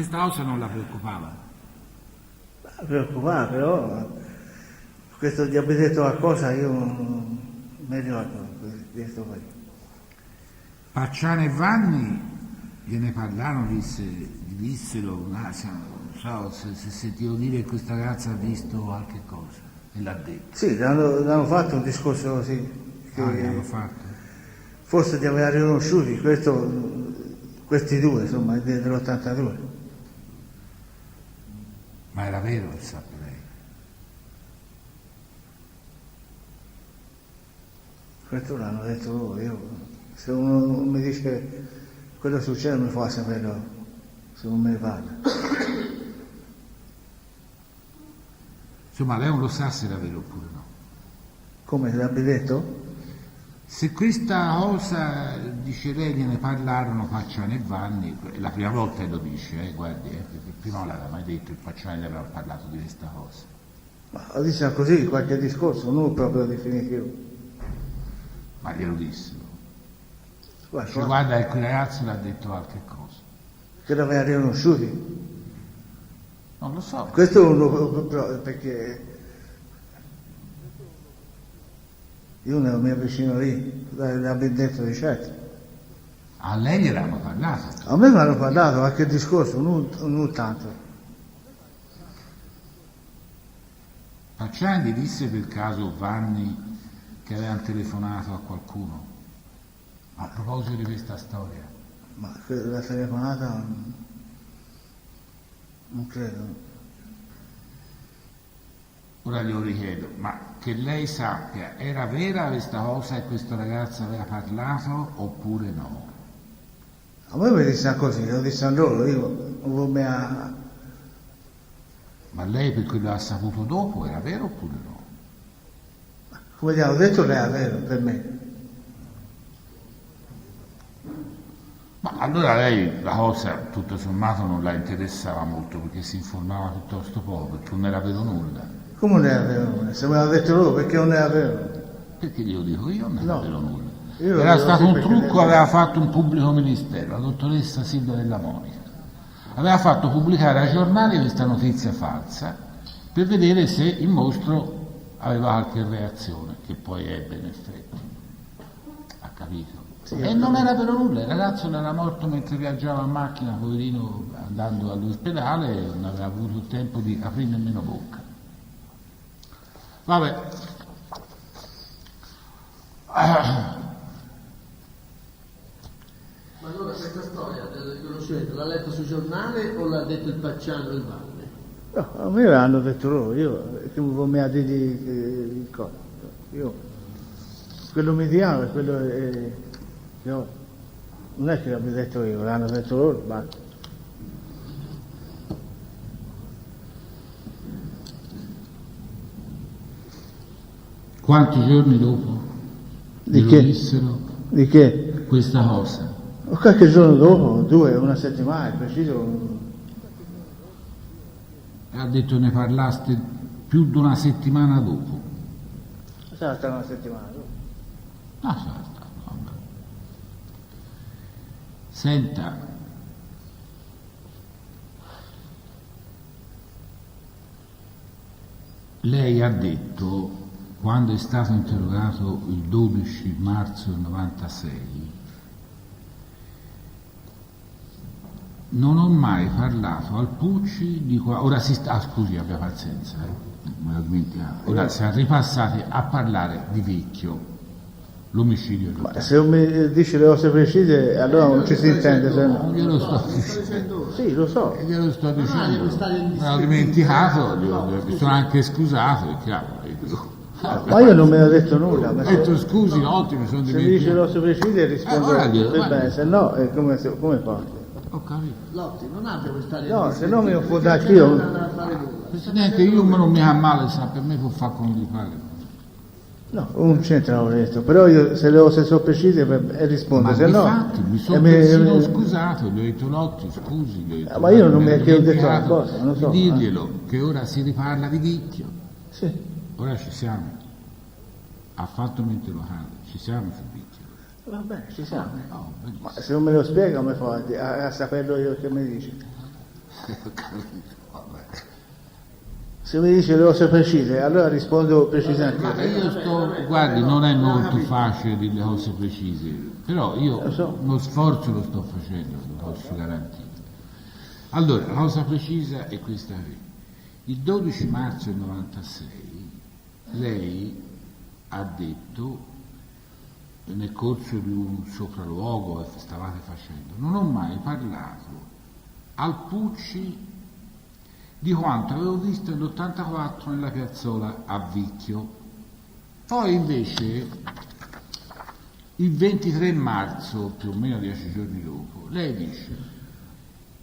questa cosa non la preoccupava? Preoccupava, però questo gli abbia detto qualcosa, io non mi ricordo questo poi. Pacciano e Vanni gliene parlarono, dissero, non so, se sentivo dire che questa ragazza ha visto qualche cosa e l'ha detto. Sì, l'hanno fatto un discorso così, che L'hanno fatto. forse li aveva riconosciuti, questi due, insomma, dell'82. Ma era vero che sa lei? Questo l'hanno detto loro, io, se uno mi dice quello succede mi fa sapere se non me ne parla. Insomma, lei non lo sa se era vero oppure no. Come l'abbia detto? Se questa cosa, dice lei, gliene parlarono Pacciano e Vanni, è la prima volta che lo dice, guardi, perché prima non l'aveva mai detto, il Pacciano gli aveva parlato di questa cosa. Ma lo diceva così, qualche discorso, non proprio definitivo. Ma glielo dissero. Guarda, Guarda che quel ragazzo le ha detto qualche cosa. che l'aveva riconosciuti. Non lo so. Questo è uno, perché io non mi avvicino lì, l'abbia detto di certo. A lei gliel'hanno parlato. A me mi hanno parlato qualche discorso, non tanto. Pacciani disse per caso Vanni che avevano telefonato a qualcuno a proposito di questa storia. Ma la telefonata non credo. Ora glielo richiedo, ma che lei sappia, era vera questa cosa e questo ragazzo aveva parlato oppure no? A me mi dissero così, lo dissero loro, io non mi ha... Ma lei per quello ha saputo dopo, era vero oppure no? Come gli hanno detto che era vero per me. Ma allora lei la cosa tutto sommato non la interessava molto perché si informava piuttosto poco, perché non era vero nulla. Come non era vero? Se me l'hanno detto loro, perché non era vero? Perché glielo dico io, non era No. vero nulla. Io Era lo stato so un perché trucco, lei- aveva fatto un pubblico ministero, la dottoressa Silvia Della Monica. Aveva fatto pubblicare ai giornali questa notizia falsa per vedere se il mostro aveva qualche reazione, che poi ebbe in effetti. Ha capito? Sì, E non era vero nulla, il ragazzo era morto mentre viaggiava in macchina, poverino, andando all'ospedale, e non aveva avuto il tempo di aprire nemmeno bocca. Vabbè. Ma allora questa storia del riconoscimento l'ha letta sul giornale o l'ha detto il Pacciano e il Vanni? No, a me l'hanno detto loro, io che mi ha detto il cosa. Io, quello mediano è quello io, non è che l'abbia detto io, l'hanno detto loro, ma Quanti giorni dopo Di glielo che? dissero di che? questa cosa? O qualche giorno dopo, 2, una settimana, è preciso. Ha detto ne parlaste più di una settimana dopo. Sarà stata una settimana dopo. Ah, sarà stato, vabbè. Senta, lei ha detto, quando è stato interrogato il 12 marzo del 96, non ho mai parlato al Pucci di qua. Ora si sta. Ah, scusi, abbia pazienza, me l'ho dimenticato. Ora siamo ripassati a parlare di Vecchio, l'omicidio di Ma se non mi dice le cose precise, allora non ci si intende, se no. Non glielo sto dicendo. Sì, lo so. Glielo sto dicendo. glielo stai Me l'ho dimenticato, mi sono anche scusato, perché Ma io non me ne ho detto nulla. Ma ho detto scusi, notti, mi sono se mi dice le dimenticato. cose precise rispondo ora glielo- per bene, se no come fa? Ho capito. Lotti, non abbia questa No, se no mi confondo anch'io. Non andare a fare nulla. Presidente, io non mi fa male, sa, per me può fare come gli pare. No, non c'entra detto, però io se le cose sono precise rispondo, Ma se no... infatti, mi sono mi- persino scusato, gli ho detto Lotti, scusi, gli ho detto, Ma io non mi ero che ho detto dimenticato una cosa, non lo so, di dirglielo, che ora si riparla di Vicchio, Sì, ora ci siamo, ha fatto mente locale, ci siamo su Vicchio. va bene, ci siamo. No, benissimo. Ma se non me lo spiega come fa a saperlo io che mi dici? Ho capito, vabbè. Se mi dice le cose precise, allora rispondo precisamente. Ma guardi, non è molto facile dire le cose precise, però io Lo so. uno sforzo lo sto facendo, lo posso garantire. Allora, la cosa precisa è questa qui. Il 12 marzo del 96 lei ha detto, nel corso di un sopralluogo che stavate facendo, non ho mai parlato al Pucci di quanto avevo visto nell'84 nella piazzola a Vicchio. Poi invece il 23 marzo, più o meno 10 giorni dopo, lei dice: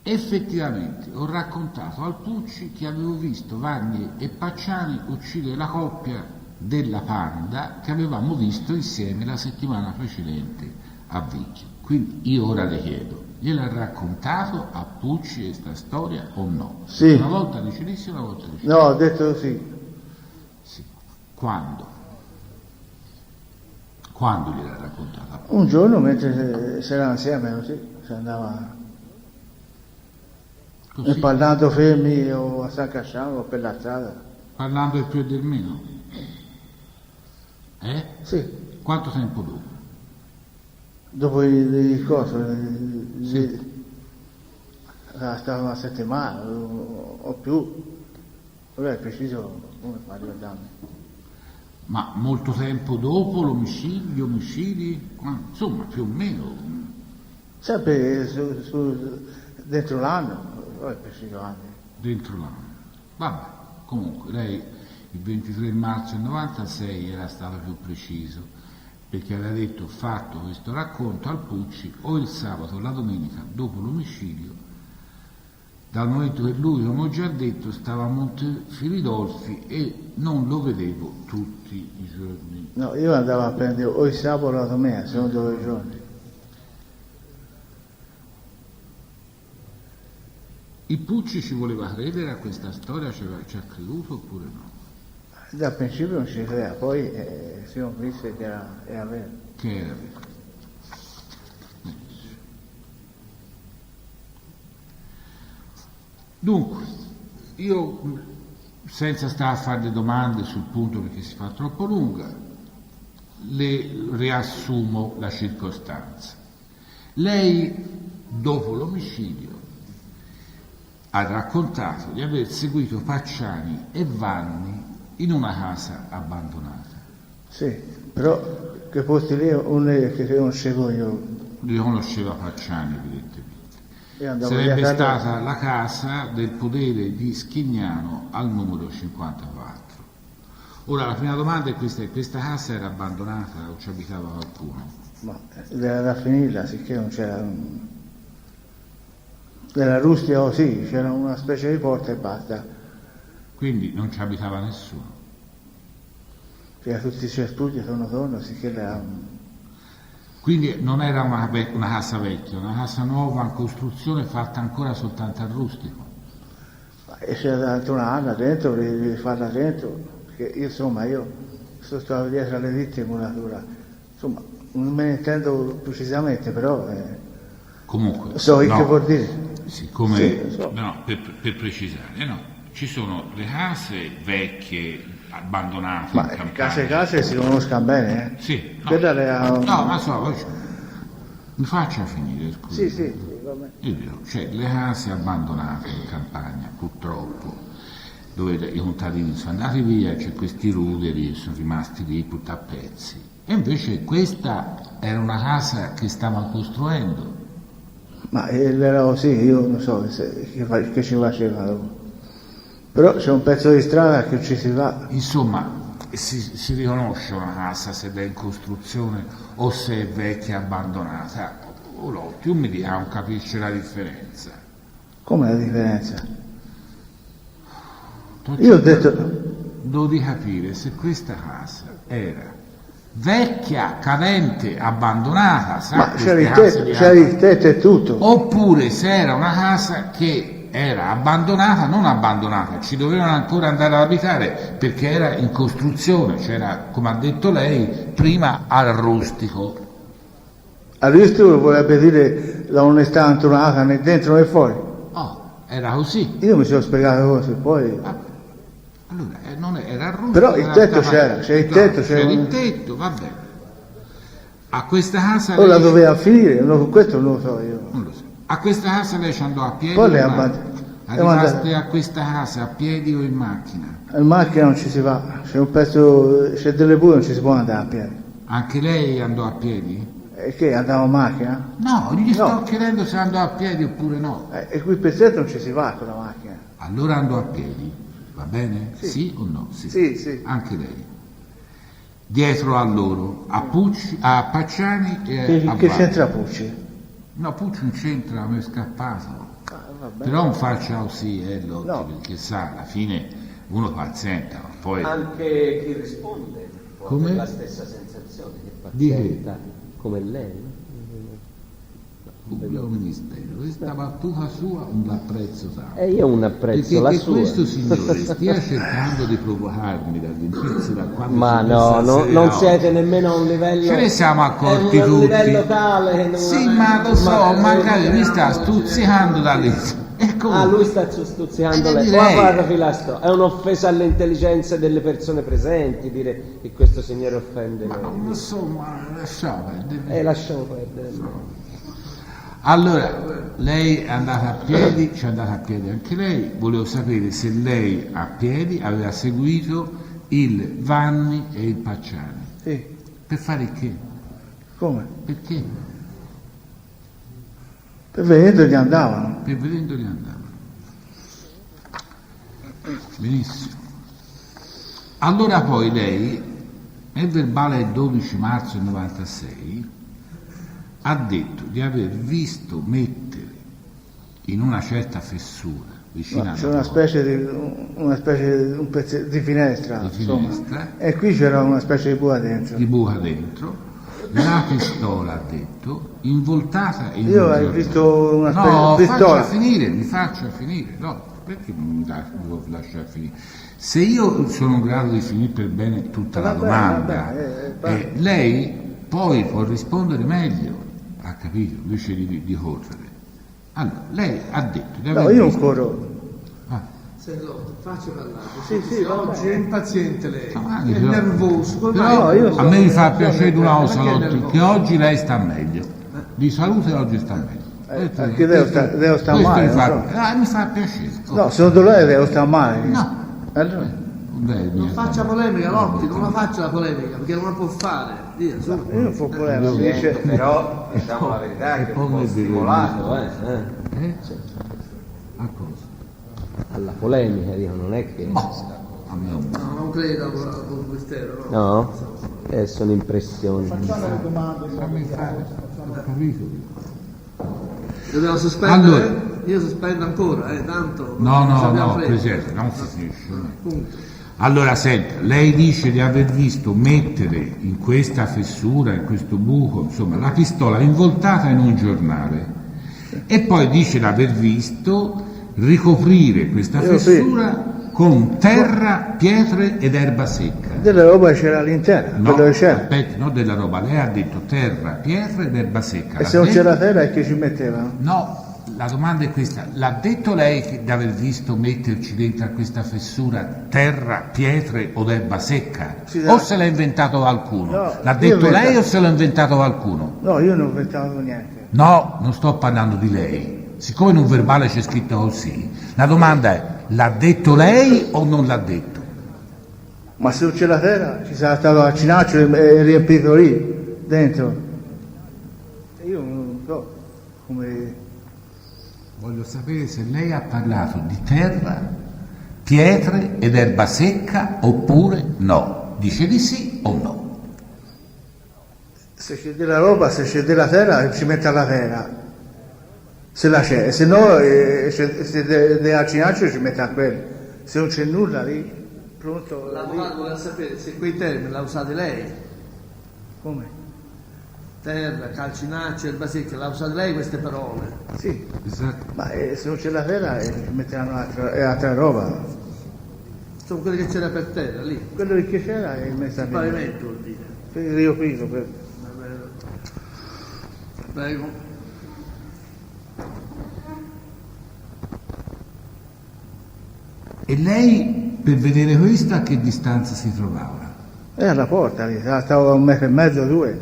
effettivamente ho raccontato al Pucci che avevo visto Vanni e Pacciani uccidere la coppia della Panda che avevamo visto insieme la settimana precedente a Vicchio. Quindi io ora le chiedo: gliel'ha raccontato a Pucci questa storia o no? Sì. Una volta dice di sì, una volta dice No, ho detto sì. sì. Quando? Quando gliel'ha raccontata? Un giorno mentre si erano insieme così, si andava Così, parlando fermi o a San Casciano o per la strada. parlando del più e del meno? Sì, Quanto tempo dopo? dopo il coso, Sì. era stata una settimana o più. Ora è preciso come fa a ricordarmi. Ma molto tempo dopo l'omicidio, gli omicidi? Insomma, più o meno. Sempre dentro l'anno, ora è preciso anni. Dentro l'anno. Vabbè, comunque lei il 23 marzo del 96 era stato più preciso, perché aveva detto: ho fatto questo racconto al Pucci o il sabato o la domenica dopo l'omicidio, dal momento che lui, come ho già detto, stava a Montefiridolfi e non lo vedevo tutti i giorni. No, io andavo a prendere o il sabato o la domenica, sono 2 giorni. Il Pucci ci voleva credere a questa storia, ci ha creduto oppure no? Dal principio non ci credeva, poi si convinse che era vero. Che era vero. Dunque, io, senza stare a fare le domande sul punto perché si fa troppo lunga, le riassumo la circostanza. Lei, dopo l'omicidio, ha raccontato di aver seguito Pacciani e Vanni in una casa abbandonata. Sì, però che posti lì che conoscevo io. Lui conosceva Pacciani, evidentemente. Io andavo lì Sarebbe a casa. stata la casa del podere di Schignano al numero 54. Ora la prima domanda è questa: questa casa era abbandonata o ci abitava qualcuno? Ma era da finirla, sicché non c'era era rustica sì, c'era una specie di porta e basta. Quindi non ci abitava nessuno. C'era tutti i cespugli attorno, sicché era Quindi non era una casa vecchia, una casa nuova in costruzione fatta ancora soltanto al rustico. e c'era dato una Anna dentro, devi farla dentro, perché io sono stato dietro alle vittime in natura. Insomma, non me ne intendo precisamente, però Comunque, so che no, vuol dire. siccome, Sì, lo so. no, per precisare, no, ci sono le case vecchie, abbandonate Ma in campagna. case si conoscano bene, Sì, no, Quella era no, ma mi faccia finire, scusi. Sì, vabbè. Io dico, cioè, le case abbandonate in campagna, purtroppo, dove i contadini sono andati via, c'è questi ruderi che sono rimasti lì tutti a pezzi. E invece questa era una casa che stavano costruendo. Ma era così, io non so che ci faceva dopo. Però c'è un pezzo di strada che ci si va. Insomma, si riconosce una casa se è in costruzione o se è vecchia e abbandonata. O no, tu mi dica, non capisce la differenza. Com'è la differenza? Io ho detto, Devo capire se questa casa era vecchia, cadente, abbandonata, sa, ma queste c'era il case tetto, di c'era il tetto e tutto. oppure se era una casa che era abbandonata, non abbandonata, ci dovevano ancora andare ad abitare perché era in costruzione, c'era, come ha detto lei, prima al rustico. All'isturo vorrebbe dire la onestà antonata né dentro né fuori. Oh, era così. Io mi sono spiegato così, poi... Allora, non era russo. Però il tetto c'era, c'era il tetto, c'era il tetto, va bene. A questa casa Ora lei... doveva finire, questo non lo so io. Non lo so. A questa casa lei ci andò a piedi Poi o lei in ha macchina? Arrivaste a questa casa a piedi o in macchina? In macchina non ci si va, c'è un pezzo, c'è delle buie, non ci si può andare a piedi. Anche lei andò a piedi? E che, andavo in macchina? No, gli sto No. chiedendo se andò a piedi oppure no. E qui per dentro non ci si va con la macchina. Allora andò a piedi, va bene? Sì. O no? Sì. Anche lei. Dietro a loro, a Pucci, a Pacciani e a Che Valli. c'entra Pucci? No, Pucci non c'entra, mi è scappato. Vabbè. Però non faccia così, Lotti, No. perché sa, alla fine uno pazienta, ma poi... Anche chi risponde può Come? avere la stessa sensazione che Di che? pazienta come lei. Pubblico ministero, questa battuta sua non l'apprezzo tanto. E io un apprezzo Perché la che sua. questo signore stia cercando di provocarmi dall'inizio da quando Ma si no, questa sera non oggi. siete nemmeno a un livello. Ce ne siamo accorti è un tutti. livello tale che non Sì, ma lo so, magari mi sta stuzzicando stuzzicando dall'inizio. E come? Ah, lui sta stuzzicando lei. direi. Guarda, Filastro, è un'offesa all'intelligenza delle persone presenti dire che questo signore offende Ma lei. insomma, lasciamo perdere. Lasciamo perdere. Allora, lei è andata a piedi, ci è andata a piedi anche lei, volevo sapere se lei a piedi aveva seguito il Vanni e il Pacciani. Sì. Per fare che? Come? Perché? Per venendo gli andavano. Per vedendoli andavano. Benissimo. Allora poi lei, nel verbale del 12 marzo del 96, ha detto di aver visto mettere in una certa fessura vicino alla C'è una porta specie di un pezzo di finestra, di insomma. finestra E qui c'era una specie di buca dentro. di buca dentro, la pistola, ha detto, involtata in Io un ho giornale. visto una specie No, di pistola. mi faccia finire, no, perché non mi devo lasciare finire? Se io sono in grado di finire per bene tutta la Vabbè, domanda, vabbè. lei poi può rispondere meglio, ha capito, invece di correre. Allora, lei ha detto di aver No, io non visto- corro. Ah, Lotti, faccia parlare. Sì, Oggi è impaziente lei, avanti, è però- nervoso. Come però mai? io a me mi fa piacere di una cosa, Perché è Lotti, nervoso? che oggi lei sta meglio. Di salute oggi sta meglio. Perché devo stare male, mi fa, non so. mi fa piacere. No, secondo lei devo stare male. No. Allora, Lei mi Non ha faccia dato- polemica, Lotti, non la faccia la polemica, perché non la può fare. Dia, su. io non fa problema, mi dice... Però diciamo la verità che poi un po' mi stimolato Eh? A cosa? alla polemica, dico, non è che. A me un No, non credo al mistero, no. No? Sono impressioni. fammi fare, ho capito. Dobbiamo sospendere? Allora. Io sospendo ancora, tanto. No, ci abbiamo fretta. Presidente, non si finisce. Punto. Allora, senta, lei dice di aver visto mettere in questa fessura, in questo buco, insomma, la pistola involtata in un giornale e poi dice di aver visto ricoprire questa Io sì. fessura con terra, pietre ed erba secca. Della roba c'era all'interno, No, quello che c'era. aspetti, non della roba, lei ha detto terra, pietre ed erba secca. E L'ha se non detto? c'era terra è che ci mettevano? No, la domanda è questa, l'ha detto lei che di aver visto metterci dentro a questa fessura terra, pietre o erba secca? Sì, O se l'ha inventato qualcuno? No, l'ha io detto ho inventato. lei o se l'ha inventato qualcuno? No, io non ho inventato niente. No, non sto parlando di lei. Siccome in un verbale c'è scritto così, la domanda è, l'ha detto lei o non l'ha detto? Ma se non c'è la terra ci sarà stato a Cinaccio e riempito lì, dentro. E io non so come... Voglio sapere se lei ha parlato di terra, pietre ed erba secca oppure no. Dice di sì o no. Se c'è della roba, se c'è della terra ci mette alla terra. Se la c'è, se no se della Cinaccio ci mette a quello. Se non c'è nulla lì, pronto... L'avvocato voleva sapere se quei termini l'ha usati lei. Come? Terra, calcinaccio, erba secca, l'ha usati lei queste parole. Sì, Esatto. ma se non c'è la terra ci metteranno altra roba. Sono quelli che c'era per terra, lì. Quello che c'era è messo a Il pavimento vuol dire. riempito. Prego. E lei, per vedere questo, a che distanza si trovava? E alla porta lì, stavo a 1,5 metri, 2.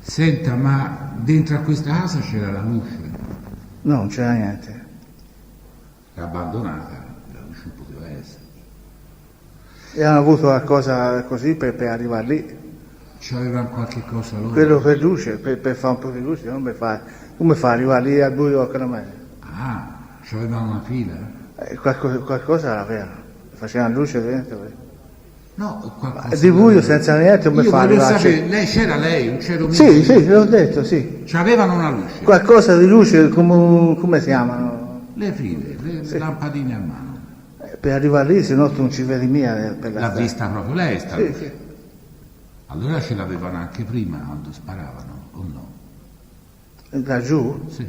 Senta, ma dentro a questa casa c'era la luce? No, non c'era niente. Era abbandonata, la luce poteva essere. E hanno avuto qualcosa così per arrivare lì. C'avevano qualche cosa loro? Quello per luce, per fare un po' di luce, non come fa arrivare lì al buio con la mano? Ah, c'avevano una fila? Qualcosa l'avevano, facevano luce dentro. No, qualcosa. Di buio senza niente come Io fa voglio arrivare? sapere, lei c'era lei, non c'ero Sì, sì, l'ho detto, sì. C'avevano una luce? Qualcosa di luce, come si chiamano? Le file, le lampadine a mano. Per arrivare lì, se no tu non ci vedi mica per la L'ha strada. vista proprio lei sta Sì, luce? sì. Allora ce l'avevano anche prima quando sparavano, o no? Da giù? Sì.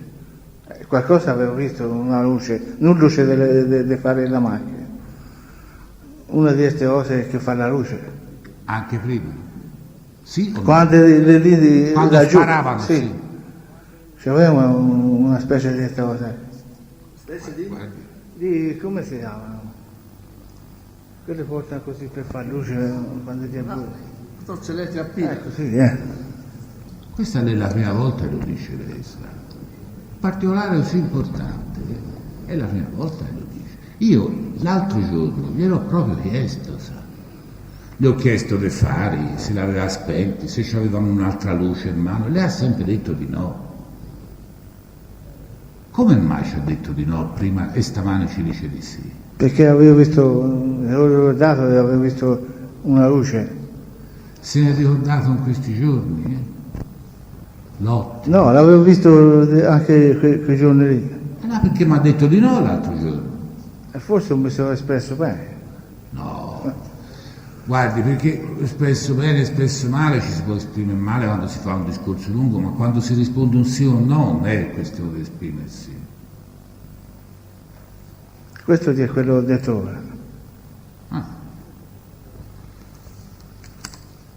Qualcosa avevo visto, una luce, non luce di fare la macchina. Una di queste cose che fa la luce. Anche prima? Sì o no? Quando da giù, sparavano, sì. C'aveva una specie di queste cose. Specie di... Come si chiamano? Quelle portano così per far luce quando ti è buio. Torce elettrica a pila. Ecco, sì, Questa è la prima volta che lo dice lei, sa. Particolare così importante, è la prima volta che lo dice. Io l'altro giorno gliel'ho proprio chiesto, sa. Gli ho chiesto dei fari, se l'aveva spenti, se avevano un'altra luce in mano, lei ha sempre detto di no. Come mai ci ha detto di no prima e stamane ci dice di sì? Perché avevo ricordato che avevo visto una luce. Se ne è ricordato in questi giorni? Notte? No, l'avevo visto anche quei giorni lì. No, perché mi ha detto di no l'altro giorno. E forse non mi sono espresso bene. No, guardi, perché spesso bene, spesso male ci si può esprimere male quando si fa un discorso lungo, ma quando si risponde un sì o un no non è questione di esprimersi. Questo è quello che ho detto ora. Ah.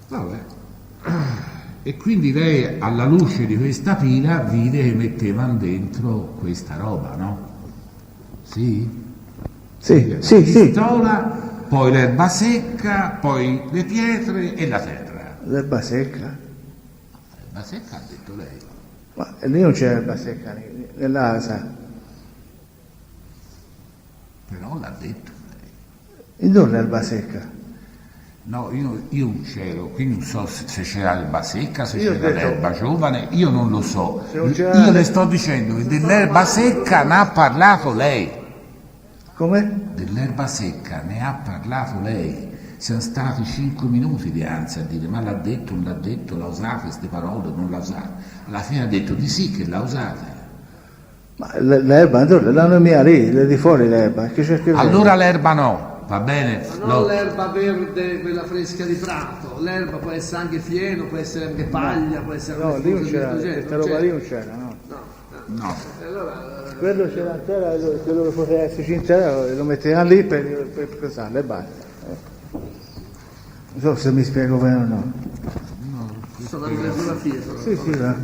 Vabbè. E quindi lei alla luce di questa pila vide che mettevano dentro questa roba, no? Sì? Sì, La sì, sì. pistola, poi l'erba secca, poi le pietre e la terra. L'erba secca. L'erba secca ha detto lei. Ma lì non c'è erba secca, nell'asa. Però l'ha detto lei. E non l'erba secca. No, io non c'ero, quindi non so se c'era l'erba secca, se Io ho c'era detto- l'erba giovane, io non lo so. Se non c'era- Io le sto dicendo che dell'erba secca ne ha parlato lei. Come? Dell'erba secca ne ha parlato lei. Siamo stati 5 minuti di ansia a dire ma l'ha detto, non l'ha detto, l'ha usata queste parole, non l'ha usata. Alla fine ha detto di sì che l'ha usata. Ma l'erba, l'hanno mia lì, di fuori l'erba. Che c'è che Allora l'erba no, va bene? Ma non No. l'erba verde, quella fresca di prato. L'erba può essere anche fieno, può essere anche paglia, può essere No, anche lì non qualcosa c'era, di questo questa genere, roba non lì c'è. non c'era, no. No. E allora, Quello c'era ancora, quello che poteva esserci in terra, lo mettevano lì per cosarlo e basta. Non so se mi spiego bene o no. sono in mezzo alla fiera. Sì, sì, va.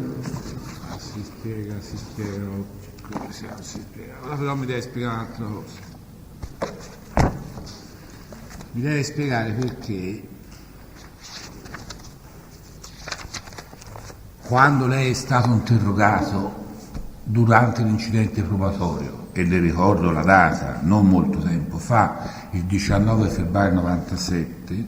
Si spiega, come si spiega. Allora però mi deve spiegare un'altra cosa. Mi deve spiegare perché quando lei è stato interrogato durante l'incidente probatorio, e le ricordo la data, non molto tempo fa, il 19 febbraio 97,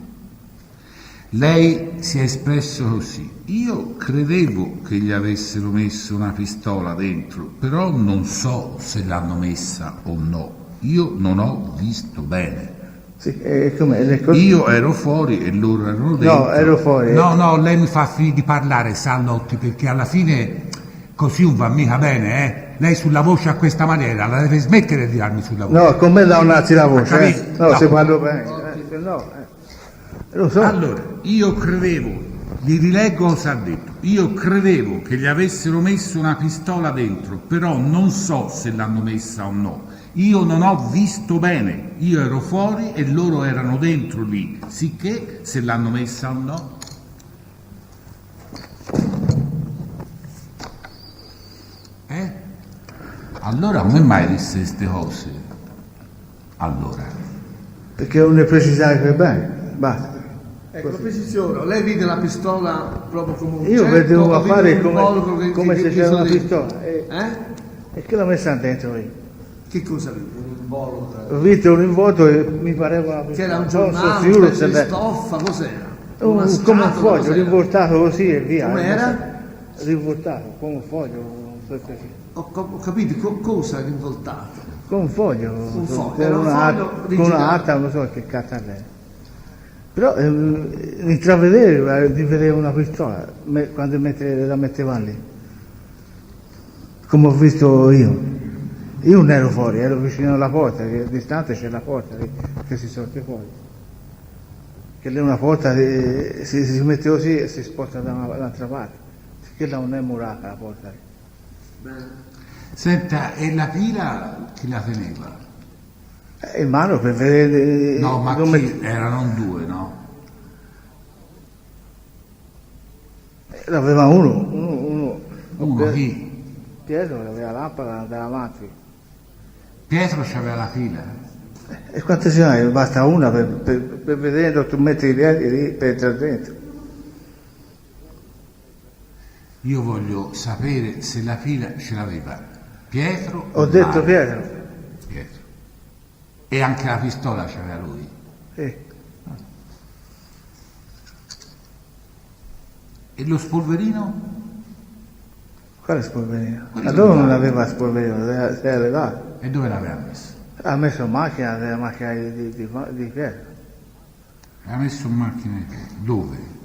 lei si è espresso così: io credevo che gli avessero messo una pistola dentro, però non so se l'hanno messa o no, io non ho visto bene. Sì, e com'è? Le cose- Io ero fuori e loro erano dentro. No, ero fuori. No, lei mi fa finire di parlare, Sallotti, perché alla fine così non va mica bene, eh? Lei sulla voce a questa maniera, la deve smettere di darmi sulla voce. No, con me da un attimo la voce, capito? No, No. se parlo bene. No, lo so. Allora, io credevo, vi rileggo cosa ha detto, io credevo che gli avessero messo una pistola dentro, però non so se l'hanno messa o no. Io non ho visto bene, io ero fuori e loro erano dentro lì, sicché se l'hanno messa o no. Allora come mai disse queste cose? Allora. Perché non ne precisare per bene, basta. Ecco, la precisione, lei vide la pistola proprio come un Io oggetto, vedevo a o vide fare un involucro come se che c'era una dentro? pistola e che l'ho messa dentro io. Che cosa vide? Un involucro? Ho visto un involto e mi pareva una pistola. Che era un Non so giornale, se un io lo pezzo di sapevo. stoffa, cos'era? Come un scatola, foglio, cos'era? rivoltato così e via. Com'era? Rivoltato, come un foglio, non so se- Ho capito, cosa rinvoltato? con un foglio, Un foglio, con era un foglio con rigidato. una alta, non so che cazzo è. Però intravedere di vedere una pistola quando la mettevano lì, come ho visto io. Io non ero fuori, ero vicino alla porta, che distante c'è la porta che si sorge fuori. Che lì una porta si mette così e si sposta da un'altra parte. Quella non è murata la porta. Senta, e la pila chi la teneva? In mano per vedere... No, ma come- chi? Erano due, no? L'aveva uno. Uno chi? Pietro aveva la lampada davanti. Pietro c'aveva la pila. E quante ce n'hai? Basta una per vedere dove tu metti i piedi lì per entrare dentro. Io voglio sapere se la pila ce l'aveva Pietro Ho o detto Mario? Pietro. Pietro. E anche la pistola c'aveva lui. Sì. E lo spolverino? Quale spolverino? Quello Allora là. non aveva spolverino, si è levato. E dove l'aveva messo? Ha messo in macchina, nella macchina di Pietro. L'aveva messo in macchina di Pietro. Dove?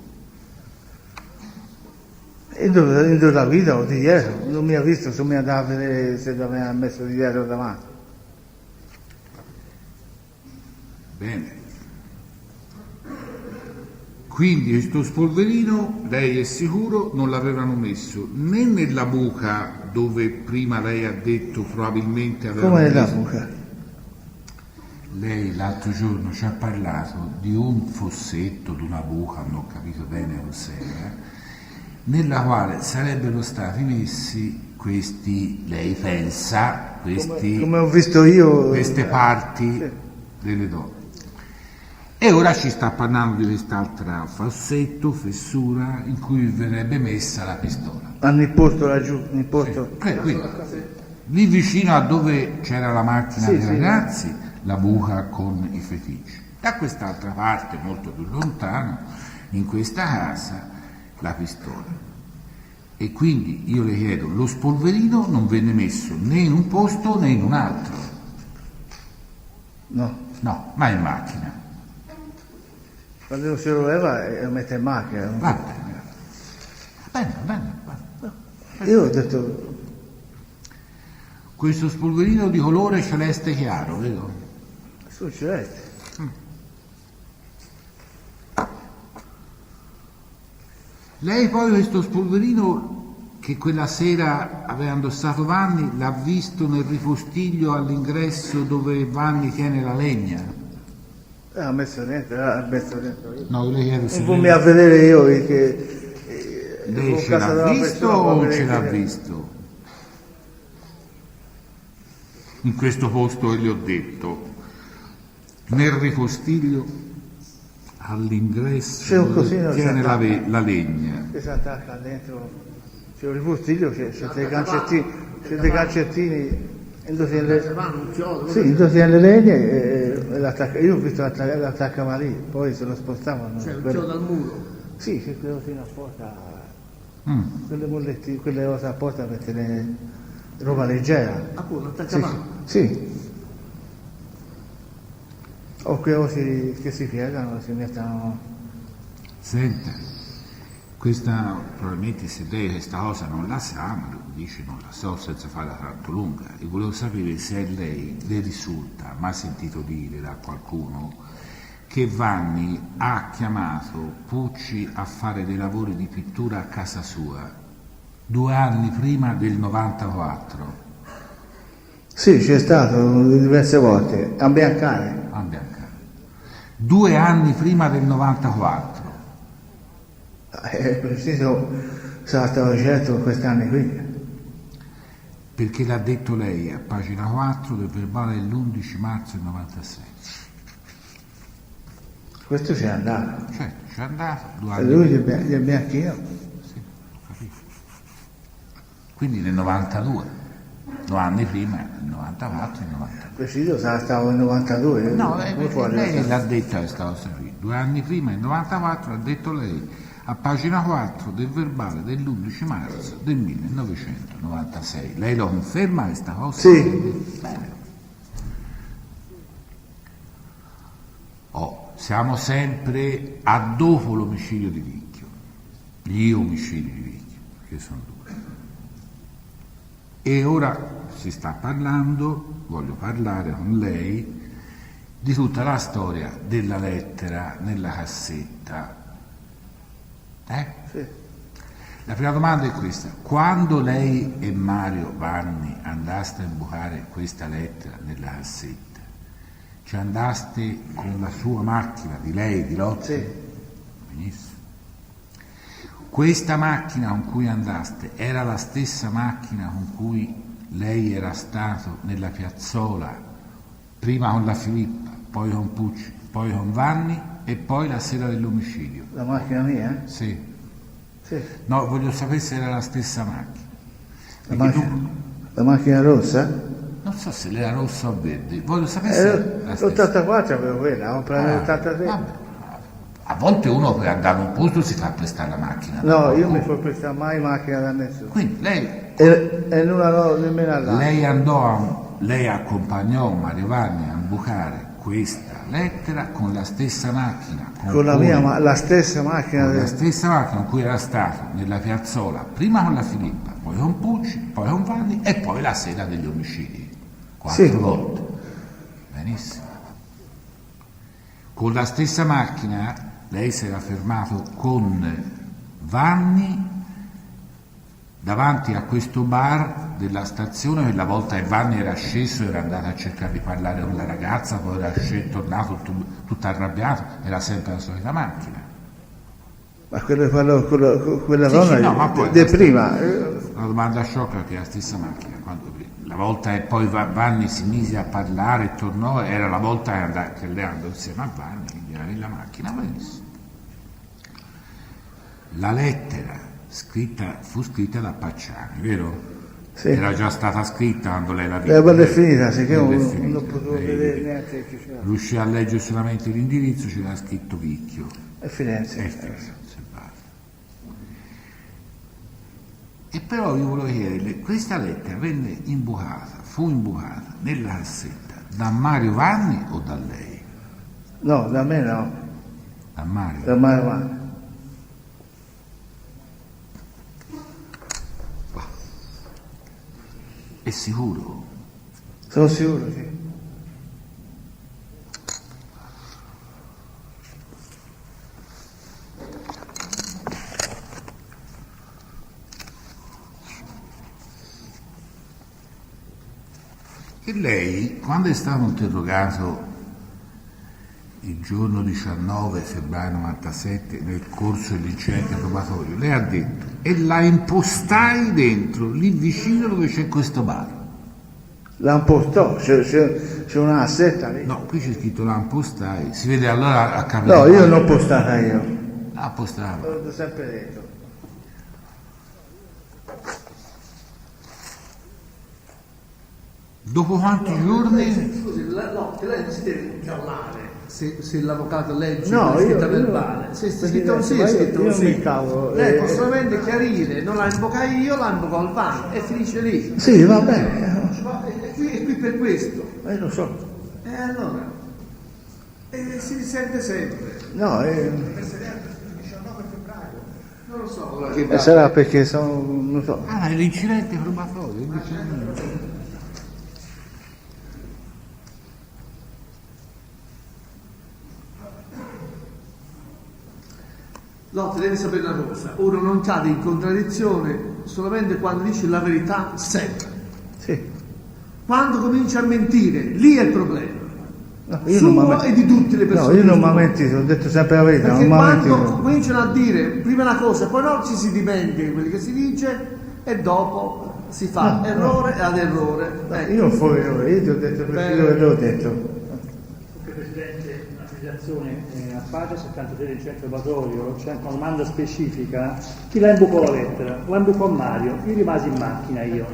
E dove la vita o di dietro, non mi ha visto, se mi andava a vedere se l'aveva messo di dietro davanti. Bene. Quindi questo spolverino, lei è sicuro, non l'avevano messo né nella buca dove prima lei ha detto probabilmente avevano Come la messo. buca? Lei l'altro giorno ci ha parlato di un fossetto, di una buca, non ho capito bene cos'era, nella quale sarebbero stati messi questi, lei pensa, Come ho visto io. queste parti Sì. delle donne. E ora ci sta parlando di quest'altra fossetto, fessura, in cui verrebbe messa la pistola. Hanno imposto laggiù, imposto. Qui, lì vicino a dove c'era la macchina Sì, dei sì. ragazzi, la buca con i feticci. Da quest'altra parte, molto più lontano, in questa casa, la pistola. E quindi io le chiedo, lo spolverino non venne messo né in un posto né in un altro. No. No, ma in macchina. Quando uno si lo leva e lo mette in macchina. Va bene. Va bene. Io ho detto, Questo spolverino di colore celeste chiaro, vedo? succede. Lei poi questo spolverino che quella sera aveva indossato Vanni l'ha visto nel ripostiglio all'ingresso dove Vanni tiene la legna? Ha messo dentro io. No, io le chiedo se Un po' mi a vedere io che lei ce l'ha visto o ce l'ha visto? In questo posto che le ho detto, nel ripostiglio all'ingresso C'è un dove cosino, tiene c'è la legna. che si attacca dentro, c'è un ripostiglio, c'è dei calcettini, indotti Un chiodo, sì, indotti nelle legne e l'attacca, io ho visto l'attaccava lì, poi se lo spostavano. cioè un chiodo al muro. Sì, c'è quello fino apposta, Mm. quelle bollettine, quelle cose apposta per tenere roba leggera. Appunto, Sì, attaccavamo. sì. O quelle cose che si piegano, si mettono... Senta, questa probabilmente se lei questa cosa non la sa, ma lo dice non la so senza farla tanto lunga, e volevo sapere se a lei le risulta, ma sentito dire da qualcuno, che Vanni ha chiamato Pucci a fare dei lavori di pittura a casa sua 2 anni prima del 94 Sì, c'è stato diverse volte, a biancare. a Biancare. 2 anni prima del 94. Preciso, stavo certo quest'anno qui. Perché l'ha detto lei a pagina 4 del verbale dell'11 marzo del 96. Questo c'è andato. Certo, c'è andato 2 E anni. lui gli abbiamo chiesto. Sì, ho capito. Quindi nel 92, 2 anni prima, nel 94 e nel 93. Preciso stavo nel 92. No, come fuori, lei l'ha detto che stavo seguendo. 2 anni prima, nel 94, ha detto lei a pagina 4 del verbale dell'11 marzo del 1996. Lei lo conferma questa cosa? Sì. Bene. Siamo sempre a dopo l'omicidio di Vicchio, gli omicidi di Vicchio, che sono 2. E ora si sta parlando, voglio parlare con lei, di tutta la storia della lettera nella cassetta. Sì. La prima domanda è questa: quando lei e Mario Vanni andaste a imbucare questa lettera nella cassetta, ci andaste con la sua macchina, di lei, di Lotti? Sì. Benissimo. Questa macchina con cui andaste era la stessa macchina con cui lei era stato nella piazzola, prima con la Filippa, poi con Pucci, poi con Vanni e poi la sera dell'omicidio? La macchina mia? Sì. Sì. No, voglio sapere se era la stessa macchina. La Perché macchina, la macchina rossa? non so se era rossa o verde, voglio sapere se era la stessa. L'84 avevo quella, ho preso l'83. Vabbè. A volte uno per andare a un posto si fa prestare la macchina. No, io mi fo prestare mai macchina da nessuno. Quindi lei E non avevo nemmeno all'anno. lei accompagnò Mario Vanni a imbucare questa lettera con la stessa macchina. Con la cui- mia, la stessa macchina. con la stessa macchina con cui era stato nella piazzola, prima con la Filippa, poi con Pucci, poi con Vanni e poi la sera degli omicidi. 4 Sì. volte. Benissimo. Con la stessa macchina lei si era fermato con Vanni davanti a questo bar della stazione. Quella volta che Vanni era sceso, era andato a cercare di parlare con la ragazza, poi era sceso, tornato tutto arrabbiato, era sempre la solita macchina. Ma quello che parlo con quella Sì, donna sì, no, ma poi di la prima. Una domanda sciocca, perché è la stessa macchina. La volta che poi Vanni si mise a parlare e tornò, era la volta che lei andò insieme a Vanni, quindi era nella macchina. Benissimo. La lettera fu scritta da Pacciani, vero? Sì. Era già stata scritta quando lei la La quella è finita, sicché Quella è non finita. potevo Lei vedere neanche che c'era. riuscì a leggere solamente l'indirizzo, c'era scritto Vicchio. È Firenze. Osservate. E però io volevo chiederle, questa lettera fu imbucata nella cassetta da Mario Vanni o da lei? No, da me no, Da Mario. da Mario Vanni. È sicuro? Sono sicuro, sì. E lei, quando è stato interrogato il giorno 19 febbraio 97 nel corso dell'incidente probatorio, lei ha detto: e la impostai dentro, lì vicino dove c'è questo bar. La impostò, c'è una cassetta lì. No, qui c'è scritto la impostai, si vede allora a capire. No, io non l'ho postata io, La postava. l'ho sempre detto. Dopo quanti giorni? Scusi, no, che lei non si deve incallare se l'avvocato legge No, la io- scritta io- verbale. Se sta scritto così, ma è io- scritto io così. mi cavo, Lei può solamente chiarire, non la invocai io, la invocò il Vanni e finisce lì. Sì, va bene, È qui per questo. lo so. E allora? Si risente sempre. No, Non lo so. Allora, che sarà perché sono, non so. Ah, è l'incidente probatorio. L'incidente. Lotti deve sapere una cosa, uno non cade in contraddizione solamente quando dice la verità sempre. Sì. Quando comincia a mentire, lì è il problema. No, io non Suo m'ha- e di tutte le persone. No, io non mi che ho mentito, ho detto sempre la verità, Perché non mi ho quando mentito. cominciano a dire prima una cosa e poi no, ci si dimentica di quello che si dice e dopo si fa errore ad errore. Io non fo errore, io ti ho detto perché l'ho detto. Presidente, una precisazione, a pagina 73 del centro probatorio c'è anche una domanda specifica. Chi la imbucò la lettera? La imbucò Mario, io rimasi in macchina io.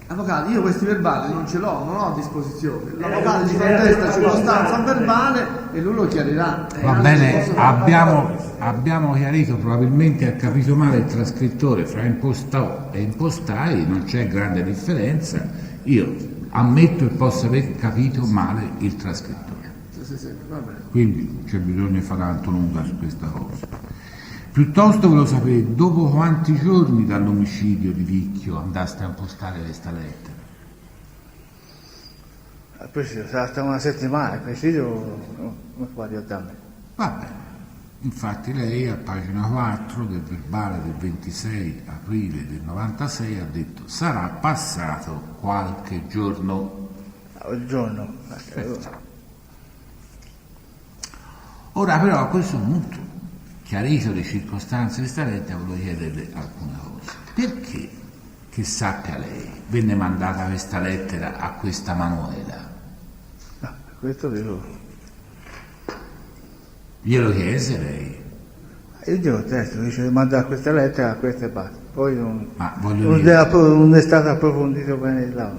Avvocato, io questi verbali non ce l'ho, non ho a disposizione. L'avvocato ci contesta circostanza verbale e lui lo chiarirà. Va bene, abbiamo chiarito, probabilmente ha capito male il trascrittore fra impostò e impostai, non c'è grande differenza. Io ammetto che possa aver capito male il trascrittore. Sì, va bene. Quindi c'è bisogno di fare tanto lunga su questa cosa. Piuttosto volevo sapere, dopo quanti giorni dall'omicidio di Vicchio andaste a impostare questa lettera? Preciso, sarà stata una settimana, preciso non guardi a me. Va bene, infatti lei a pagina 4 del verbale del 26 aprile del 96 ha detto sarà passato qualche giorno. Il giorno. Ora però a questo punto, chiarito le circostanze di questa lettera, volevo chiederle alcune cose. Perché, che sappia lei, venne mandata questa lettera a questa Manuela? Questo Glielo chiese lei? io ti ho detto, dice di mandare questa lettera a queste parti. Poi non è stato approfondito bene là.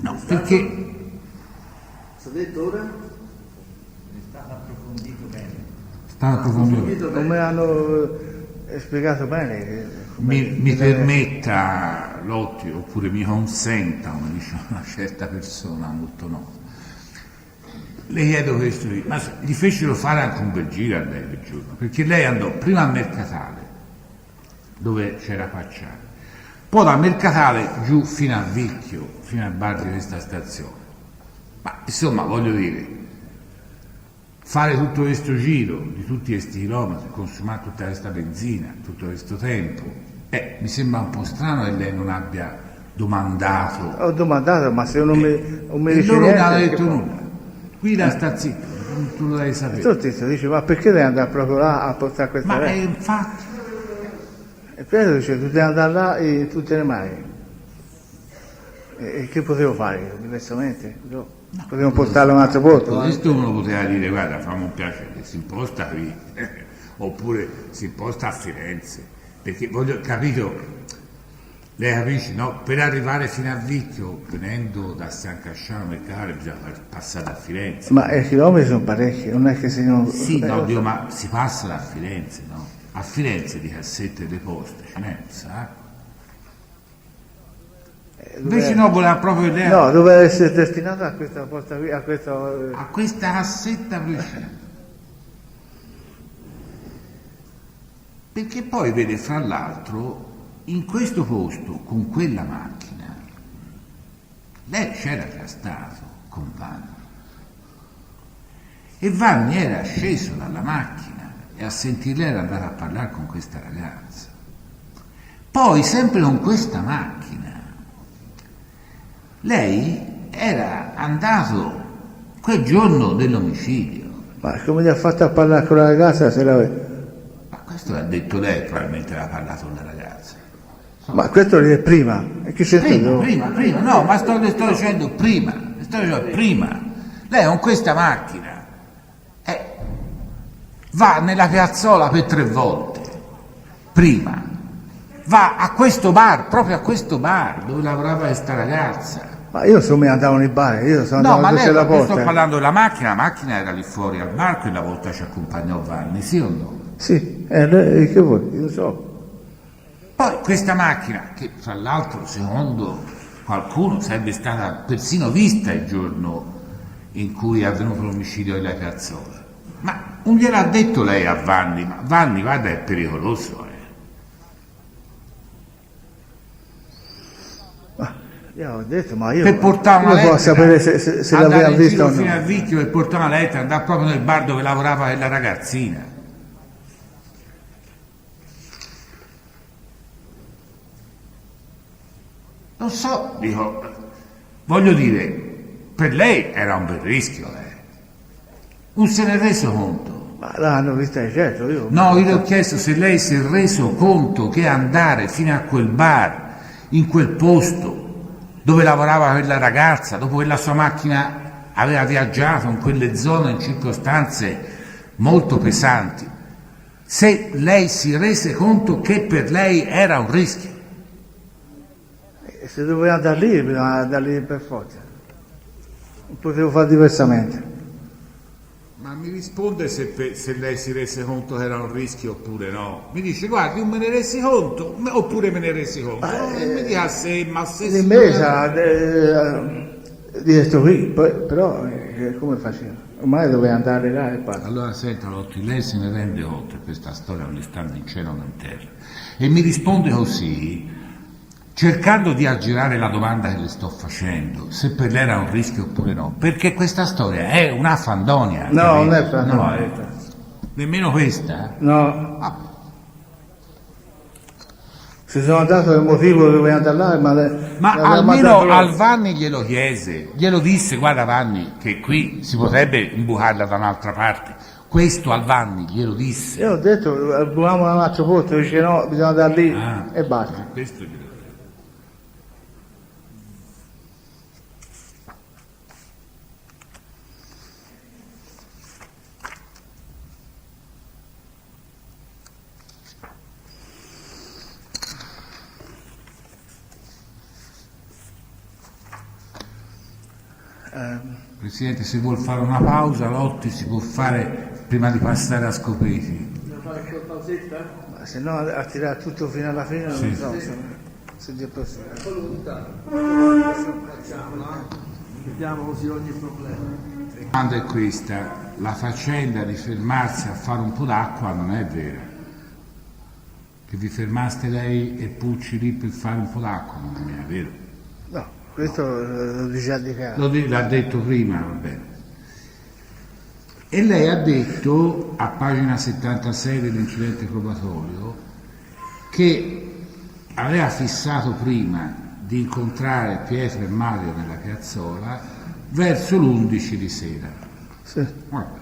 No, perché... Sta detto ora? Stava approfondito. Non me l'hanno spiegato bene. Mi permetta Lotti, oppure mi consenta, come dice una certa persona molto nota. Le chiedo questo, ma gli fecero fare anche un bel giro a lei quel giorno, perché lei andò prima a Mercatale, dove c'era Pacciari, poi da Mercatale giù fino a Vicchio, fino al bar di questa stazione. Ma insomma, voglio dire, fare tutto questo giro di tutti questi chilometri, consumare tutta questa benzina, tutto questo tempo, mi sembra un po' strano che lei non abbia domandato. Ho domandato, ma se non mi dice loro niente... non hanno detto nulla. Qui da sta zitto, tu lo devi sapere. Tutto dice, ma perché devi andare proprio là a portare questa Ma lettera? infatti... E Pietro dice, tu devi andare là e tu te ne mai. E che potevo fare io, diversamente? No. Potevo portarlo a un altro posto. Questo uno poteva dire, guarda, fammi un piacere, si imposta qui, oppure si imposta a Firenze, perché voglio, capito, lei capisce, no? Per arrivare fino a Vicchio, venendo da San Casciano Mercatale, bisogna passare a Firenze. Ma i chilometri sono parecchi, non è che se non... Sì, no, Dio, ma si passa da Firenze, no? A Firenze di cassette delle poste, ce n'è, sa? Invece no, voleva proprio lei... No, doveva essere destinato a questa porta qui, a questa cassetta precisa. Perché poi vede, fra l'altro, in questo posto, con quella macchina, lei c'era già stato con Vanni. E Vanni era sceso dalla macchina e a sentirla era andato a parlare con questa ragazza. Poi, sempre con questa macchina, lei era andato quel giorno dell'omicidio. Ma come gli ha fatto a parlare con la ragazza se la... Ma questo l'ha detto lei, probabilmente l'ha parlato con la ragazza. Ma questo è prima. E chi prima, no, ma sto dicendo prima. Lei con questa macchina va nella piazzola per 3 volte. Prima. Va a questo bar, proprio a questo bar dove lavorava questa ragazza. Ma io sono andato nei bar, io sono andato a lei, la porta. sto parlando della macchina, la macchina era lì fuori al bar, quella volta ci accompagnò Vanni, sì o no? Sì, che vuoi, io lo so. Poi questa macchina, che fra l'altro secondo qualcuno sarebbe stata persino vista il giorno in cui è avvenuto l'omicidio della piazzola, ma non gliel'ha detto lei a Vanni, ma Vanni, guarda, è pericoloso, Io ho detto, ma io per portare una lettera, sapere se l'aveva vista o no. Fino a Vicchio per portare una lettera, andare proprio nel bar dove lavorava quella ragazzina. Non so, dico, voglio dire, per lei era un bel rischio, non se ne è reso conto. Ma l'hanno vista, certo, io... No, io le ho chiesto se lei si è reso conto che andare fino a quel bar, in quel posto dove lavorava quella ragazza, dopo che la sua macchina aveva viaggiato in quelle zone in circostanze molto pesanti, se lei si rese conto che per lei era un rischio. Se dovevo andare lì, bisognava andare lì per forza. Non potevo fare diversamente. Ma mi risponde se lei si rese conto che era un rischio oppure no. Mi dice, guardi, io me ne resi conto, oppure me ne resi conto. E mi dica se, ma se... In mesa, detto qui, però come facevo? Ormai dovevo andare là e basta. Allora senta Lotti, lei se ne rende conto che questa storia non gli sta né in cielo né in terra. E mi risponde così, cercando di aggirare la domanda che le sto facendo, se per lei era un rischio oppure no, perché questa storia è una fandonia. No, capito? non è fandonia. No, nemmeno questa? No. Ah, Se sono andato per motivo che dovevo andare là, ma almeno al Vanni glielo chiese, glielo disse, guarda Vanni, che qui si potrebbe imbucarla da un'altra parte. Questo al Vanni glielo disse. Io ho detto, buchiamo da un altro posto, dice no, bisogna andare lì e basta. Questo glielo disse. Presidente, se vuol fare una pausa, Lotti si può fare prima di passare a Scopeti. Dobbiamo fare quella pausetta? Ma se no a tirare tutto fino alla fine non Sì. so se Dio posso. Facciamola. Vediamo così ogni problema. Quando è questa, la faccenda di fermarsi a fare un po' d'acqua non è vera. Che vi fermaste lei e Pucci lì per fare un po' d'acqua non è vero. No, questo lo dice a dichiarato. L'ha detto prima, va bene. E lei ha detto, a pagina 76 dell'incidente probatorio, che aveva fissato prima di incontrare Pietro e Mario nella piazzola verso l'11 di sera. Sì. Vabbè.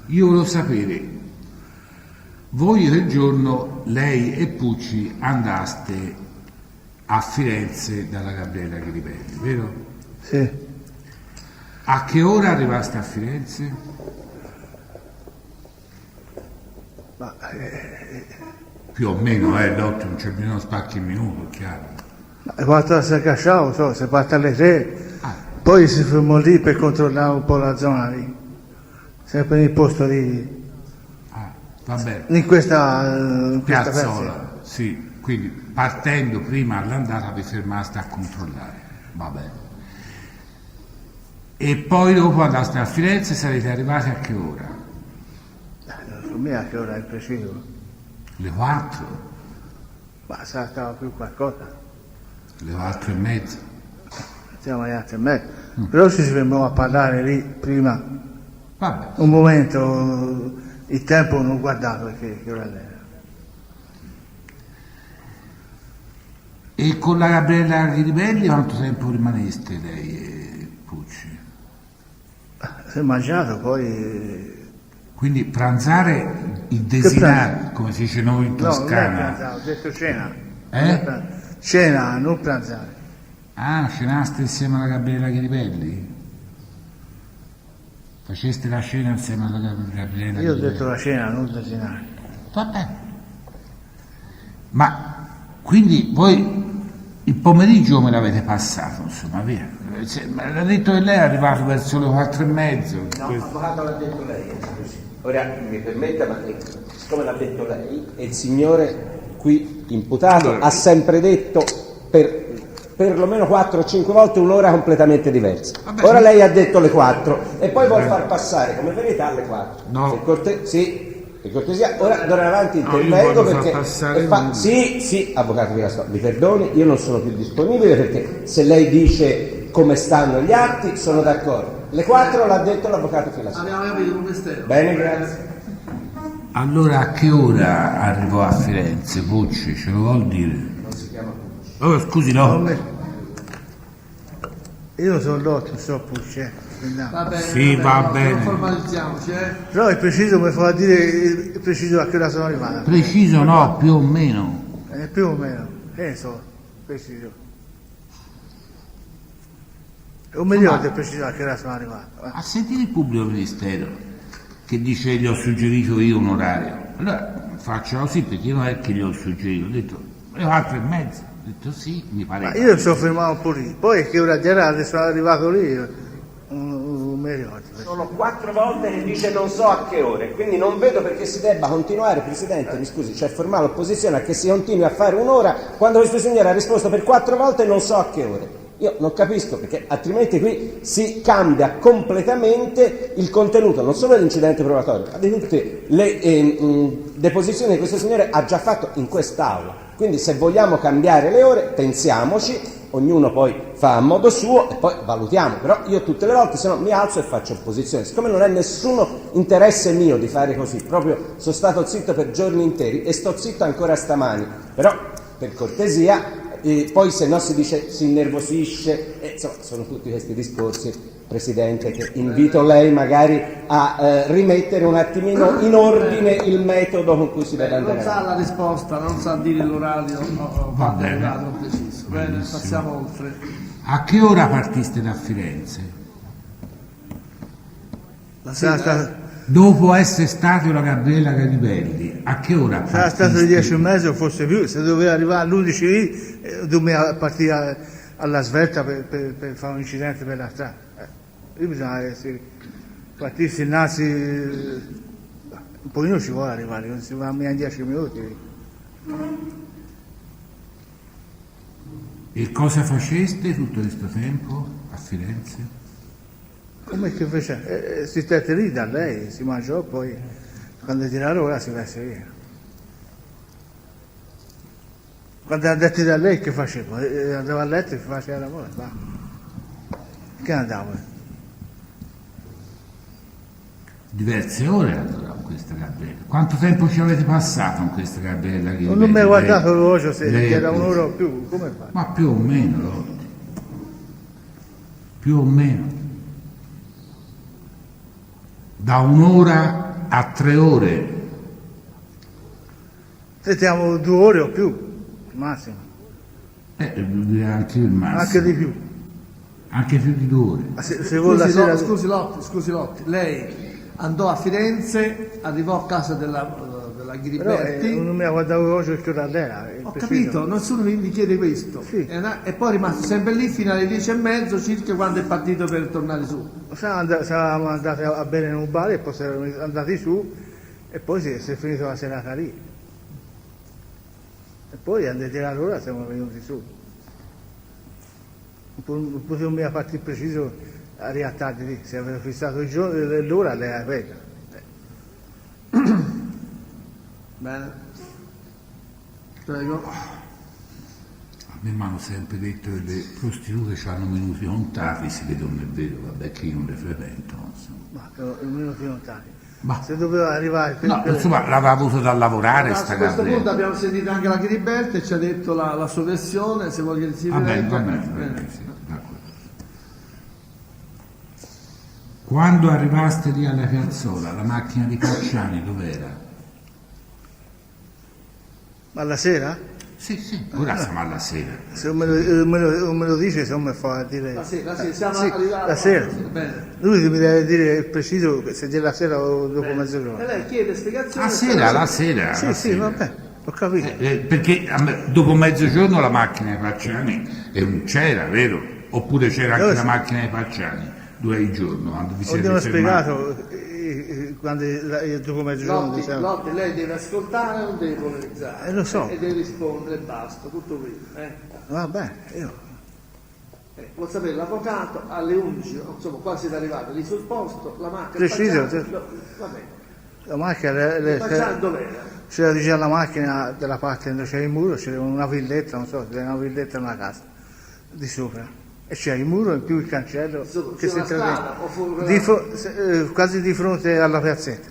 Io volevo sapere, voi quel giorno, lei e Pucci andaste a Firenze dalla Gabriella Ghiribelli, vero? Sì. A che ora arrivaste a Firenze? Ma, Più o meno, Lotti, non c'è bisogno spacchi il minuto, è chiaro. quando si cacciava, so, si parte alle 3, Ah, poi si fermò lì per controllare un po' la zona lì. Sempre nel posto lì, va bene. in questa Piazzola, sì. Quindi partendo prima all'andata vi fermaste a controllare. Va bene. E poi dopo andaste a Firenze e sarete arrivati a che ora? Non so mica a che ora è preciso, Le 4? ma stava più qualcosa. Le 4:30? Siamo alle 8:30. Però ci si fermò a parlare lì prima, Vabbè. un momento, il tempo non ho guardato che ora era. E con la Gabriella Ghiribelli quanto tempo rimaneste lei e Pucci? Si è mangiato, poi... Quindi pranzare, il desinare, come si dice noi in No, non è Toscana. pranzare, ho detto cena. Eh? Non è pranzare. Cena, non pranzare. Ah, cenaste insieme alla Gabriella Ghiribelli? Faceste la cena insieme alla Gabriella Io ho Ghiribelli? detto la cena, non desinare. Va bene. Ma quindi voi il pomeriggio me l'avete passato, insomma, via. Me l'ha detto che lei è arrivato verso le 4:30. No, avvocato l'ha detto lei. Ora mi permetta, ma siccome l'ha detto lei, e il signore qui imputato Allora, ha sempre detto perlomeno 4 o 5 volte un'ora completamente diversa. Vabbè, Ora sì. lei ha detto le 4 e poi vuol far passare come verità le 4. No. Sì, per cortesia, ora d'ora in avanti No, io intervengo voglio far perché passare lui. sì, avvocato Villasto, mi perdoni, io non sono più disponibile perché se lei dice come stanno gli atti sono d'accordo. Le 4 l'ha detto l'avvocato Filasto. Abbiamo capito come stiamo. Bene, grazie. Allora a che ora arrivò a Firenze, Pucci? Ce lo vuol dire? Non si chiama Pucci. Oh, scusi, no. Io sono l'otto, so Pucci. Andiamo. Va bene, Sì, va no, bene. non formalizziamoci, Però il preciso mi fa dire il preciso a che ora sono arrivato. Preciso no, più o meno. Più o meno, che ne so, preciso. Un milione preciso a che ora sono arrivato. A sentire il pubblico ministero che dice gli ho suggerito io un orario. Allora faccio così perché io non è che gli ho suggerito, ho detto le 4:30. Ho detto sì, mi pare. Ma io mi sono fermato un po' lì, poi che ora era adesso sono arrivato lì, non mi ricordo. Sono 4 volte che dice non so a che ore, quindi non vedo perché si debba continuare, Presidente, mi scusi, c'è formale opposizione a che si continui a fare un'ora quando questo signore ha risposto per 4 volte non so a che ore. Io non capisco perché altrimenti qui si cambia completamente il contenuto, non solo dell'incidente probatorio, ma di tutte le deposizioni che questo signore ha già fatto in quest'Aula. Quindi se vogliamo cambiare le ore, pensiamoci, ognuno poi fa a modo suo e poi valutiamo, però io tutte le volte se no mi alzo e faccio opposizione. Siccome non è nessuno interesse mio di fare così, proprio sono stato zitto per giorni interi e sto zitto ancora stamani, però per cortesia, poi se no si dice si innervosisce, insomma sono tutti questi discorsi, Presidente, che invito lei magari a rimettere un attimino in ordine il metodo con cui si deve andare. Non sa la risposta, non sa dire l'orario, Va bene. preciso. Bene, Benissimo. passiamo oltre. A che ora partiste da Firenze? La Sarà sera, stato, Dopo essere stato la Gabriella Garibelli, a che ora sarà stato partiste? le 10:30 o forse più, se doveva arrivare all'11 lì, doveva partire alla svelta per fare un incidente per la strada. Lì bisogna partirsi innanzi, un pochino ci vuole arrivare, non si va a 10 minuti. E cosa faceste tutto questo tempo a Firenze? Come che fece? Si stette lì da lei, si mangiò, poi quando tira l'ora si verse via. Quando andate da lei che facevo? Andavo a letto e faceva l'amore, va. Che andavo? Diverse ore allora con questa Gabriella. Quanto tempo ci avete passato con questa Gabriella Garibelli? Non mi hai guardato Lei- l'orologio se lei- era un'ora o più, come fa? Ma più o meno, Lotti. Più o meno. Da 1 ora a 3 ore. Sentiamo 2 ore o più, massimo, Direi anche io il massimo. anche di più. Anche più di 2 ore. Ma se vuoi la sera... scusi Lotti, lei andò a Firenze, arrivò a casa della Però Ghiriberti. non mi ha guardato l'orologio che ora era. Ho capito, nessuno mi chiede questo. Sì. E poi è rimasto sempre lì fino alle 10:30 circa quando è partito per tornare su. Siamo andati a bere in un bar e poi siamo andati su e poi si è finita la serata lì. E poi andati là l'ora siamo venuti su. Non potevo mica farti preciso a riattardi lì, se avevo fissato il giorno e l'ora lei aveva. Bene. Prego. A me mi hanno sempre detto che le prostitute hanno minuti contati, si vede non è vero, vabbè che io non le frequento. Insomma. Ma i minuti non tali. Ma- Se doveva arrivare No, insomma, l'aveva avuto da lavorare A sta questo punto Gabriella. abbiamo sentito anche la Ghiriberti e ci ha detto la sua versione, se vuole che si Va bene, rilegga. va bene, Bene. sì, d'accordo. Quando arrivaste lì alla piazzola, la macchina di Cacciani dov'era? Ma la sera? Sì, sì, ora siamo alla sera. Se non me lo dice, se non mi fa dire... La sera, sì, siamo Sì, arrivati. la sera. Bene. Lui mi deve dire il preciso se è la sera o dopo mezzogiorno. E lei chiede spiegazioni. La sera. Sì, la sì, sera. vabbè, ho capito. Perché dopo mezzogiorno la macchina di Pacciani non c'era, vero? Oppure c'era anche Dove la sì? macchina di Pacciani durante il giorno, quando vi siete Abbiamo fermati. spiegato quando dopo mezzogiorno diciamo. Lotti, lei deve ascoltare, non deve polemizzare. Lo so. E deve rispondere, basta, tutto qui. Vabbè, io... Vuol sapere, l'avvocato alle 11, insomma, quasi siete arrivati lì sul posto, la macchina... Preciso, Pacciani, sì. va bene. La macchina, Pacciani dov'era? c'era già la macchina della parte dove c'era il muro, c'era una villetta, non so, c'era una villetta in una casa di sopra. E c'era il muro in più il cancello Su che si una strada o intravede quasi di fronte alla piazzetta.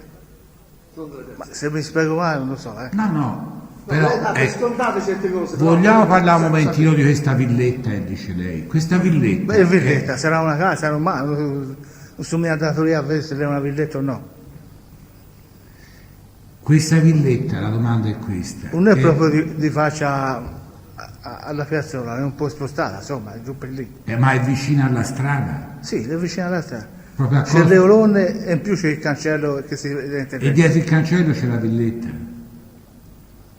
Ma se mi spiego male non lo so, No, Lei però dà per scontate certe cose. vogliamo però- parlare un momentino di questa villetta, dice lei. Questa villetta Beh, villetta, sarà una casa normale, non sono mai andato lì a vedere se era una villetta o no. Questa villetta, la domanda è questa. Non è proprio di faccia alla piazzola, è un po' spostata, insomma, è giù per lì. Ma è vicina alla strada? Sì, è vicino alla strada. Proprio a C'è le colonne e in più c'è il cancello che si vede. E dietro il cancello c'è la villetta?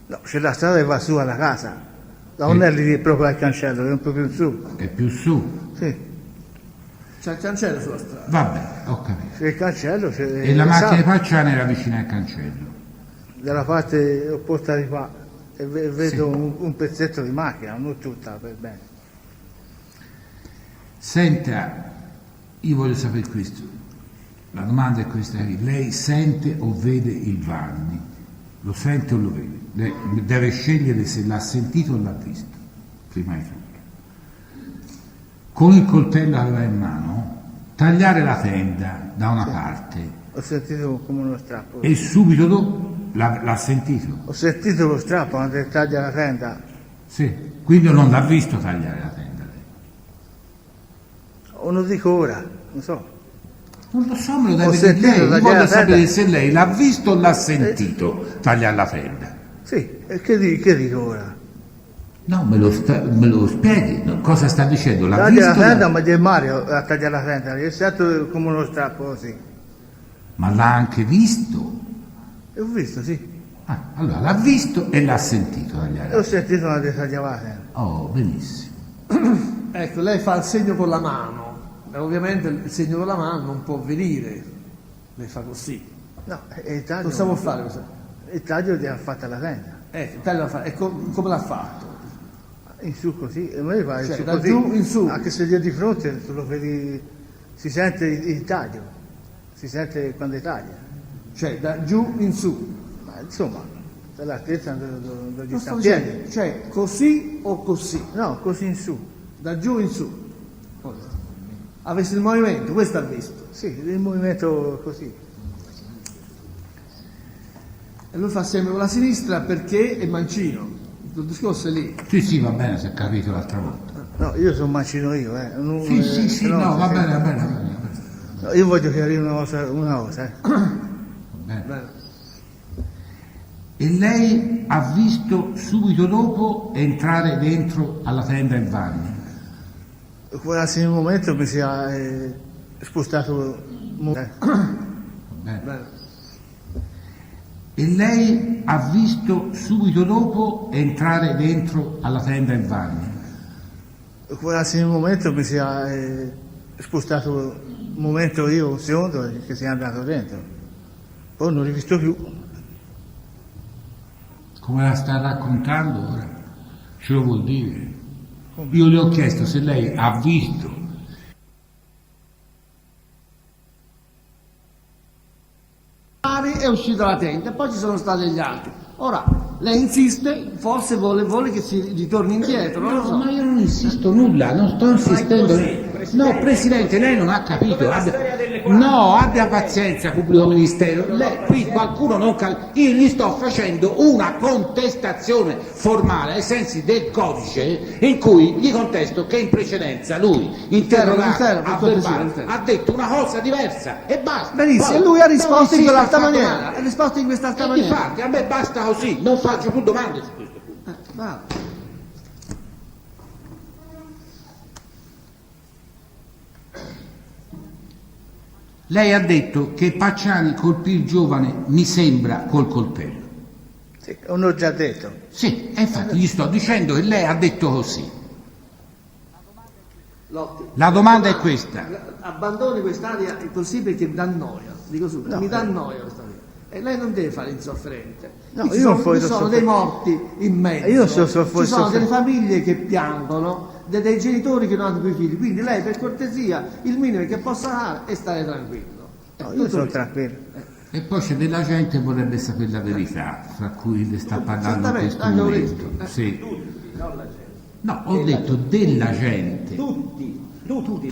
No, c'è la strada che va su alla casa. Non è lì proprio al cancello, è un po' più in su. È più su? Sì. C'è il cancello sulla strada. Vabbè, ho capito. C'è il cancello, c'è E la macchina di Pacciani era vicina al cancello? dalla parte opposta di qua e vedo un pezzetto di macchina, non tutta per bene. Senta, io voglio sapere questo. La domanda è questa: lei sente o vede il Vanni? Lo sente o lo vede? Lei deve scegliere se l'ha sentito o l'ha visto, prima di tutto. Con il coltello che aveva in mano, tagliare la tenda da una parte. Ho sentito come uno strappo. E subito dopo l'ha sentito? Ho sentito lo strappo quando taglia la tenda. Sì, quindi non l'ha visto tagliare la tenda lei? O lo dico ora, non so. Non lo so, me lo Ho deve dire sentito lei. tagliare Voglio la sapere tenda. se lei l'ha visto o l'ha sentito tagliare la tenda. Sì, e che dico ora? No, me lo spieghi, no, cosa sta dicendo? L'ha Taglia visto? la tenda, ma è Mario a tagliare la tenda, è stato come uno strappo così. Ma l'ha anche visto? E ho visto, sì. Ah, allora l'ha visto e l'ha sentito tagliare. E ho sentito quando tagliava la tenda. Oh, benissimo. Ecco, lei fa il segno con la mano. E ovviamente il segno con la mano non può venire. Lei fa così. No, e il taglio. Cosa vuol fare? Cosa? Il taglio gli ha fatto la tenda. Il taglio la fa. E come l'ha fatto? In su così, e me fa in Cioè, su da così. giù in su. Anche se gli è di fronte, tu lo vedi, si sente il taglio, si sente quando taglia. Cioè, da giù in su. Ma insomma, dall'altezza dove gli Non sta sto in dicendo, piedi. cioè, così o così? No, così in su. Da giù in su. Ha visto il movimento? Questo ha visto. Sì, il movimento così. E lui fa sempre con la sinistra perché è mancino. Il discorso è lì. Sì, va bene, si è capito l'altra volta. No, io sono mancino io, Non, Sì, no, no, va sì. bene, va bene. No, io voglio chiarire una cosa. Va bene. Bene. E lei ha visto subito dopo entrare dentro alla tenda il Vanni? Quasi in un momento mi si è spostato. Va bene. Bene. E lei ha visto subito dopo entrare dentro alla tenda il Vanni? Quasi in un momento mi si è spostato un momento io, un secondo, che si è andato dentro. Poi non l'ho visto più. Come la sta raccontando ora? Ce lo vuol dire? Io le ho chiesto se lei ha visto È uscito dalla tenda, poi ci sono stati gli altri. Ora, lei insiste, forse vuole che si ritorni indietro, non lo so. Ma io non insisto nulla, non sto insistendo. No, Presidente, lei non ha capito. Abbia pazienza, pubblico ministero. Qui qualcuno non io gli sto facendo una contestazione formale ai sensi del codice in cui gli contesto che in precedenza lui, interrogato a verbale, ha detto una cosa diversa e basta. Benissimo, Poi, e lui ha risposto in non quell'altra insista maniera. affatto Ha risposto in quest'altra male. E maniera. difatti, a me basta così, non faccio più domande su questo punto. Va. Lei ha detto che Pacciani colpì il giovane, mi sembra, col coltello. Sì, non l'ho già detto. Sì, e infatti gli sto dicendo che lei ha detto così. Lotti. La domanda è questa. Abbandoni quest'area così perché mi dà noia. Dico subito, No, mi dà noia questa via. E lei non deve fare insofferente. No, Qui io non ci voglio sono dei morti in mezzo. Io ci sono soffro- delle famiglie che piangono, dei genitori che non hanno più figli. Quindi lei, per cortesia, il minimo che possa fare è stare tranquillo. No, È io tutto sono lì. tranquillo. E poi c'è della gente che vorrebbe sapere la verità, fra cui le sta parlando in Certamente, questo anche ho momento. detto. Sì. No, ho detto della gente. Tutti. Tutti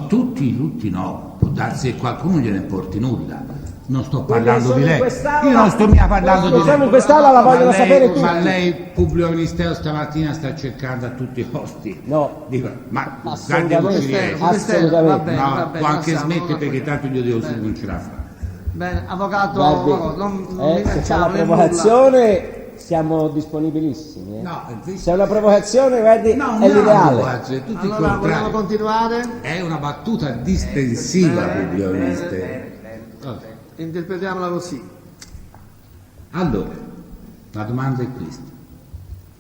Tutti no. Può darsi che qualcuno gliene porti nulla. Non sto parlando sono di in lei. quest'aula- Io non sto mica parlando di Siamo in lei. quest'aula, la vogliono sapere tutti. Ma lei, pubblico ministero, stamattina sta cercando a tutti i costi. No. Dico, ma Assolutamente. guardi non ci riesce. Assolutamente. Va bene, No, va bene, può anche passiamo, smettere non perché va tanto io devo su, bene. non ce la fa. Bene, avvocato, Guardi, non se fa la facciamo nulla. provocazione siamo disponibilissimi. No, Se è una provocazione, guardi, no, è l'ideale. guarda, è tutto il Allora, vogliamo contrario. continuare? È una battuta distensiva, pubblico ministero. Interpretiamola così. Allora, la domanda è questa.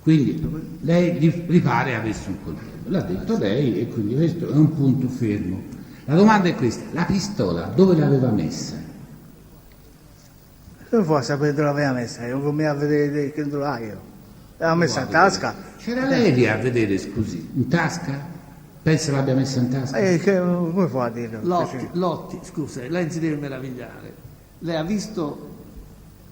Quindi lei gli pare avesse un coltello, l'ha detto lei e quindi questo è un punto fermo. La domanda è questa, la pistola dove l'aveva messa? Non può sapere dove l'aveva messa, io come a vedere che dove l'ha io. L'aveva messa in tasca. C'era lei lì a vedere, scusi, in tasca? Pensa l'abbia messa in tasca? Come può a dirlo? Lotti, scusa, lei non si deve meravigliare. Lei ha visto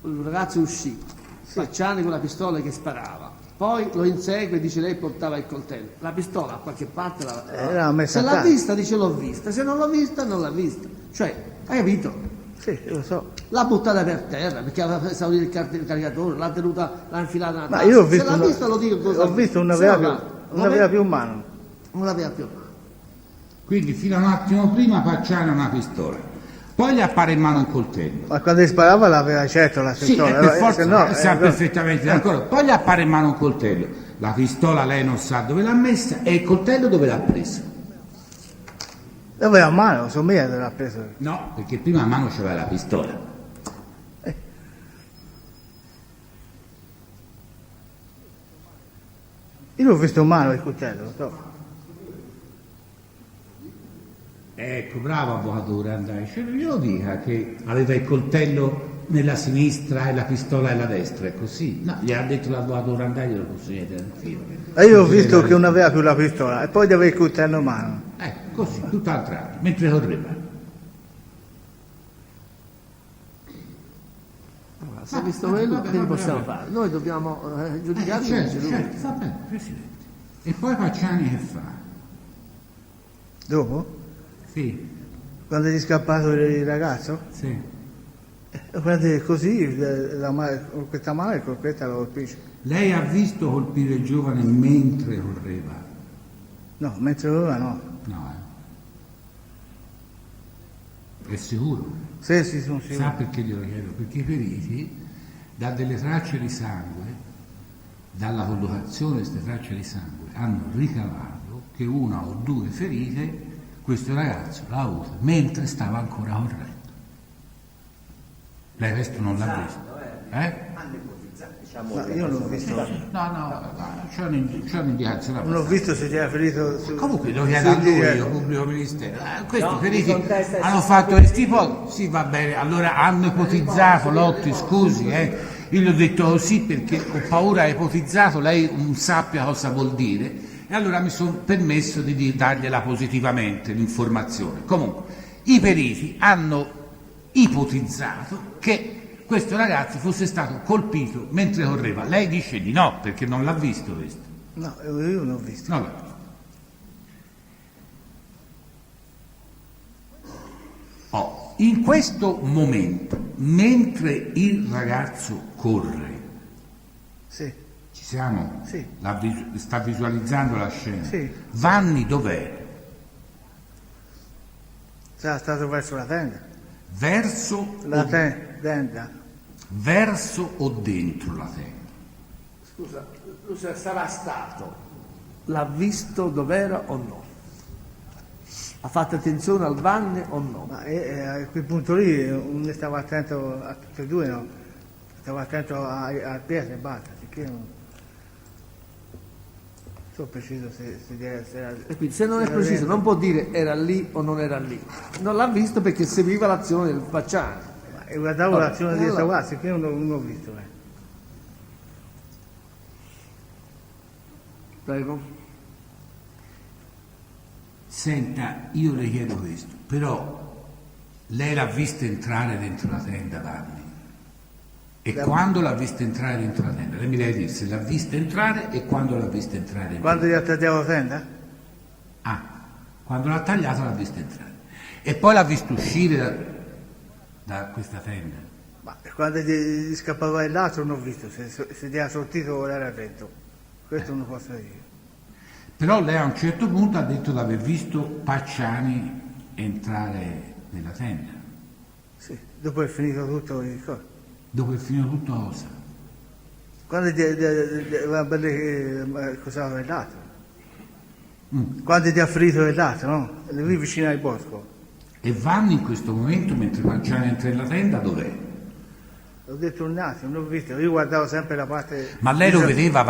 il ragazzo uscì, Facciani con la pistola che sparava. Poi lo insegue e dice lei portava il coltello. La pistola a qualche parte l'ha messa se a l'ha tasca. vista dice l'ho vista, se non l'ha vista non l'ha vista. Cioè, hai capito? Sì, lo so. L'ha buttata per terra perché aveva esaurito il caricatore, l'ha tenuta, l'ha infilata nella Ma tasca. io ho visto, se l'ha vista lo dico cosa. ho visto una Se no, vera più umana. non l'aveva più. Quindi fino a un attimo prima Facciani ha una pistola, poi gli appare in mano un coltello. Ma quando sparava l'aveva certo la Sì, pistola. per forza, se no, sa perfettamente d'accordo. Poi gli appare in mano un coltello. La pistola lei non sa dove l'ha messa e il coltello dove l'ha preso. Dove a mano, non so mica dove l'ha preso. No, perché prima a mano c'aveva la pistola. Io l'ho visto in mano il coltello, lo so. Ecco, bravo avvocato Randai, cioè, glielo dica che aveva il coltello nella sinistra e la pistola nella destra, è così? No, gli ha detto l'avvocato Randai, glielo posso dire anch'io. E io ho visto che non aveva più la pistola e poi aveva il coltello in mano. Così, tutt'altro altro, mentre correva. Allora, se ha visto quello, che ne possiamo fare? Noi dobbiamo giudicare Certo, va bene, Presidente. E poi Facciani che fa? Dopo? Sì, Quando è scappato il ragazzo? sì. Prende così, con questa mano e con questa lo colpisce. Lei ha visto colpire il giovane mentre correva? No, mentre ora no. No, È sicuro? Sì, sono sicuro. Sa perché glielo chiedo? Perché i periti, da delle tracce di sangue, dalla collocazione di queste tracce di sangue, hanno ricavato che una o due ferite questo ragazzo l'ha avuta mentre stava ancora correndo. Lei questo non l'ha visto? Ma io non l'ho visto. No, c'è un'indicazione. Non l'ho visto se ti era ferito su. Comunque lo chiedo a su- lui, io, pubblico ministero. Questi No, periti mi contesta- hanno fatto questi ipotesi. Sì, va bene, allora hanno ipotizzato, Lotti, scusi, io gli ho detto così perché ho paura, ha ipotizzato, lei non sappia cosa vuol dire, e allora mi sono permesso di dargliela positivamente l'informazione. Comunque, i periti hanno ipotizzato che questo ragazzo fosse stato colpito mentre correva. Lei dice di no, perché non l'ha visto questo. No, io non l'ho visto. Non l'ha visto. In questo momento, mentre il ragazzo corre, Sì, ci siamo? Sì. Sta visualizzando la scena. Sì. Vanni dov'è? sarà stato verso la tenda. Verso La o, tenda. verso o dentro la tenda? Scusa, sarà stato, l'ha visto dov'era o no? Ha fatto attenzione al Vanni o no? Ma a quel punto lì non stavo attento a tutti e due, no? Stavo attento a Pietro e basta, perché non so preciso se era... E quindi se non è preciso non può dire era lì o non era lì. Non l'ha visto perché seguiva l'azione del Facciani. E guardavo Vabbè, l'azione di allora- questa guardia, che io non l'ho visto. Prego. Senta, io le chiedo questo, però lei l'ha vista entrare dentro la tenda, Vanni? E quando l'ha vista entrare dentro la tenda? Lei mi deve dire se l'ha vista entrare e quando l'ha vista entrare dentro Quando la gli attendevo la tenda? tenda. Quando l'ha tagliato l'ha visto entrare. E poi l'ha visto uscire da questa tenda. Ma quando gli scappava il lato non ho visto, se ti ha sortito o era dentro. Questo non posso dire. Però lei a un certo punto ha detto di aver visto Pacciani entrare nella tenda. Sì, dopo è finito tutto il coso. Dopo è finito tutto cosa? Quando cos'aveva il lato? Quando ti ha ferito il lato, no? Lì vicino al bosco. E Vanni in questo momento, mentre Pacciani entra nella tenda, dov'è? L'ho detto un attimo, non l'ho visto, io guardavo sempre la parte... Ma lei lo vedeva,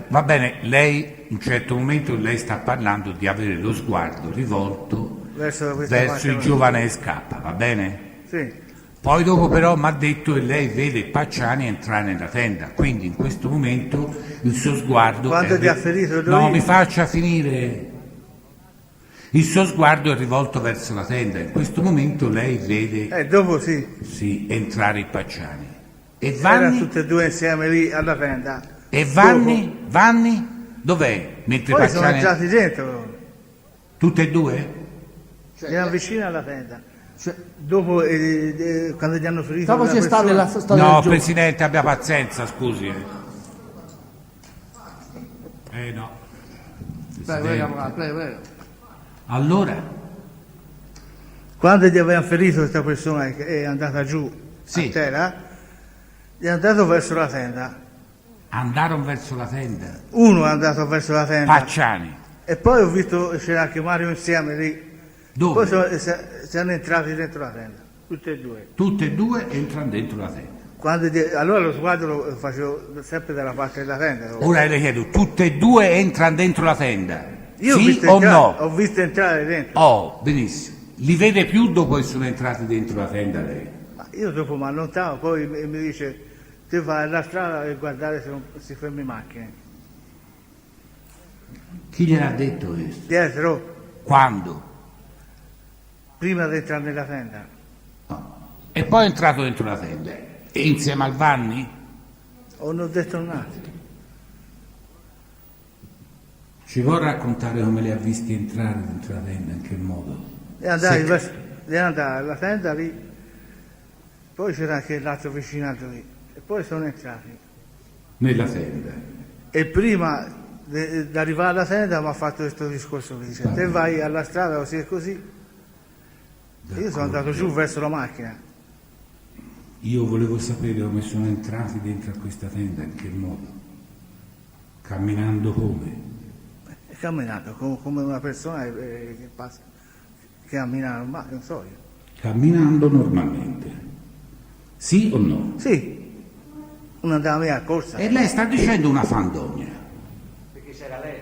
va bene, lei in un certo momento lei sta parlando di avere lo sguardo rivolto verso il giovane che scappa, va bene? Sì. Poi dopo però mi ha detto che lei vede Pacciani entrare nella tenda, quindi in questo momento il suo sguardo... Quando ti ha ferito lui... No, mi faccia finire. Il suo sguardo è rivolto verso la tenda, in questo momento lei vede dopo sì. sì, entrare i Pacciani. E Erano Vanni? tutti e due insieme lì alla tenda. E Vanni? Vanni? Dov'è? Mentre Poi sono Pacciani... entrati dentro, Tutte e due? erano vicini alla tenda. Dopo, quando gli hanno ferito Dopo una c'è stata la persona- storia No, del giovane. Presidente, abbia pazienza, scusi. No. Presidente. Prego. Allora, Quando gli avevano ferito questa persona che è andata giù Sì. a terra, gli è andato verso la tenda. andarono verso la tenda. Uno è andato verso la tenda. Pacciani. E poi ho visto c'era anche Mario insieme lì. Dove? Poi sono entrati dentro la tenda, tutti e due. Tutte e due entrano dentro la tenda. Allora lo sguardo lo facevo sempre dalla parte della tenda. Ora le chiedo, tutte e due entrano dentro la tenda? Io ho Sì visto o entrare, no? ho visto entrare dentro. Oh, benissimo. Li vede più dopo che sono entrati dentro la tenda lei? Ma io dopo mi allontano, poi mi dice ti vai alla strada e guardare se non si fermi macchine. Chi gliel'ha detto questo? Dietro, Quando? prima di entrare nella tenda. E poi è entrato dentro la tenda. E insieme al Vanni? O non ho detto un attimo. Ci vuol raccontare come li ha visti entrare dentro la tenda, in che modo? E andai alla tenda lì, poi c'era anche l'altro vicinato lì, e poi sono entrati. Nella tenda. E prima di arrivare alla tenda mi ha fatto questo discorso qui, dice, te vai alla strada così e così. E io sono andato giù verso la macchina. Io volevo sapere come sono entrati dentro a questa tenda, in che modo? Camminando come? E camminato come una persona che passa, che cammina normale, non so io. Camminando normalmente. Sì o no? Sì, uno andava via a corsa. E lei sta dicendo una fandogna. Perché c'era lei.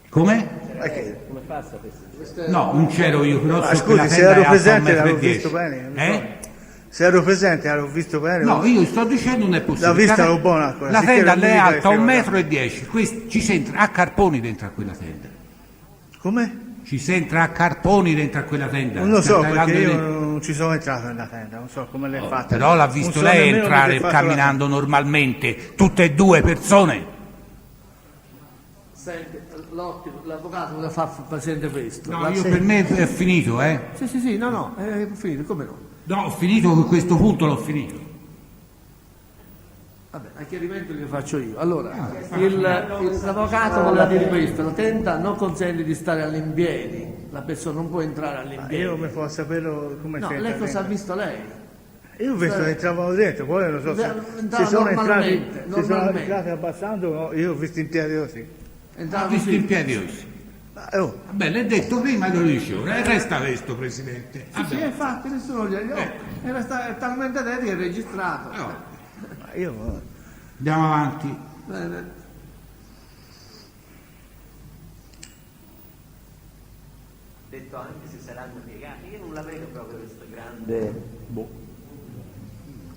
Come? Come fa a sapere? No, non c'ero io, però Ma so che la scusi, se tenda è ero alta presente 1,10 l'avevo m. visto bene. non Eh? so. Se ero presente l'avevo visto bene. No, io sto dicendo non è possibile. La vista La- ero buona ancora, La sicché tenda non lei è mi alta ricordo. 1,10 m. Ci si entra a carponi dentro a quella tenda. Come? Ci si entra a carponi dentro a quella tenda. Non lo so, Stai perché io dando non ci sono entrato nella tenda, non so come l'hai fatta. Però l'ha Non visto so lei nemmeno entrare come l'hai fatto camminando normalmente, tutte e due persone. Senti, l'avvocato vuole far presente questo. No, io per me è finito, eh. Sì, no, è finito, come no? No, ho finito, con questo punto l'ho finito. Vabbè, a chiarimento li faccio io. Allora, l'avvocato voleva dire questo, la tenda non consente di stare all'impiedi, la persona non può entrare Ma all'impiedi. io mi posso sapere come No, c'è. lei cosa ha visto lei? Io ho visto che entravano dentro, poi non so se Entrava si sono entrati, normalmente. abbassando, no? Io ho visto in piedi così. Entrava Ha visto così. in piedi così. Ma, Vabbè, l'hai detto prima 12 ore, e resta questo, Presidente. Sì, infatti nessuno gli è talmente detto che è registrato. ma io Andiamo avanti. Bene. Detto anche se saranno piegati, io non la vedo proprio questo grande.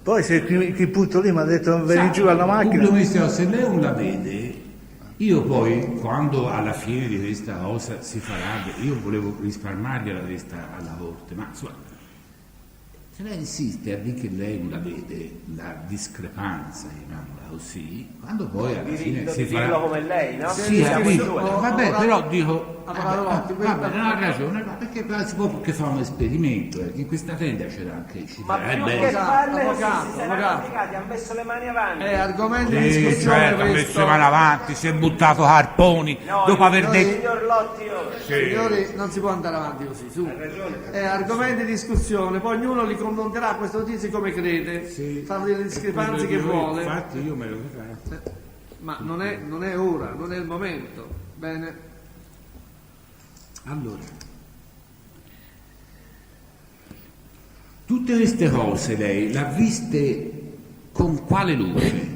poi se chi punto lì mi ha detto vieni giù alla macchina. Pubblico Ministero, se lei non la vede, io poi, quando alla fine di questa cosa si farà, io volevo risparmargliela questa alla volta, ma insomma, Se lei insiste a dire che lei non la vede, la discrepanza, chiamiamola così, quando poi alla fine si dirlo farà... come lei, no? Sì, Siamo in due. vabbè, però dico... Avvocato, vabbè, non ha ragione, ma perché poi si può perché fa un esperimento, in questa tenda c'era anche... Ma più beh, che farle avvocato, si saranno avvocato. applicati, ha messo le mani avanti. Argomenti di Sì, discussione certo, ha messo questo. le mani avanti, si è buttato carponi, No, dopo aver detto... signor Lotti, Signori, non si può andare avanti così, su. Argomenti di discussione, poi ognuno li confronterà queste notizie come crede, fa le discrepanze che vuole, Infatti io me lo ricordo. ma non è ora, non è il momento. Bene. Allora, tutte queste cose lei l'ha viste con quale luce?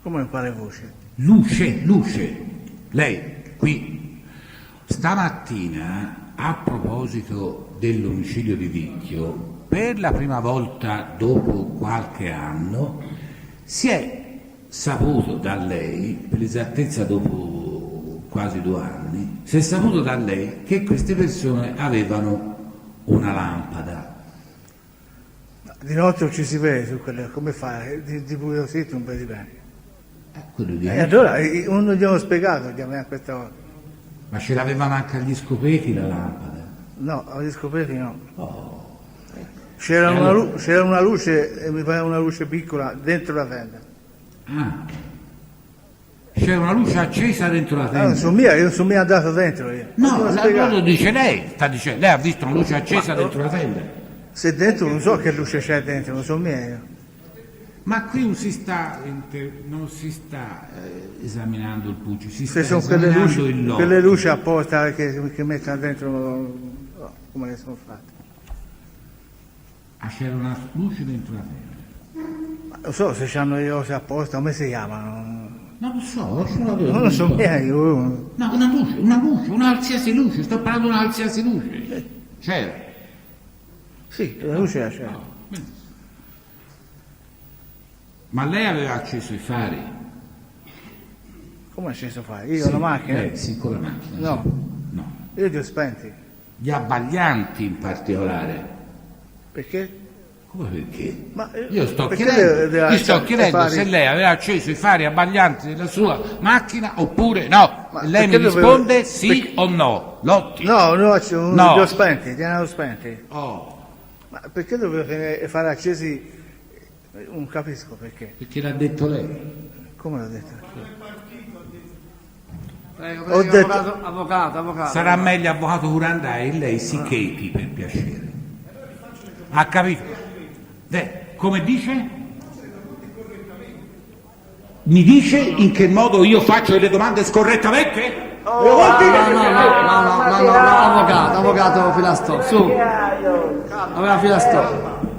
Come quale voce? Luce. Lei qui stamattina, a proposito dell'omicidio di Vicchio, per la prima volta dopo qualche anno si è saputo da lei, per l'esattezza dopo quasi 2 anni, si è saputo da lei che queste persone avevano una lampada. Di notte non ci si vede su quelle, come fa? Di buio sito non vedi bene. Quello di E allora non gli ho spiegato a questa volta. Ma ce l'avevano anche agli scopeti la lampada? No, agli scoperti no. Oh. C'era E una, allora? c'era una luce, mi pare una luce piccola, dentro la tenda. Ah. C'era una luce accesa dentro la Ah, tenda. non sono mia, io non sono mica andato dentro io. No, Non l'ho la spiegato. lo dice lei, sta dicendo, lei ha visto una luce accesa dentro la tenda. Se dentro non so che luce c'è dentro, non sono mia io. Ma qui non si sta, esaminando il Pucci, si sta Se sono quelle esaminando il lotto. quelle luci apposta che mettono dentro, no, come le sono fatte. Ah, c'era una luce dentro la tenda. Ma non so se hanno le cose apposta, come si chiamano? Non lo so, solo Non lo so miei io. No, una luce, una qualsiasi luce, sto parlando di una qualsiasi luce. C'era. Sì, la luce c'è. Ma lei aveva acceso i fari? Come ha sceso fare? Io la macchina? Sì, con la macchina. No. Sì. No. Io li ho spenti. Gli abbaglianti in particolare. Perché? Come perché? Ma, Io sto perché chiedendo, i fari? se lei aveva acceso i fari abbaglianti della sua macchina oppure no. Ma E lei mi perché risponde dovevo- sì perché- o no. Lotti. No, No. li ho spenti, li hanno spenti. Oh, Ma perché dovevo fare accesi? Non capisco perché. perché l'ha detto lei. Come l'ho detto? Prego, Ho prego, detto- avvocato. Sarà meglio avvocato Curandai, lei si cheti per piacere. Ha capito? Come dice? Mi dice in che modo io faccio le domande scorrettamente? No, avvocato Filastò, su.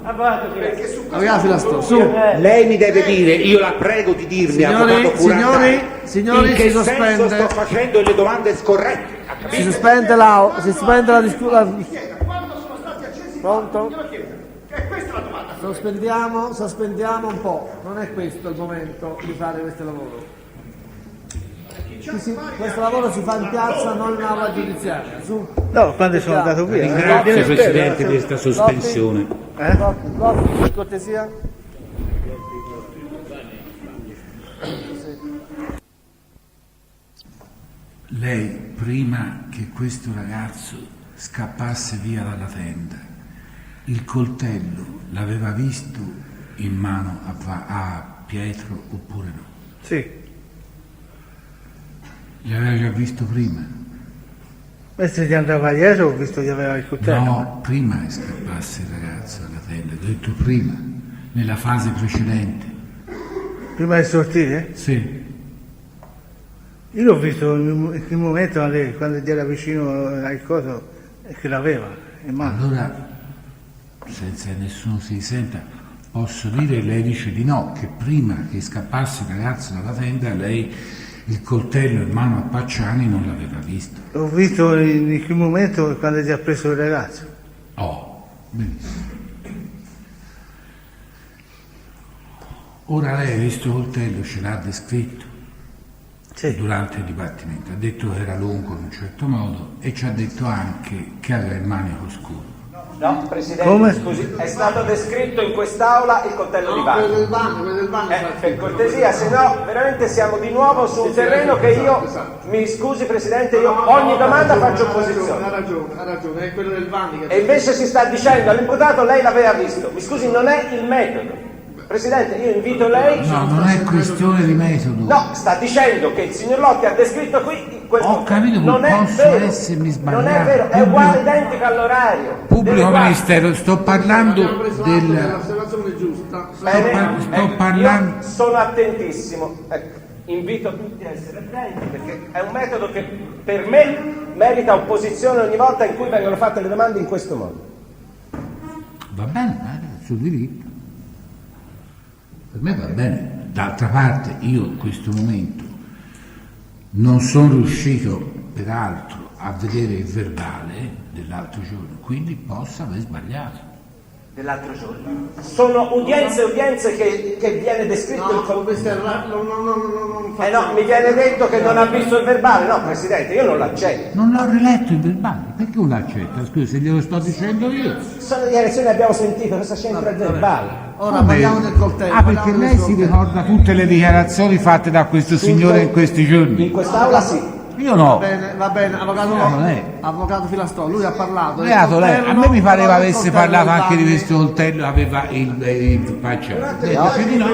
Avvocato Filastò, su. Lei mi deve dire, io la prego di dirmi, avvocato Curandai, signori, in che si senso sospende. sto facendo le domande scorrette. Ha capito? Si sospende la discussione. Pronto? Sospendiamo un po', non è questo il momento di fare questo lavoro. Questo lavoro si fa in piazza, non in aula giudiziaria. Su. No, quando sono andato via. Ringrazio vieni Presidente spiega. di questa sospensione. Lotti, per cortesia. Lei, prima che questo ragazzo scappasse via dalla tenda, il coltello l'aveva visto in mano a Pietro oppure no? Sì, L'aveva già visto prima? mentre ti andava dietro ho visto che aveva il coltello. No, prima che scappasse il ragazzo dalla tenda, ho detto prima, nella fase precedente. Prima di sortire? Sì. Io l'ho visto in quel momento quando gli era vicino al coso che l'aveva in mano. Allora, senza che nessuno si senta, posso dire, lei dice di no, che prima che scappasse il ragazzo dalla tenda lei il coltello in mano a Pacciani non l'aveva visto. L'ho visto in quel momento quando gli ha preso il ragazzo. Oh, benissimo. Ora lei questo coltello ce l'ha descritto Sì. durante il dibattimento, ha detto che era lungo in un certo modo e ci ha detto anche che aveva il manico scuro. No, Presidente, Come? scusi, è stato descritto in quest'aula il coltello di Vanni. quello del bagno. Per cortesia, se no veramente siamo di nuovo su un terreno che io, mi scusi Presidente, io ogni domanda faccio opposizione. Ha ragione, è quello del Vanni che... E invece si sta dicendo all'imputato lei l'aveva visto. Mi scusi, non è il metodo. Presidente, io invito lei... No, non è questione di metodo. No, sta dicendo che il signor Lotti ha descritto qui questo. Ho capito che non è posso vero. essermi sbagliato. Non è vero, è uguale, identico all'orario. Pubblico Delle Ministero, sto parlando del... dell'osservazione giusta. Sto parlando... Io sono attentissimo. Ecco, invito tutti a essere attenti perché è un metodo che per me merita opposizione ogni volta in cui vengono fatte le domande in questo modo. Va bene, è sul diritto. Per me va bene. D'altra parte io in questo momento non sono riuscito peraltro a vedere il verbale dell'altro giorno, quindi posso aver sbagliato. Dell'altro giorno. Sono udienze che viene descritto il no, mi viene detto che non ha visto il verbale. No, Presidente, io non l'accetto. Non l'ho riletto il verbale, perché non l'accetta? Scusa, se glielo sto dicendo io. Sono dichiarazioni che abbiamo sentito, cosa c'entra il verbale? Ora parliamo del coltello. Ah, perché lei si ricorda tutte le dichiarazioni fatte da questo signore in questi giorni? In quest'aula sì. Io no. Va bene, avvocato Filastò, lui ha parlato. Beato lei, a me mi pareva avesse del parlato anche di Vanni. questo coltello, aveva il faccia. Dice di no.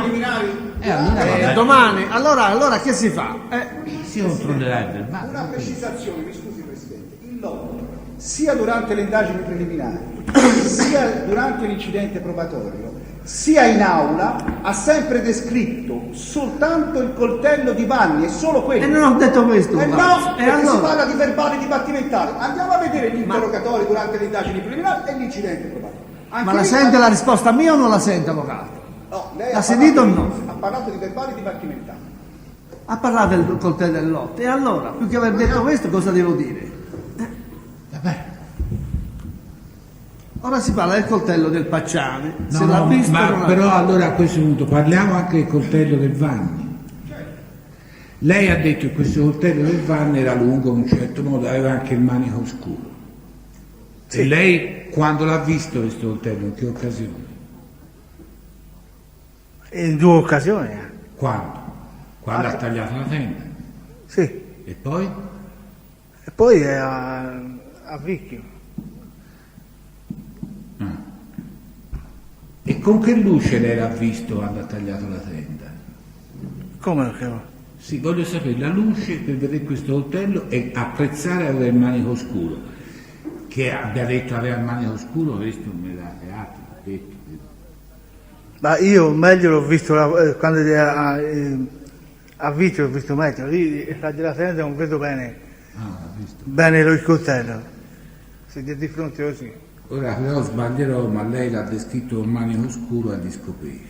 Allora Domani, allora che si fa? si controllerà il verbale. Una precisazione, mi scusi Presidente, il Lotti, sia durante le indagini preliminari, sia durante l'incidente probatorio, sia in aula, ha sempre descritto soltanto il coltello di Vanni e solo quello. E non ho detto questo. No, E perché si allora? parla di verbali dibattimentali. Andiamo a vedere gli interrogatori durante le indagini preliminari e l'incidente probatorio. Anche Ma la lì- sente la risposta mia o non la sente, avvocato? No, lei l'ha ha sentito o parlato no? Ha parlato di verbali dibattimentali. Ha parlato del coltello del Lotti. E allora, più che aver detto questo, cosa devo dire? Vabbè. Ora si parla del coltello del Pacciani. No, Se l'ha visto o non ma l'ha però visto. allora a questo punto parliamo anche del coltello del Vanni. Lei ha detto che questo coltello del Vanni era lungo in un certo modo, aveva anche il manico scuro. E lei quando l'ha visto questo coltello, in che occasione? In due occasioni. Quando? Quando ha tagliato la tenda. Sì. E poi? E poi a Vicchio. E con che luce lei l'ha visto quando ha tagliato la tenda? Come che... Sì, voglio sapere la luce per vedere questo coltello e apprezzare avere il manico scuro. Che abbia detto aveva il manico scuro, questo me l'ha detto. Ma io meglio l'ho visto quando a Vicchio l'ho visto meglio. Lì la tenda non vedo bene. Ah, l'ha visto. Bene il coltello. Se di fronte così. Ora però sbaglierò, ma lei l'ha descritto un manico scuro agli scoperi.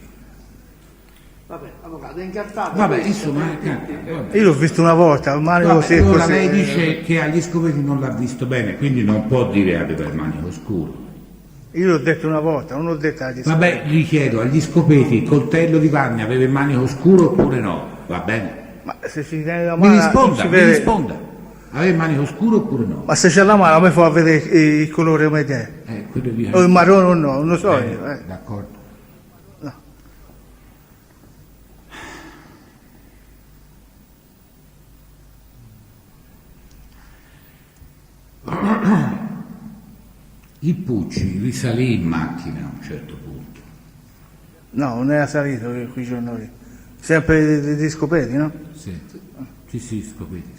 Vabbè, avvocato, è incartato. Vabbè, questo. insomma, vabbè. Io l'ho visto una volta, un manico Vabbè, così. allora così. lei dice che agli scoperi non l'ha visto bene, quindi non può dire che aveva il manico scuro. Io l'ho detto una volta, non l'ho detto agli Vabbè, gli chiedo, agli scopeti il coltello di Vanni aveva il manico scuro oppure no? Va bene? Ma se si tiene la Mi mano risponda, si mi vede- risponda. Aveva il manico scuro oppure no? Ma se c'è la mano a me fa vedere il colore come te. Quello di... O il marrone o no, non lo so io. D'accordo. No. Il Pucci risalì in macchina a un certo punto. No, non era salito quei giorni. Sempre di scopeti, no? Sì, scopeti.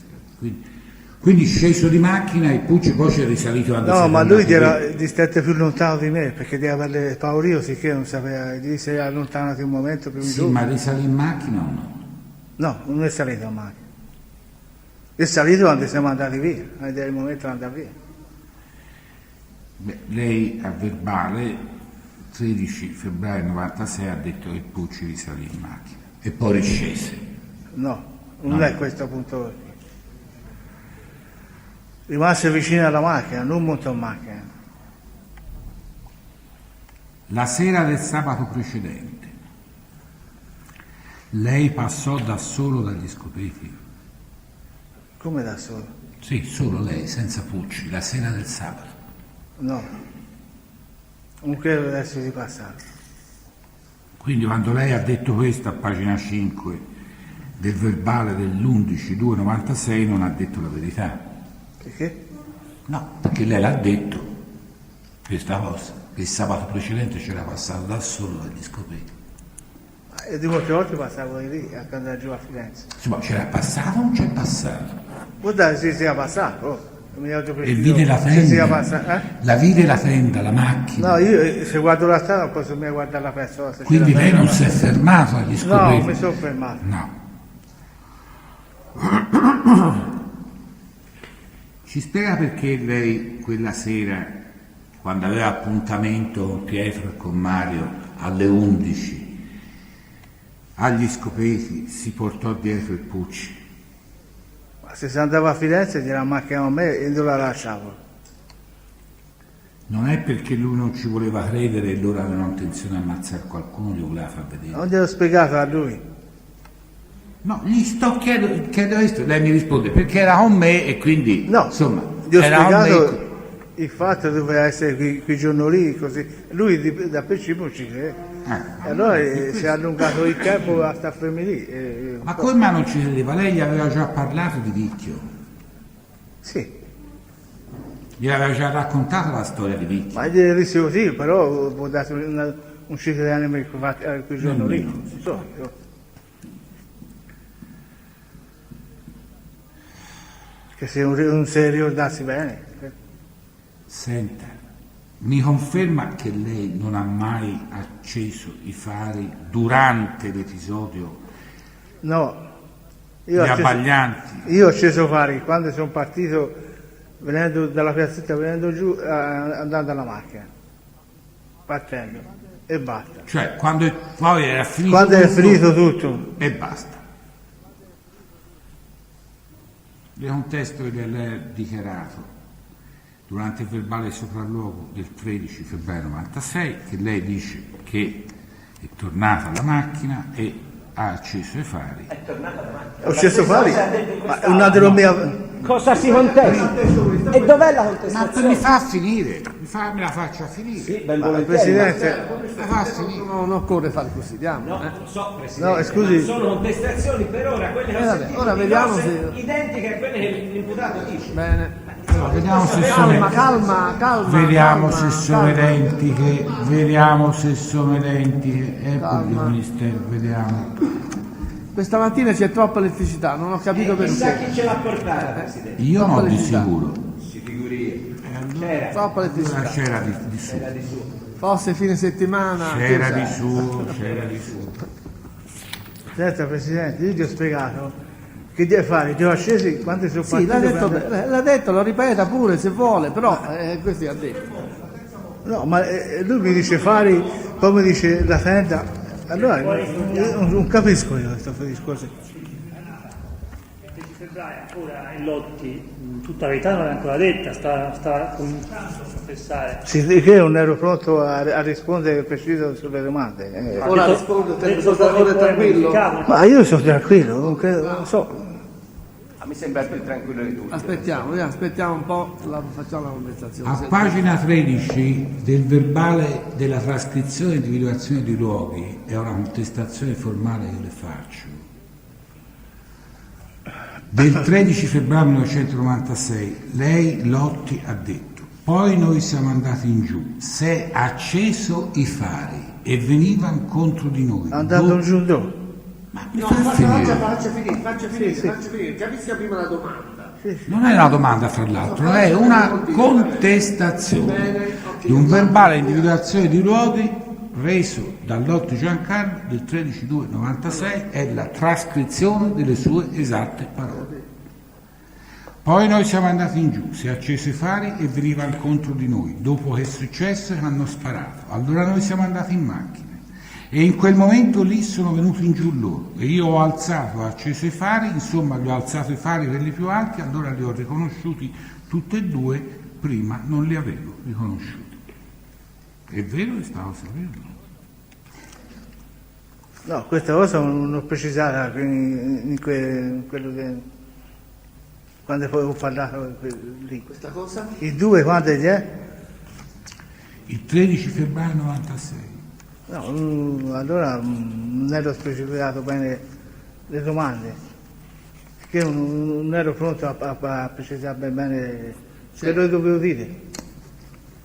Quindi sceso di macchina e Pucci poi c'è risalito quando No, siete ma lui andati era via. distante più lontano di me perché deve avere paura, sicché non sapeva, gli si è allontanato un momento prima di Sì, tutto. ma risalì in macchina o no? No, non è salito a macchina. È salito quando siamo andati via, ed è il momento di andare via. Beh, lei a verbale 13 febbraio 96 ha detto che Pucci risalì in macchina e poi riscese. No, non No. è questo punto. Rimase vicino alla macchina, non montò in macchina. La sera del sabato precedente lei passò da solo dagli scopeti? Come da solo? Sì, solo lei, senza Pucci, la sera del sabato. No. Non credo adesso di passare. Quindi quando lei ha detto questo a pagina 5 del verbale dell'11/2/96 non ha detto la verità. Perché? No, perché lei l'ha detto questa cosa, che il sabato precedente c'era passato da solo dagli scoperti. E di molte volte passavo di lì, a andare giù a Firenze. Insomma, c'era passato o non c'è passato? Può dare se sia passato, oh. E vide la Se sia tenda, passato, la vide la tenda, la macchina. No, io se guardo la strada non posso mai guardare la persona. Se Quindi c'è la lei non persona. si è fermato agli scoperti? No, mi sono fermato. No. Ci spiega perché lei quella sera, quando aveva appuntamento con Pietro e con Mario alle 11 agli Scopeti, si portò dietro il Pucci? Ma se si andava a Firenze gliela macchiava a me e dove la lasciavo. Non è perché lui non ci voleva credere e loro avevano intenzione di ammazzare qualcuno, gli voleva far vedere. Non gliel'ho spiegato a lui. No, gli sto chiedendo questo, lei mi risponde perché era con me e quindi No, insomma gli ho era con me. spiegato il fatto che doveva essere quel giorno lì, così. Lui da principio ci crede. E allora si è allungato il tempo a sta fermi lì. Ma come mai non ci credeva? Lei gli aveva già parlato di Vicchio, Sì, gli aveva già raccontato la storia di Vicchio. ma gli disse così, però ho dato un ciclo di anime quel giorno lì. Nemmeno. Non so, io. Che se non si ricordassi bene. Senta, mi conferma che lei non ha mai acceso i fari durante l'episodio No, gli abbaglianti? io ho acceso fari quando sono partito venendo dalla piazzetta, venendo giù, andando alla macchina, partendo e basta. Cioè quando poi era finito Quando è tutto, finito tutto, e basta. Le contesto che lei ha dichiarato durante il verbale sopralluogo del 13 febbraio 96 che lei dice che è tornata alla macchina e ha acceso i fari. È tornata alla macchina. ho acceso fari, ma un altro mio... Cosa si contesta? E dov'è la Ma contestazione? mi fa finire, me la faccia finire. Sì, ben Ma volentieri. Presidente, La fa finire. Non occorre fare così, diamo. No, lo so, Presidente. No, scusi. Sono contestazioni per ora, quelle che ho vabbè, sentito, ora di vediamo cose se- identiche a quelle che l'imputato dice. Bene. Allora, vediamo se sono, Calma. vediamo calma, se sono calma. identiche, vediamo se sono identiche. Ecco il Calma. Ministero, vediamo. Questa mattina c'è troppa elettricità, non ho capito Chissà perché. chi ce l'ha portata, Presidente. Io Troppa no, di elettricità. sicuro. Si figuri. C'era. Troppa Allora elettricità. c'era di su. Era di su. Forse fine settimana. C'era chi di sa. su, c'era di su. senta Presidente, io ti ho spiegato che devi fare, ti ho accesi quando sono Sì, l'ha partito. detto, lo ripeta pure se vuole, però questo ha detto. No, ma lui mi dice fari, poi mi dice la tenda. Allora, io non capisco io questo discorso. 10 febbraio ancora il Lotti, tutta la verità non è ancora detta, sta cominciando a confessare. Sì, che io non ero pronto a rispondere preciso sulle domande. Ora rispondo, ora è tranquillo. Ma io sono tranquillo, non so. Mi sembra più tranquillo di tutti. Aspettiamo un po', facciamo la conversazione. A pagina 13 del verbale della trascrizione e individuazione di luoghi, è una contestazione formale che le faccio, del 13 febbraio 1996, lei Lotti ha detto: poi noi siamo andati in giù, si è acceso i fari e venivano contro di noi. Andando giù dove? Ma mi fa finire. Faccia finire, capisca prima la domanda. Non è una domanda, fra l'altro, è una contestazione di un verbale di individuazione di luoghi reso da Lotti Giancarlo del 13/2/96, è la trascrizione delle sue esatte parole. Poi noi siamo andati in giù, si è acceso i fari e venivano contro di noi. Dopo che è successo hanno sparato. Allora noi siamo andati in macchina e in quel momento lì sono venuti in giù loro e io ho alzato, ho acceso i fari, insomma gli ho alzato i fari quelli più alti, allora li ho riconosciuti tutti e due, prima non li avevo riconosciuti. È vero che stavo sapendo? No, questa cosa non l'ho precisata in quello che... Quando poi ho parlato lì. Questa cosa? I due quando gli è? Il 13 febbraio 96. No, allora non ero specificato bene le domande, perché non ero pronto a precisare bene quello che dovevo dire.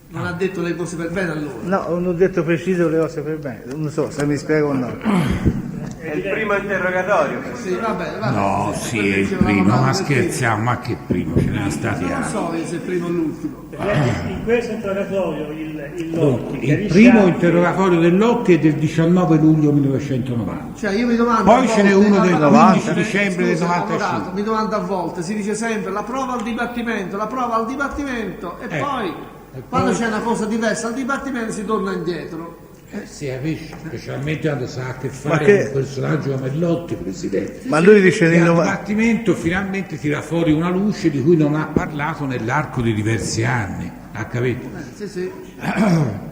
Non ha detto le cose per bene allora? No, non ho detto preciso le cose per bene, non so se mi spiego o no. È il primo interrogatorio. Sì, vabbè. No, sì, è il primo, ma scherziamo, ma che primo? Ce n'erano stati Non altri. so se è il primo o l'ultimo. In questo interrogatorio il Dunque, Lotti il chiarisce primo anche- interrogatorio del Lotti è del 19 luglio 1990. Cioè io mi domando Poi a ce n'è volte- uno del allora, 15 dicembre del scusi, 95. avvocato, mi domando a volte, si dice sempre la prova al dibattimento e poi quando c'è una cosa diversa al dibattimento si torna indietro. Si capisce, specialmente quando sa a che Ma fare che- con un personaggio come Lotti, Presidente. Ma lui dice Che di al 90. dibattimento finalmente tira fuori una luce di cui non ha parlato nell'arco di diversi anni, ha capito? Sì.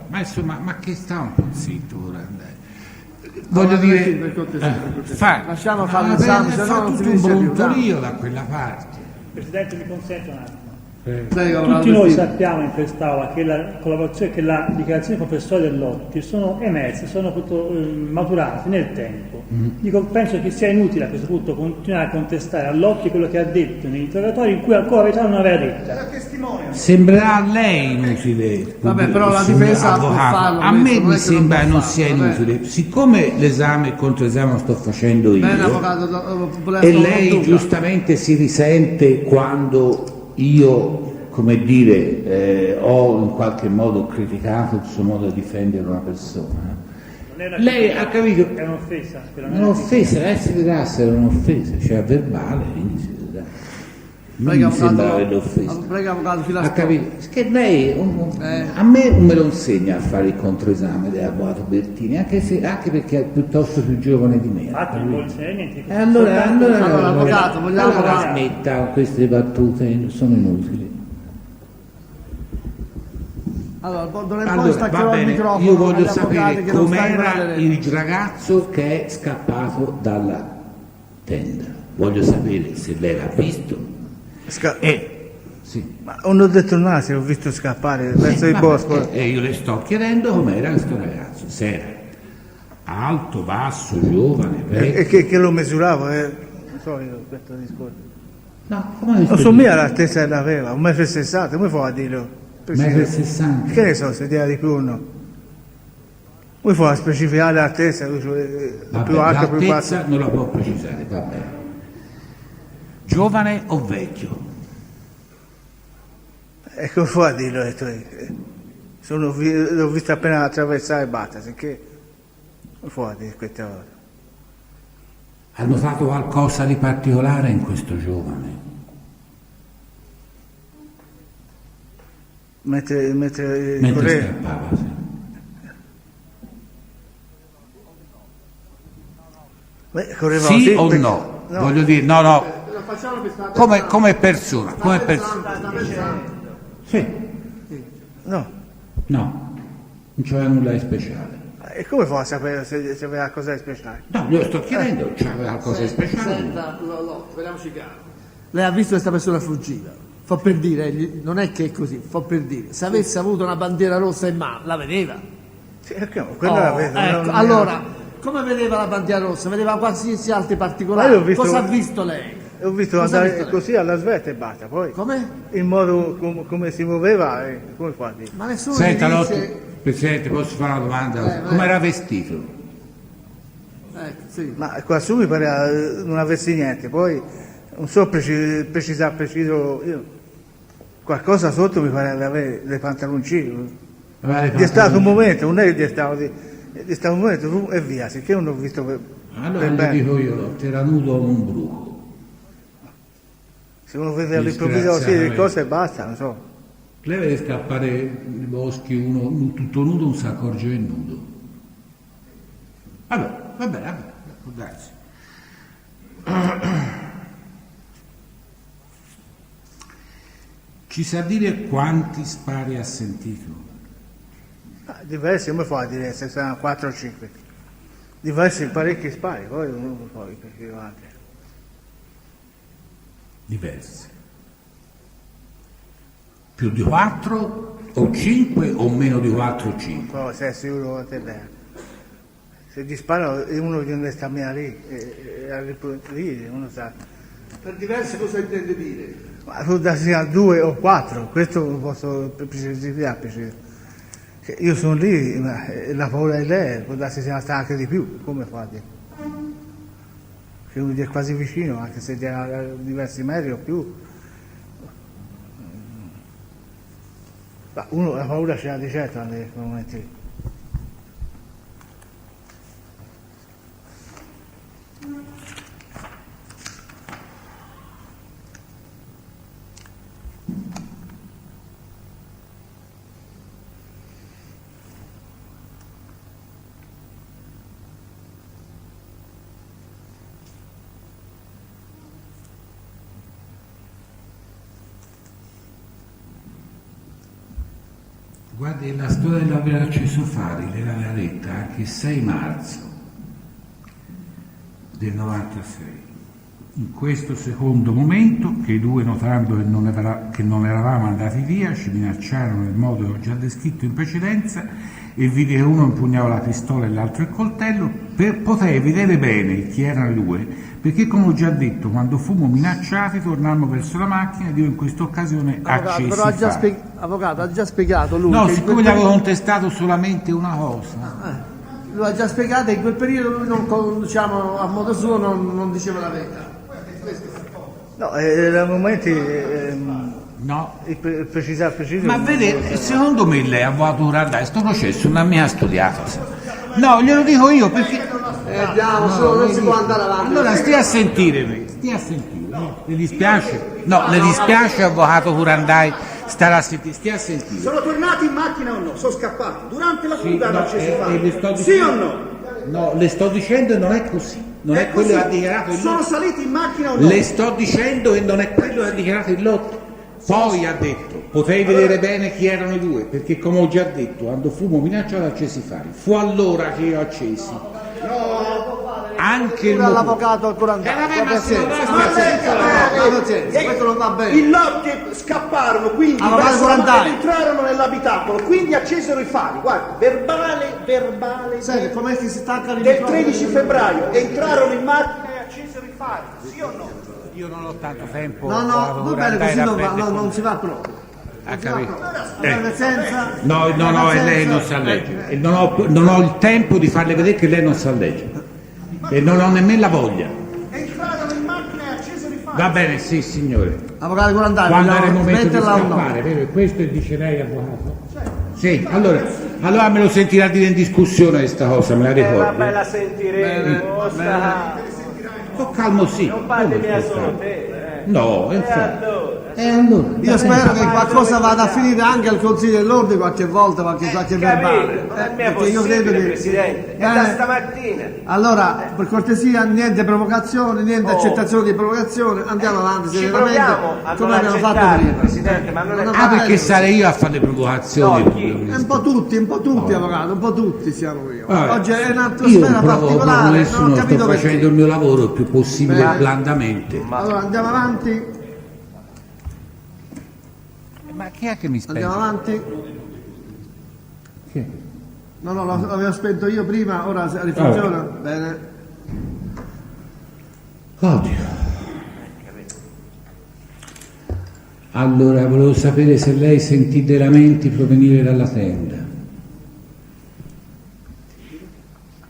Ma insomma, ma che sta un po' zitto ora? Voglio Allora, dire, per cortesia, per cortesia. Lasciamo ma fare beh, l'esame, se no fa non si tutto un finisce più, brontolio da quella parte. Presidente, mi consente un attimo. Prego, Tutti avvocato noi Vestito. sappiamo in quest'Aula che la collaborazione, che la dichiarazione confessoria del Lotti sono emerse, sono maturate nel tempo. Dico, penso che sia inutile a questo punto continuare a contestare a Lotti quello che ha detto negli interrogatori in cui ancora la verità non aveva detta. Sembrerà a lei inutile. Vabbè, però la signor difesa può avvocato. farlo, A me questo non mi è che non sembra può non farlo, sia vabbè. inutile. Siccome l'esame e controesame lo sto facendo io, Bene, avvocato, e lei giustamente si risente quando io, come dire, ho in qualche modo criticato il suo modo di difendere una persona. Non era Lei ha capito? È un'offesa. Un'offesa, si vedrà essere un'offesa, cioè verbale, quindi si vedrà. Non Prego, mi sembra avvocato, averle offesa. prego, avvocato Ha Filasco. capito? Che lei a me non me lo insegna a fare il controesame dell'avvocato Bertini, anche perché è piuttosto più giovane di me. Infatti non c'è niente. E allora, avvocato, vogliamo parlare. smetta con queste battute, sono inutili. Allora, d'ora in poi Allora, va staccherò il bene, microfono io voglio agli avvocati sapere che non stanno com'era nelle il ragazzo che è scappato dalla tenda. Voglio sapere se lei l'ha visto. Sì. Ma non ho detto nulla se ho visto scappare verso il bosco. E io le sto chiedendo com'era questo ragazzo, se era alto, basso, giovane, E vecchio. che lo misuravo, non so io questo discorso. No, come Non so mia l'altezza che aveva, 1,60 m, come fa a dirlo? 1,60 m. Che ne so se era di più o no? Come fa a specificare l'altezza, più alto, più basso? L'altezza non la può precisare, va bene. Giovane o vecchio? E come fa a dirlo? L'ho visto appena attraversare Battasi, che come fa a dire queste cose? Ha notato qualcosa di particolare in questo giovane? Mentre Mentre correva. scappava, sì. Correva Sì così, o perché- no? Voglio dire, no. Come persona, come persona. Sì, No. no, non c'era nulla di speciale. E come fa a sapere se aveva qualcosa di speciale? No, io sto chiedendo, c'era qualcosa di speciale? Senta, vediamoci chiaro. Lei ha visto questa persona fuggiva. Fa per dire, non è che è così, fa per dire. Se avesse avuto una bandiera rossa in mano, la vedeva. Sì, quello la vedo. Ecco, non- allora, come vedeva la bandiera rossa? Vedeva qualsiasi altri Ma io particolari. ho visto- Cosa ha visto lei? Ho visto Cosa ha andare visto lei? così alla svelta e basta, poi Come? il modo come si muoveva, come fa a dire? Ma nessuno Senta, gli Lotti, dice... Presidente, posso fare una domanda? vai. Come era vestito? Ecco, sì. Ma qua su mi pareva non avessi niente, poi non so precisare preciso io. Qualcosa sotto mi pareva di avere dei pantaloncini. È stato un momento, non è che è stato un momento e via, sicché non ho visto per Allora le bene. dico io, Lotti, era nudo come un bruco. Se uno vede all'improvviso così le cose e basta, non so. Lei vede scappare nei boschi uno tutto nudo, non si accorge che è nudo. Allora, va bene, grazie. Ci sa dire quanti spari ha sentito? Diversi, come fa a dire se saranno 4 o 5? Diversi, parecchi spari, poi non so perché altri. Diversi. Più di 4? O 5 o meno di 4 o 5? Poi sei sicuro che te se ti sparo uno che non sta lì, lì uno sa. Per diverse cosa intende dire? Ma può darsi a 2 o 4, questo lo posso precisare. Io sono lì, ma la paura è lei, può darsi sia anche di più, come fate? Che uno è quasi vicino, anche se è a diversi metri o più. Ma uno la paura ce l'ha di certo nei momenti lì. Guardi, la storia dell'aver acceso fari l'aveva detta anche il 6 marzo del 96. In questo secondo momento, che i due, notando che non eravamo andati via, ci minacciarono nel modo che ho già descritto in precedenza e vidi che uno impugnava la pistola e l'altro il coltello, potei vedere bene chi erano i due, perché come ho già detto, quando fummo minacciati tornammo verso la macchina ed io in questa occasione accesi Però Avvocato, ha già spiegato lui. No, che siccome gli avevo contestato solamente una cosa. Lui ha già spiegato e in quel periodo lui non, diciamo, a modo suo non diceva la verità. No, nei momenti No. preciso. Ma vede, secondo me lei, avvocato Curandai, sto processo non mi ha studiato. No, glielo dico io perché... Andiamo, non si può andare avanti. Allora stia a sentire me, Le dispiace? No, le dispiace, avvocato Curandai, stare a sentire, stia a sentire. Sono tornati in macchina o no? Sono scappati durante la fuga hanno acceso i fari. le sto Sì dicendo- o no? No, le sto dicendo e non è così. Non è quello che ha dichiarato il Sono lotto. saliti in macchina o no? Le sto dicendo e non è quello che ha dichiarato il lotto. Poi ha detto, potei vedere bene chi erano i due, perché come ho già detto, quando fummo minacciato accesi i fari. Fu allora che io accesi. Anche il Pure all'avvocato al Curandai. Pazienza, questo non va bene. I lotti scapparono, quindi Avvocato verso la Curandai. macchina, entrarono nell'abitacolo, quindi accesero i fari. Guarda, verbale Sai, come si staccano i del microfoni? 13 febbraio. Entrarono in macchina e accesero i fari. Sì o no? Io non ho tanto tempo. No, avvocato va bene, Curandai, così da non va, prendere non con- si va proprio. Ha capito? Senza... No, e lei non sa leggere. E non ho il tempo di farle vedere che lei non sa leggere. E non ho nemmeno la voglia. Entrarono in macchina e accesero i fari. Va bene, sì, signore. Avvocato Curandai, Quando era il vogliamo momento di smetterla o no? scappare, vero? Questo dice lei, avvocato? Sì, allora me lo sentirà dire in discussione questa cosa, me la ricordo. Vabbè, la sentiremo. Sto calmo, sì. Non parli Come mia sto solo calmo? te. No, infatti. Allora, Io spero che qualcosa vada a finire anche al Consiglio dell'Ordine qualche volta, qualche verbale. Non è Perché io credo che... Presidente, è da Bene. stamattina. Allora, per cortesia, niente provocazione, niente accettazione di provocazione, andiamo avanti Ci serenamente, proviamo a non come abbiamo fatto accettare, prima. Presidente, ma non è... Non Ah, perché bene. sarei io a fare le provocazioni? No, chi? Un po' tutti, avvocato, un po' tutti siamo io. Vabbè, Oggi è io un'atmosfera non provoco particolare, nessuno, non ho sto capito facendo perché. il mio lavoro il più possibile Bene. blandamente. Allora, andiamo avanti, Ma chi è che mi spende? andiamo avanti. Chi? No, l'avevo spento io prima, ora rifunziona. Bene. Oddio. Allora, volevo sapere se lei sentì dei lamenti provenire dalla tenda.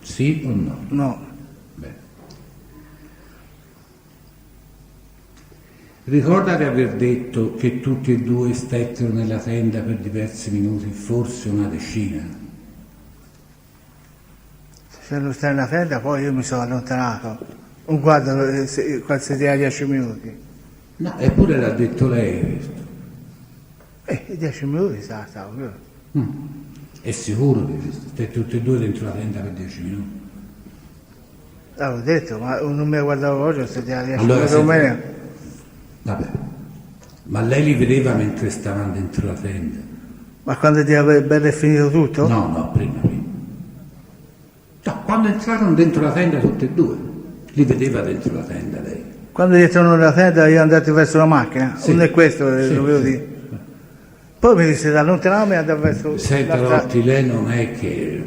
Sì o no? No, Bene. Ricorda di aver detto che tutti e due stettero nella tenda per diversi minuti, forse una decina. se non stai nella tenda poi io mi sono allontanato. Un guardo quasi 10 minuti. No, eppure l'ha detto lei questo. 10 minuti stavo io. È sicuro che state tutti e due dentro la tenda per 10 minuti? L'avevo detto, ma non mi guardavo oggi, se 10 Allora, minuti o meno. Vabbè, ma lei li vedeva mentre stavano dentro la tenda? Ma quando ti è finito tutto? No, prima. No, quando entrarono dentro la tenda tutti e due, li vedeva dentro la tenda lei. Quando entrano nella tenda io andate verso la macchina? Sì. Non è questo che Sì, dovevo sì. dire. Poi mi disse da allontanarmi e andare verso... Senta la- Lotti, lei non è che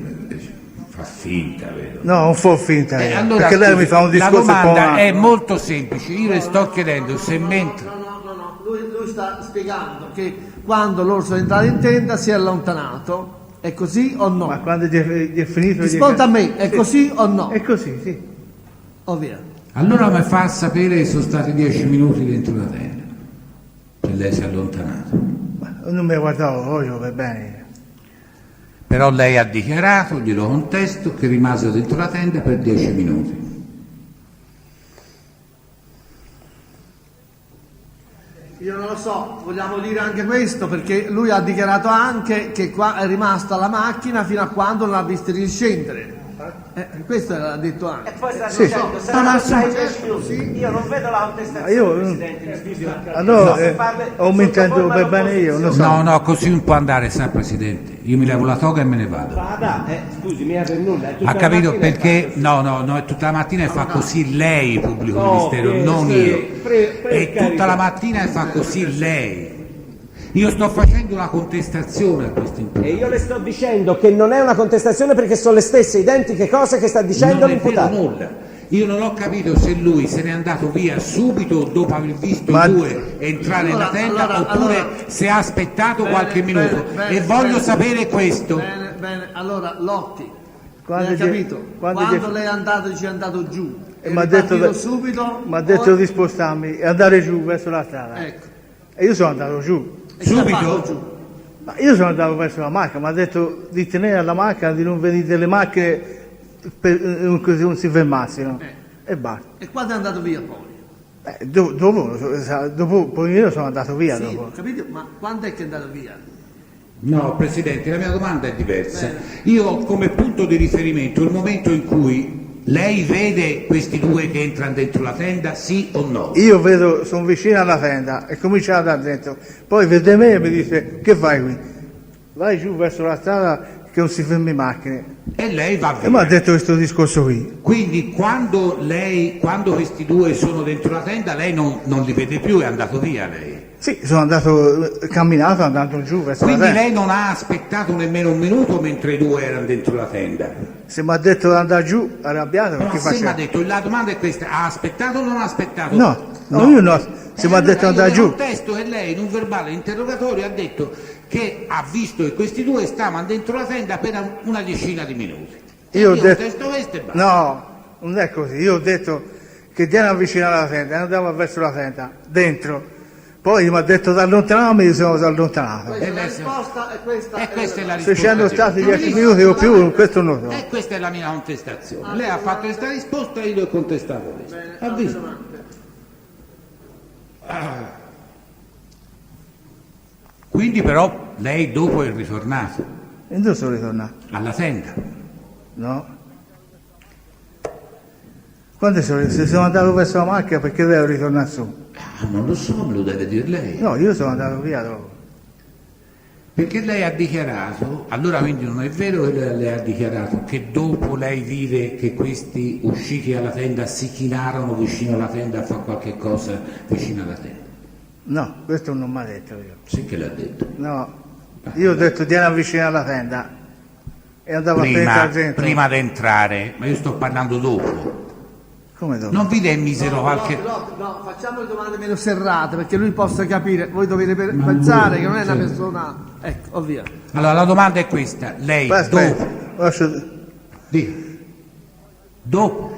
fa finta, vero? No, non fa finta, Allora, perché lei scusi, mi fa un discorso la domanda con... è molto semplice, io le sto chiedendo se mentre... No, lui sta spiegando che quando loro sono entrati in tenda si è allontanato, è così o no? Ma quando gli è finito... Risponda a me, è così o no? È così, sì. O via. Allora mi fa sapere che sono stati 10 minuti dentro la tenda, che lei si è allontanato. Ma non mi guardavo l'orologio per bene. Però lei ha dichiarato, glielo contesto, che rimase dentro la tenda per 10 minuti. Io non lo so, vogliamo dire anche questo, perché lui ha dichiarato anche che qua è rimasta la macchina fino a quando non ha visto riscendere. Questo l'ha detto anche. E poi sta Sì. dicendo, se non stai 10 minuti, io non vedo la Ma contestazione, io... Presidente, mi scusi. Allora, se parli ho mentito sotto forma per bene io, non so. No, così non può andare, sa Presidente. Io mi levo la toga e me ne vado. Vada, scusi, mi per nulla. è tutta Ha la capito mattina perché? che No, è tutta la mattina e fa così lei, pubblico No, ministero, non io. per È tutta carità. la mattina e fa così lei. Io sto facendo una contestazione a questo E imputato. io le sto dicendo che non è una contestazione perché sono le stesse identiche cose che sta dicendo Non è vero l'imputato. nulla. Io non ho capito se lui se n'è andato via subito dopo aver visto Ma- i due entrare nella tenda oppure se ha aspettato qualche minuto. E voglio sapere questo. Bene, allora Lotti, Quando lei ha c'è- capito? quando Quando c'è- lei è andato, dice è andato giù. E È mi ha detto, ripartito subito. m'ha detto o- di spostarmi e andare giù verso la strada. Ecco. E io sono andato giù. E chi ha Subito? fatto giù? Ma io sono andato verso la macchina, mi ha detto di tenere alla macchina, di non venire delle macchine così non si fermassero. E basta. E quando è andato via poi? Dopo poi io sono andato via. Sì, dopo. ho capito, ma quando è che è andato via? No, Presidente, la mia domanda è diversa. Io ho come punto di riferimento il momento in cui lei vede questi due che entrano dentro la tenda, sì o no? Io vedo, sono vicino alla tenda e comincia ad andare dentro. Poi vede me e mi dice, che fai qui? Vai giù verso la strada che non si fermi macchine. E lei va E mi ha via. detto questo discorso qui. Quindi quando questi due sono dentro la tenda, lei non li vede più, è andato via lei. Sì, sono andato, camminato, andando giù verso Quindi la tenda. lei non ha aspettato nemmeno un minuto mentre i due erano dentro la tenda. Se mi ha detto di andare giù, arrabbiato, Ma perché se mi ha faceva? detto, la domanda è questa, ha aspettato o non ha aspettato? No, io no. Se mi ha detto di andare giù, Il testo che lei in un verbale interrogatorio ha detto che ha visto che questi due stavano dentro la tenda per una decina di minuti. E io ho detto... testo questo e basta. No, non è così. Io ho detto che ti erano vicino alla tenda, andavo verso la tenda, dentro. Poi mi ha detto di allontanarmi, io sono allontanato. Questa è la lei- risposta e questa E questa è la Se risposta. ci hanno stati 10 Benissimo. minuti o più, questo non lo so. E questa è la mia contestazione. Lei ha fatto questa risposta e io le ho contestato questo. Ha visto? Quindi però lei dopo è ritornato E dove sono ritornato? alla tenda. No. Quando se sono andato verso la macchina perché devo ritornare su? Non lo so, me lo deve dire lei. No, io sono andato via dopo. Perché lei ha dichiarato, allora quindi non è vero che lei ha dichiarato che dopo lei vide che questi usciti alla tenda si chinarono vicino alla tenda a fare qualche cosa vicino alla tenda. No, questo non mi ha detto io. Sì che l'ha detto. No, io ho detto di andare vicino alla tenda e andavo a prendere dentro. Prima di entrare, ma io sto parlando dopo. Come dopo? Non vide in misero qualche... No, facciamo le domande meno serrate perché lui possa capire. Voi dovete pensare che non è una persona. Ecco, ovvia. Allora la domanda è questa, lei Aspetta, dopo... Dopo?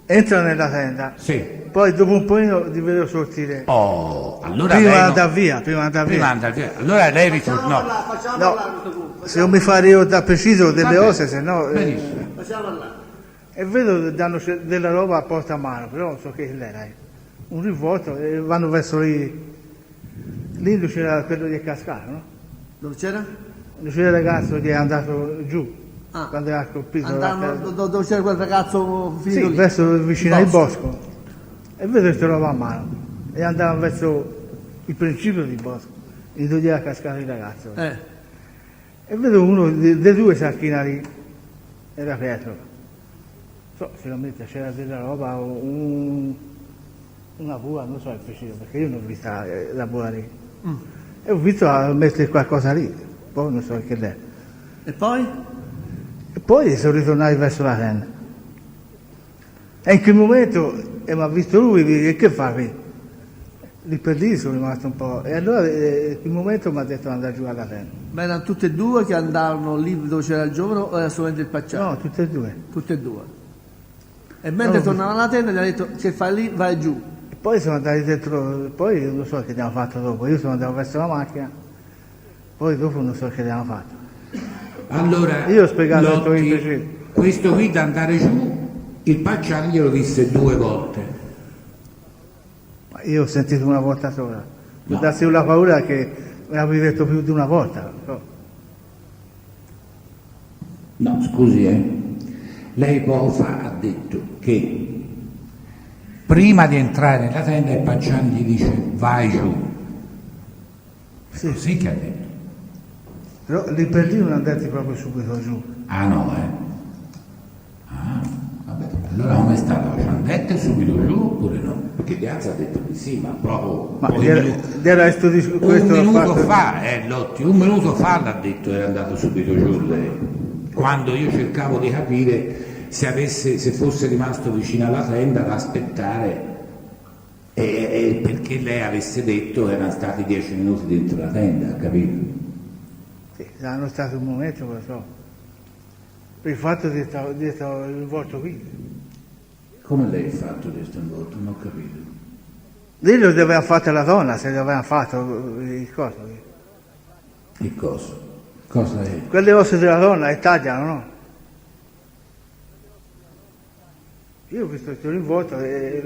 entra nella tenda, Sì. poi dopo un po' ti vedo sortire. Oh, allora Prima lei di non- andare via, prima di andare Prima via. andare via. Allora lei ritornò. Facciamo No, là questo punto. se non mi fare io da preciso delle Vabbè, cose, se no... benissimo. Facciamo là. E vedo che danno della roba a porta a mano, però non so che era. Un rivolto e vanno verso lì. Lì dove c'era quello di cascato, no? Dove c'era? Dove c'era il ragazzo che è andato giù Ah. quando era colpito. Andavano dove c'era quel ragazzo finito Sì, lì. verso vicino Il al bosco. E vedo questa roba a mano. E andavano verso il principio del bosco, dove era cascato il ragazzo. E vedo uno dei due sacchini lì, era Pietro. So, sicuramente c'era della roba, una bua, non so il preciso, perché io non ho vista la bua lì. E ho visto mettere qualcosa lì, poi non so che è. E poi? E poi sono ritornati verso la tenda. E in quel momento mi ha visto lui, e che fa qui? Lì per lì sono rimasto un po'. E allora in quel momento mi ha detto di andare giù alla tenda. Ma erano tutte e due che andavano lì dove c'era il giovane o era solamente il Pacciani? No, tutte e due. Tutte e due. E mentre tornava alla tenda gli ha detto che fai lì, vai giù. E poi siamo andati dentro, poi non so che abbiamo fatto dopo. Io sono andato verso la macchina, poi dopo non so che abbiamo fatto. Allora, Io ho spiegato Lotti, il tuo imbecille. questo qui da andare giù, il Pacciani glielo disse 2 volte. Ma io ho sentito una volta sola. No. Ho dato la paura che me l'avevi detto più di una volta. No. No, scusi, lei poco fa ha detto che prima di entrare nella tenda il Pacciani gli dice vai giù. Sì. Sì che ha detto. Però lì per lì non andati proprio subito giù. Ah no, Ah, vabbè. Allora come è stato? Ci hanno detto subito giù oppure no? Perché Diaz ha detto di sì, ma proprio Ma pochi minuti. del resto di Un questo l'ho minuto fatto- fa, Lotti, un minuto fa l'ha detto era andato subito giù lei. Quando io cercavo di capire se fosse rimasto vicino alla tenda ad aspettare e perché lei avesse detto che erano stati 10 minuti dentro la tenda, capito? Sì, saranno stati un momento, lo so. Per il fatto di stare il volto qui. Come lei ha fatto questo voto? Non ho capito. Lì lo doveva fare la donna, se l'aveva fatto il coso. Che cosa? Cosa è? Quelle ossa della donna le tagliano, no? Io ho visto il involto e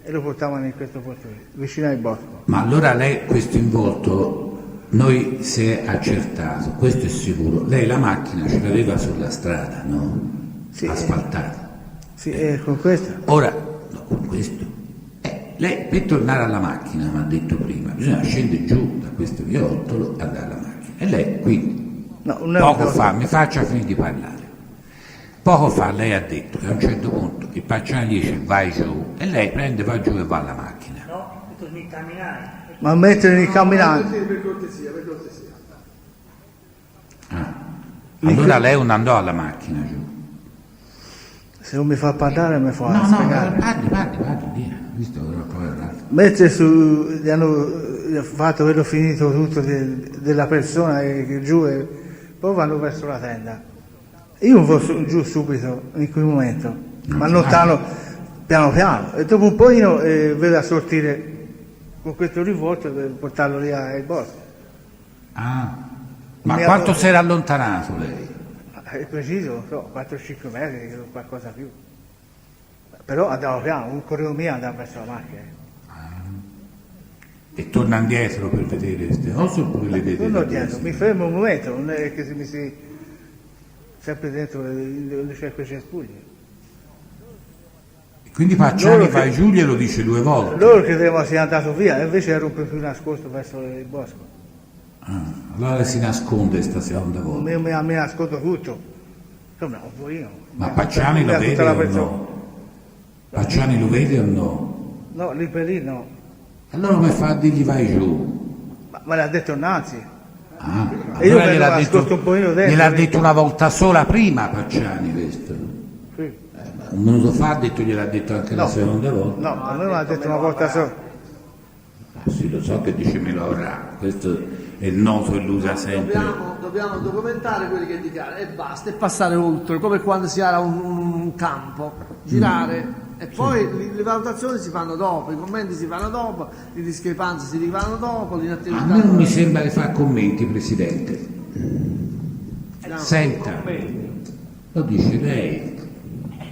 lo portavano in questo posto qui, vicino al bosco. Ma allora lei questo involto noi si è accertato, questo è sicuro. Lei la macchina ce l'aveva sulla strada, no? Sì. Asfaltata. Sì, con questa. Ora, no, con questo. Lei per tornare alla macchina, mi ha detto prima, bisogna scendere giù da questo viottolo e andare alla macchina. E lei quindi, No, non è poco un- fa, mi faccia finire di parlare. Poco fa lei ha detto che a un certo punto il Pacciani dice vai giù e lei prende, va giù e va alla macchina. No, ho detto di camminare. Ma mettere il camminante. Per cortesia, per cortesia. Ah. Allora lei non andò alla macchina giù. Se non mi fa parlare mi fa No, spiegare. parli, via. Visto che ora poi l'altro. Mentre gli hanno fatto quello finito tutto della persona che giù e poi vanno verso la tenda. Io non vado giù subito in quel momento, ma allontano piano piano e dopo un po' io vedo a sortire con questo rivolto per portarlo lì al bosco. Ah. Ma Mi quanto ha- si era allontanato lei? È preciso, non so, 4-5 metri o qualcosa più. Però andavo piano, correvo mia andavo verso la macchina. E torna indietro per vedere queste cose oppure le vede? Torno da dietro, destra? mi fermo un momento, non è che se mi si sempre dentro dove c'è quei cespugli. Quindi Pacciani Loro che- vai giù glielo dice 2 volte. Loro credevano sia andato via, e invece ero un po' più nascosto verso il bosco. Ah, allora si nasconde sta seconda volta. Mi nascondo tutto. Insomma, un po' io. Ma Pacciani lo Tutta vede la o persona. no? Pacciani lo vede o no? No, lì per lì no. Allora come fa a dirgli vai giù? Ma me l'ha detto Nanzi. Ah, E io allora me gliel'ha lo nascosto un pochino dentro, gliel'ha lì. detto una volta sola prima Pacciani questo. Sì. Un minuto fa ha detto, gliel'ha detto anche la No. seconda volta. No, a me me l'ha detto una volta sola. Ah, sì, lo so che dice me lo avrà, questo è noto e lo usa sempre. Dobbiamo documentare quelli che dichiarano e basta, e passare oltre, come quando si ha un campo, girare e poi le valutazioni si fanno dopo, i commenti si fanno dopo, le discrepanze si fanno dopo, A l'inattività. me non mi sembra che fa commenti, Presidente. Senta, lo dice lei.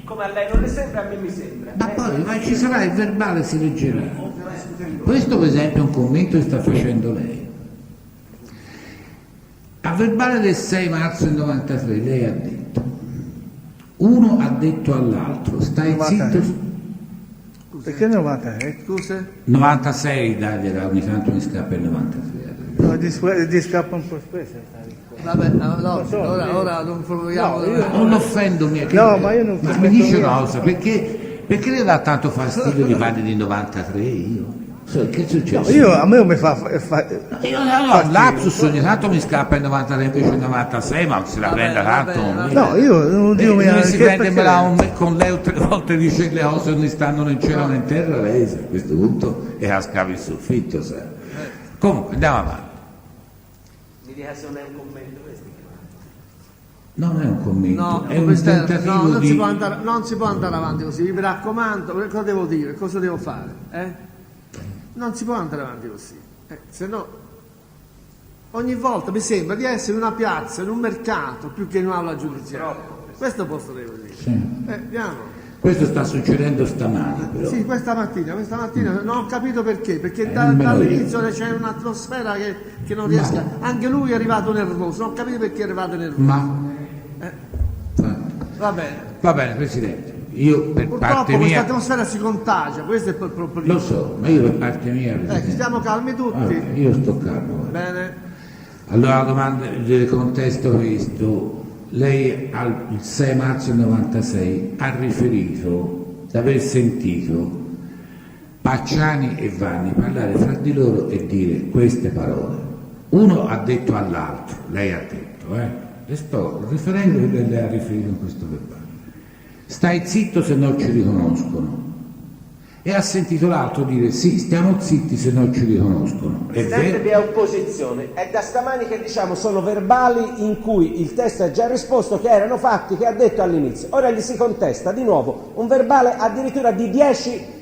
Come a lei non le sembra, a me mi sembra. Ma poi ma ci sarà il verbale, si leggerà. Questo per esempio è un commento che sta facendo lei. A verbale del 6 marzo del 93 lei ha detto, uno ha detto all'altro, stai 93. zitto. Perché 93? Scuse? 96 dai, ogni tanto mi scappa il 93. No, di scappa un po' spesso. sai. Vabbè, no, so, ora non proviamo. No, io- Non l'offendo mia No, ma io non mi dice commento una cosa, perché le dà tanto fastidio di parli di 93 io? Che è successo? A me mi fa Lapsus ogni tanto mi scappa il 93 invece il 96, ma si la prende tanto. no, io non dico Lui si prende perché- con lei 3 volte dice le cose non stanno né in cielo né in terra, lei a questo punto è a scavi il soffitto, sai. Comunque andiamo avanti. Mi dica se non è un commento questo. No, non è un commento, No, è un questo tentativo no, non, di... non si può andare avanti così, mi raccomando, cosa devo dire, cosa devo fare? Non si può andare avanti così, se no ogni volta mi sembra di essere in una piazza, in un mercato, più che in un'aula giudiziaria. Questo posso devo dire. Sì. Andiamo. Questo sta succedendo stamani, però. Sì, questa mattina non ho capito perché nemmeno dall'inizio c'è un'atmosfera che non riesco, anche lui è arrivato nervoso, non ho capito perché è arrivato nervoso. Va bene, Presidente, io per purtroppo parte questa mia... atmosfera si contagia, questo è il problema. Lo so, ma io per parte mia... Presidente, Stiamo calmi tutti. allora, io sto calmo. guarda. Bene. Allora la domanda del contesto questo, lei il 6 marzo del 96 ha riferito di aver sentito Pacciani e Vanni parlare fra di loro e dire queste parole. Uno ha detto all'altro, lei ha detto, e sto riferendo che lei ha riferito in questo verbale. Stai zitto se non ci riconoscono. E ha sentito l'altro dire sì, stiamo zitti se non ci riconoscono. È Presidente, vero? vi è opposizione. È da stamani che diciamo sono verbali in cui il testo ha già risposto che erano fatti che ha detto all'inizio. Ora gli si contesta di nuovo un verbale addirittura di 10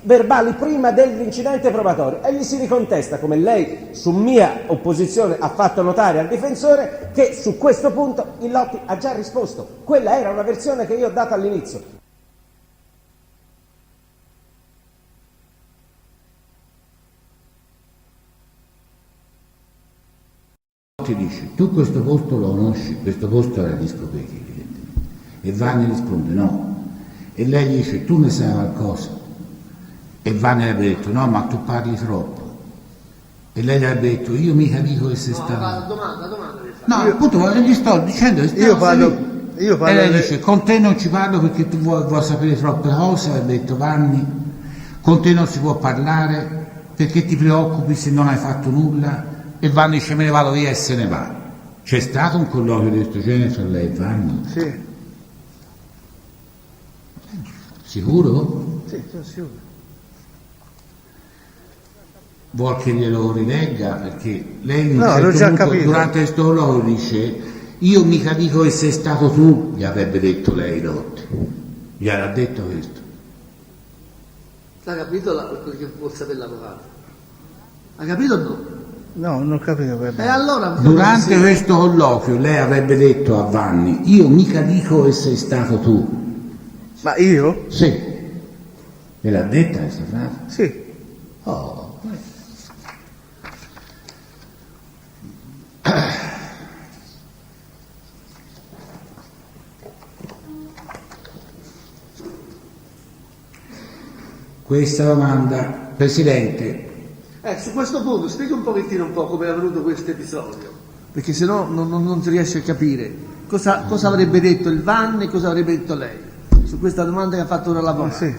verbali prima dell'incidente probatorio e gli si ricontesta, come lei su mia opposizione ha fatto notare al difensore, che su questo punto il Lotti ha già risposto. Quella era una versione che io ho dato all'inizio. Ti dice, tu questo posto lo conosci? Questo posto era discoteca, evidentemente. E Vanni risponde no. E lei gli dice, tu ne sai qualcosa? E Vanni le ha detto, no, ma tu parli troppo. E lei gli ha detto, io mica dico che sei stato... Domanda. No, appunto, gli sto dicendo che Io parlo e lei di- dice, con te non ci parlo perché tu vuoi sapere troppe cose, ha detto Vanni, con te non si può parlare perché ti preoccupi se non hai fatto nulla. E Vanni dice, me ne vado via e se ne va. C'è stato un colloquio di questo genere tra lei e Vanni? Sì, Sicuro? sì, sono sicuro. Vuol che glielo rilegga? Perché lei in No, un l'ho certo già punto, capito. durante questo colloquio dice, io mica dico che sei stato tu, gli avrebbe detto lei Lotti. Gli aveva detto questo. Ha capito quello che vuol sapere l'avvocato? Ha capito o no? No, non ho capito per E bene. allora... Durante questo colloquio lei avrebbe detto a Vanni, io mica dico che sei stato tu. Ma io? Sì. Me l'ha detta questa frase? Sì. Oh. Questa domanda, Presidente, su questo punto spiega un pochettino come è avvenuto questo episodio, perché se no non si riesce a capire cosa avrebbe detto il Vanni e cosa avrebbe detto lei su questa domanda che ha fatto ora Ma l'avvocato. sì.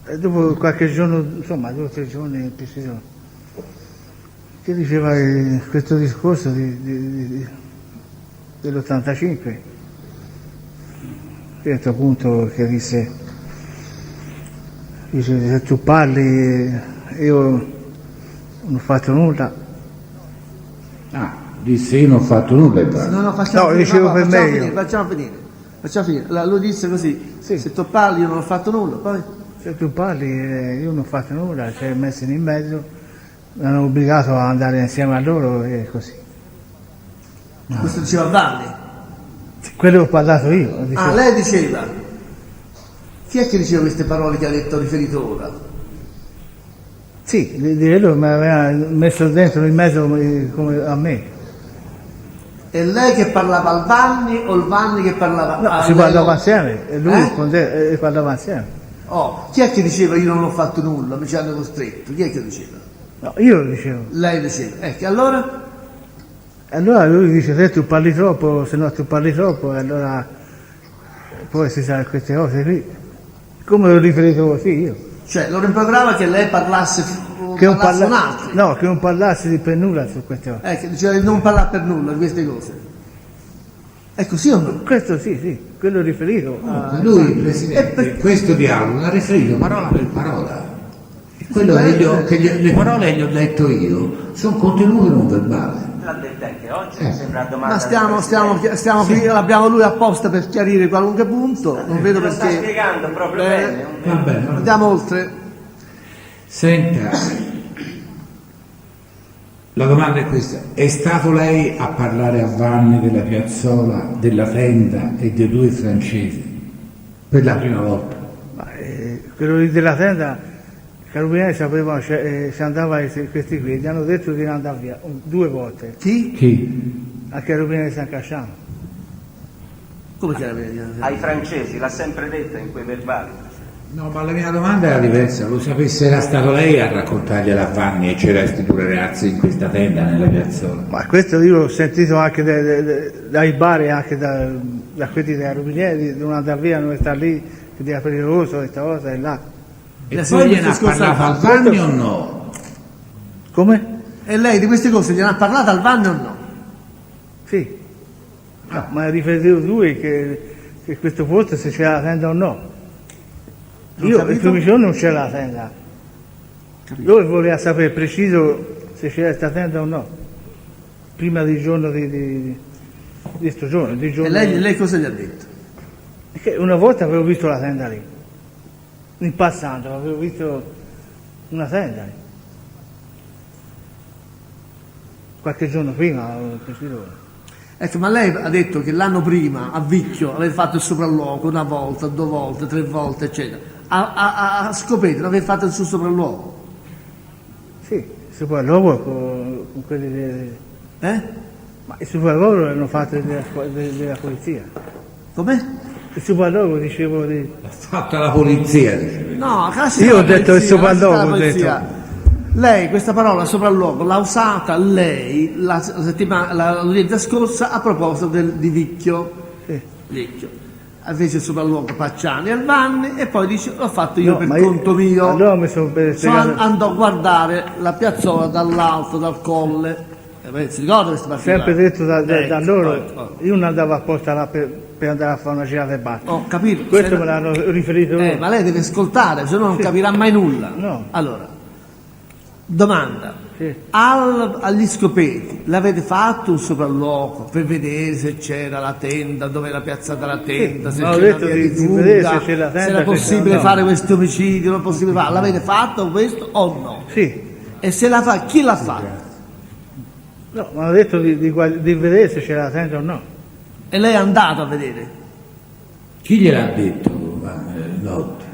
E dopo qualche giorno, insomma 2 o 3 giorni più si sono, che diceva questo discorso dell'85, a un certo punto che dice se tu parli io non ho fatto nulla. disse io non ho fatto nulla e basta. No, facciamo No, finire, dicevo per facciamo me finire, io. facciamo finire. Allora, lui disse così, Sì. se tu parli io non ho fatto nulla, poi... Se tu parli io non ho fatto nulla, ci hai messo in mezzo, mi hanno obbligato ad andare insieme a loro e così. Questo diceva Vanni. Quello che ho parlato io. dicevo. Lei diceva. Chi è che diceva queste parole che ha detto riferito ora? Sì, lui mi aveva messo dentro in mezzo come a me. È lei che parlava al Vanni o il Vanni che parlava a Si lei? parlava insieme, e lui rispondeva e parlava insieme. Chi è che diceva io non ho fatto nulla, mi ci hanno costretto? Chi è che lo diceva? No, io lo dicevo. Lei diceva. Allora? Allora lui dice se tu parli troppo, se no tu parli troppo, e allora poi si sa queste cose qui. Come l'ho riferito così io. Cioè, lo rimproverava che lei parlasse Che non, parlasse un altro. no, che non parlassi per nulla su queste cose. Che diceva di non parlare per nulla di queste cose. È così o no? Questo sì, quello riferito a... Lui, Presidente, questo dialogo l'ha riferito parola per parola. Quello le parole che gli ho detto io sono contenute non verbali. L'ha detto anche oggi, mi sembra domanda. Ma stiamo qui, l'abbiamo lui apposta per chiarire qualunque punto, non vedo Lo sta perché. spiegando proprio bene. Va bene. Andiamo oltre. Senta, la domanda è questa: è stato lei a parlare a Vanni della piazzola, della tenda e dei due francesi per la prima volta? Ma, quello lì della tenda, i carabinieri sapevano se andava questi qui, gli hanno detto di non andare via 2 volte, Chi? al carabiniere di San Casciano. Come che era? Ai francesi, l'ha sempre detta in quei verbali. No, ma la mia domanda era diversa. Lo sapesse, era stato lei a raccontargliela a Vanni e c'era questi due ragazzi in questa tenda nella piazzola? Ma questo io l'ho sentito anche dai bar e anche da quelli dei carabinieri, di non andare via, non stare lì, che era pericoloso, questa cosa e là. E poi gliene ha parlato al Vanni o no? Come? E lei di queste cose gliene ha parlato al Vanni o no? Sì. No, ma ha riferito lui che questo posto se c'era la tenda o no. Io il primo giorno non c'era la tenda. Lui voleva sapere preciso se c'era questa tenda o no. Prima del giorno di questo giorno. Di giorno... E lei cosa gli ha detto? Che una volta avevo visto la tenda lì. In passato avevo visto una tenda lì. Qualche giorno prima avevo preciso. Ecco, ma lei ha detto che l'anno prima a Vicchio aveva fatto il sopralluogo una volta, 2 volte, 3 volte, eccetera. A Scopeto aveva fatto il suo sopralluogo. Sì, il sopralluogo con quelli dei... Ma il sopralluogo l'hanno fatto della polizia. Com'è? Il sopralluogo dicevo di... L'ha fatta la polizia, dice. No, Io ho detto il sopralluogo, ho detto. Lei questa parola sopralluogo l'ha usata lei la l'udienza scorsa a proposito di Vicchio. Sì. Vicchio. Fece il sopralluogo Pacciani al Vanni e poi dice l'ho fatto io No, per ma conto mio. Allora mi sono Andò a guardare la piazzola dall'alto, dal colle. Si ricorda questa particolare? sempre detto da loro, ecco. io non andavo apposta là per andare a fare una girata e basta. Ho capito. Questo me l'hanno riferito loro. Ma lei deve ascoltare, se no non capirà mai nulla. No. Allora, domanda. Sì. Agli Scopeti l'avete fatto un sopralluogo per vedere se c'era la tenda, dove era piazzata la tenda, Sì, se ma ho c'era detto una via di di vedere fuga, se c'è la tenda, se era se possibile c'era- no. fare questo omicidio, non è possibile farlo. L'avete fatto questo o no? Sì. E se la fa, chi l'ha fatto? No, mi hanno detto di vedere se c'era la tenda o no. E lei è andato a vedere? Chi gliel'ha detto? Lotti?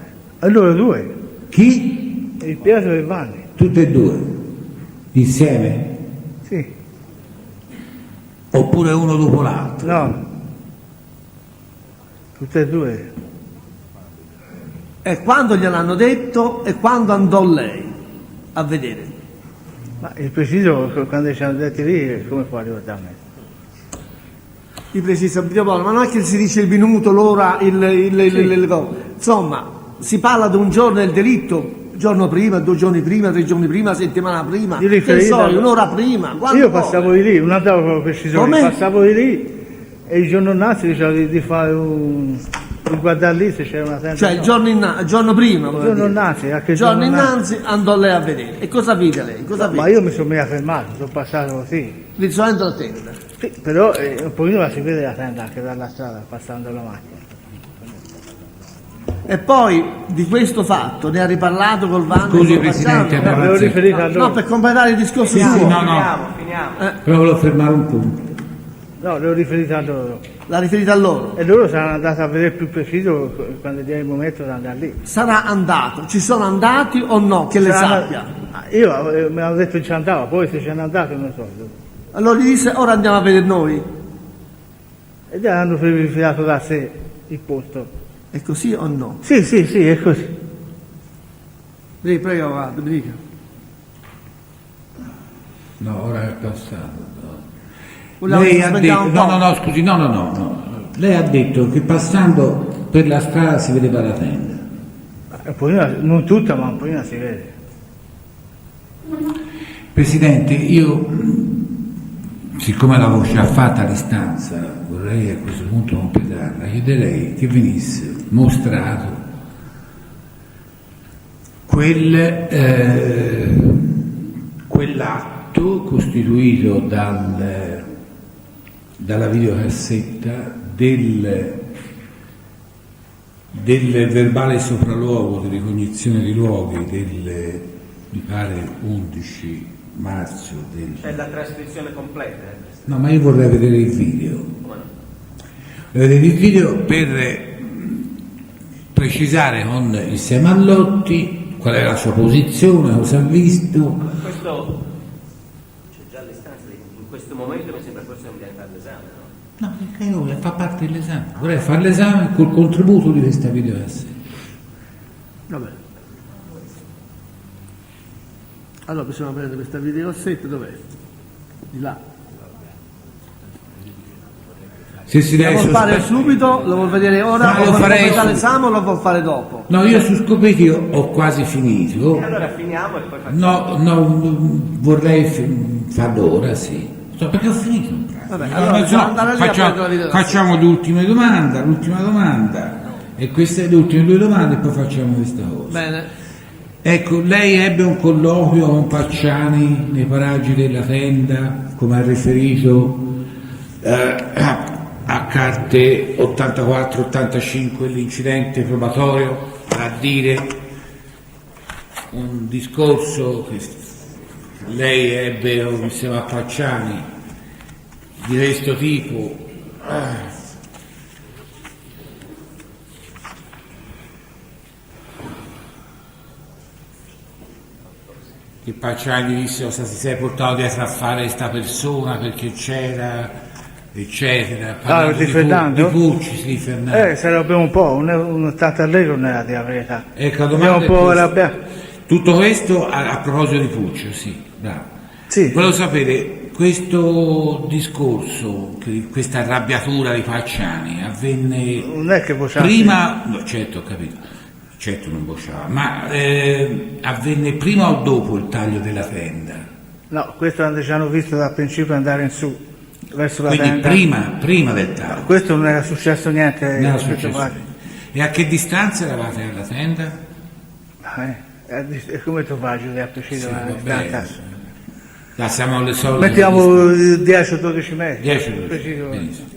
Allora 2, Chi? il Pietro e il Vanni. Tutte e due? Insieme? Sì. Oppure uno dopo l'altro? No. Tutte e 2. E quando gliel'hanno detto e quando andò lei a vedere? Ma il preciso quando ci hanno detto lì come può ricordarmi? Di precisa, ma non è che si dice il minuto, l'ora, le cose. Insomma, si parla di un giorno del delitto, giorno prima, 2 giorni prima, 3 giorni prima, settimana prima, Io riferito un'ora prima. Quando io passavo di lì, non andavo proprio preciso, Come? passavo di lì e il giorno innanzi dicevo di fare di guardare lì se c'era una tenda. Cioè il giorno prima, Il giorno innanzi, anche il giorno giorno innanzi andò lei a vedere. E cosa vide lei? Cosa Ma vede? io mi sono mica fermato, sono passato così. Risolvendo la tenda. Sì, però un pochino la si vede la tenda anche dalla strada, passando la macchina. E poi di questo fatto ne ha riparlato col Vanni. Scusi, col Presidente, Pacciano? L'avevo riferito a No, loro. per completare il discorso Sì, suo. sì, no, no. Finiamo. Però volevo fermare un punto. No, l'avevo riferito a loro. L'ha riferita a loro. E loro saranno andati a vedere più preciso quando dia il momento di andare lì. Sarà andato. Ci sono andati o no? Che le sappia. Io mi hanno detto che ci andava, poi se ci hanno andato non so. Allora gli disse ora andiamo a vedere noi. E già hanno verificato da sé il posto. È così o no? Sì, è così. Lei prego, va, Domenica. No, ora è passato. Vogliamo Lei che ha spendiamo detto, un po'? no, scusi, no. Lei ha detto che passando per la strada si vedeva la tenda. non tutta, ma un po' si vede. Presidente, io, siccome la voce ha fatta l'istanza, vorrei a questo punto completarla, chiederei che venisse mostrato quell'atto costituito dalla videocassetta del verbale sopralluogo di ricognizione di luoghi mi pare 11 marzo C'è la trascrizione completa. No, ma io vorrei vedere il video. Vorrei vedere il video per precisare insieme a Lotti qual è la sua posizione, cosa ha visto. Questo c'è già l'istanza, in questo momento mi sembra forse non bisogna fare l'esame, no? No, perché io fa parte dell'esame. Vorrei fare l'esame col contributo di questa videocassetta. Vabbè. Allora possiamo prendere questa videocassetta, dov'è? Di là. Se si Lo deve vuol fare subito? Lo vuol vedere ora? No, o lo farei fare l'esame o lo vuol fare dopo? No, io su Scopetti ho quasi finito. E allora finiamo e poi facciamo. No, vorrei farlo ora, sì. Perché ho finito. Vabbè, allora bisogna andare lì a prendere la videocassetta. Facciamo l'ultima domanda, e queste le ultime due domande e poi facciamo questa cosa. Bene. Ecco, lei ebbe un colloquio con Pacciani nei paraggi della Tenda, come ha riferito a carte 84-85 l'incidente probatorio, a dire un discorso che lei ebbe insieme a Pacciani di questo tipo. Che Pacciani disse cosa si sei portato dietro a fare questa persona perché c'era, eccetera. Di Fernando? Di Pucci, sì, Fernando. Sarebbe un po', un tattarello non era di la verità. Ecco, la Abbiamo domanda un po' è arrabbiato. tutto questo a proposito di Pucci, sì, bravo. Sì. Volevo sapere, questo discorso, questa arrabbiatura di Pacciani avvenne Non è che Bocciani. prima, no, certo, ho capito. Certo non bocciava, ma avvenne prima o dopo il taglio della Tenda? No, questo ci hanno visto dal principio andare in su, verso la Quindi Tenda. prima del taglio? Questo non era successo niente. Non era successo. E a che distanza eravate dalla Tenda? E come tu fai Giulia a precisare la distanza? Là siamo alle solite. Mettiamo 10 o 12 metri. 10 o 12, Preciso. benissimo.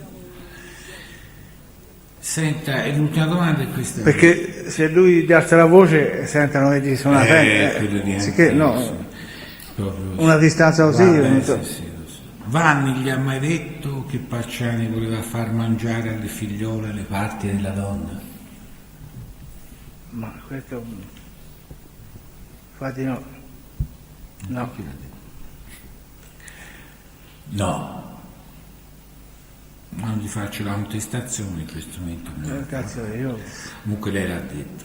Senta, e l'ultima domanda è questa. Perché se lui alza la voce sentono che sono una quello di sicché no, sì. Proprio, una distanza così. Non so. sì, lo so. Vanni gli ha mai detto che Pacciani voleva far mangiare alle figliole le parti della donna? Ma questo infatti no. No. No. Ma non gli faccio la contestazione in questo momento. Cazzo, io. Comunque lei l'ha detto.